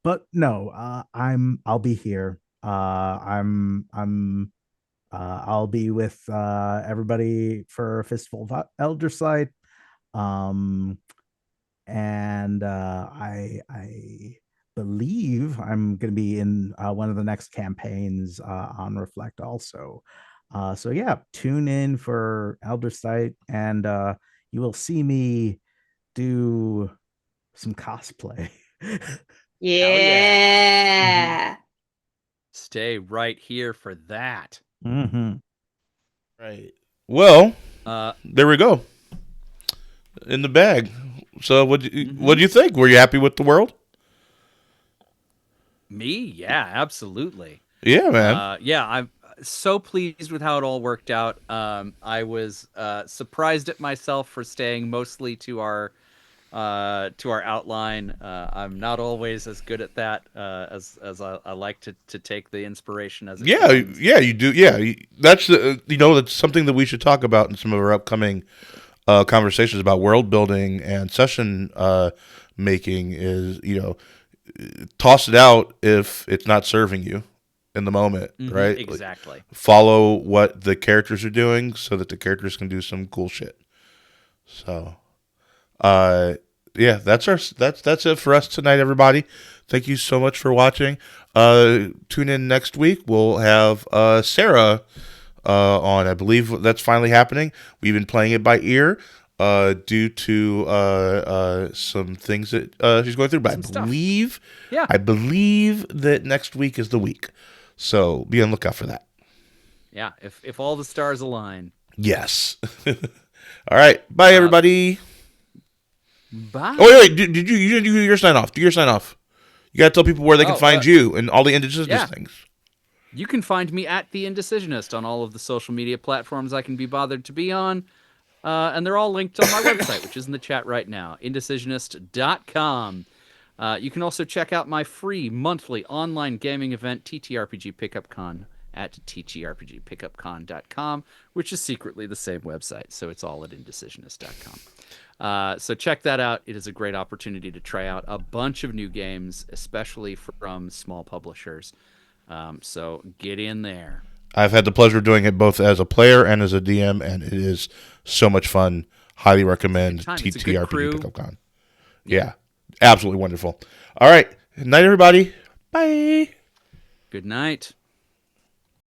but no, I'll be here. I'll be with everybody for Fistful of Eldersight. Um, and I believe I'm going to be in one of the next campaigns on Reflect also. So yeah, tune in for Elder Sight, and you will see me do some cosplay. Yeah. Stay right here for that. Mm-hmm. Right. Well, Uh, there we go. In the bag. So what do you think? Were you happy with the world? Me? Yeah, absolutely. Yeah, man. Yeah, I'm so pleased with how it all worked out. I was surprised at myself for staying mostly to our outline. I'm not always as good at that as I like to take the inspiration as it comes. Yeah, you do. Yeah, that's that's something that we should talk about in some of our upcoming conversations about world building and session making. Is toss it out if it's not serving you in the moment, right? Exactly. Like, follow what the characters are doing so that the characters can do some cool shit. So, yeah, that's it for us tonight, everybody. Thank you so much for watching. Tune in next week. We'll have Sarah on. I believe that's finally happening. We've been playing it by ear due to some things that she's going through. But I believe that next week is the week. So be on the lookout for that. Yeah, if all the stars align. Yes. All right. Bye, everybody. Bye. Oh, wait. Did you do your sign off? Do your sign off. You got to tell people where they can find you and all the Indecisionist things. You can find me at The Indecisionist on all of the social media platforms I can be bothered to be on. And they're all linked on my website, which is in the chat right now, indecisionist.com. You can also check out my free monthly online gaming event, TTRPG Pickup Con, at ttrpgpickupcon.com, which is secretly the same website, so it's all at indecisionist.com. So check that out. It is a great opportunity to try out a bunch of new games, especially from small publishers. So get in there. I've had the pleasure of doing it both as a player and as a DM, and it is so much fun. Highly recommend TTRPG Pickup Con. Yeah, absolutely wonderful. All right. Good night, everybody. Bye. Good night.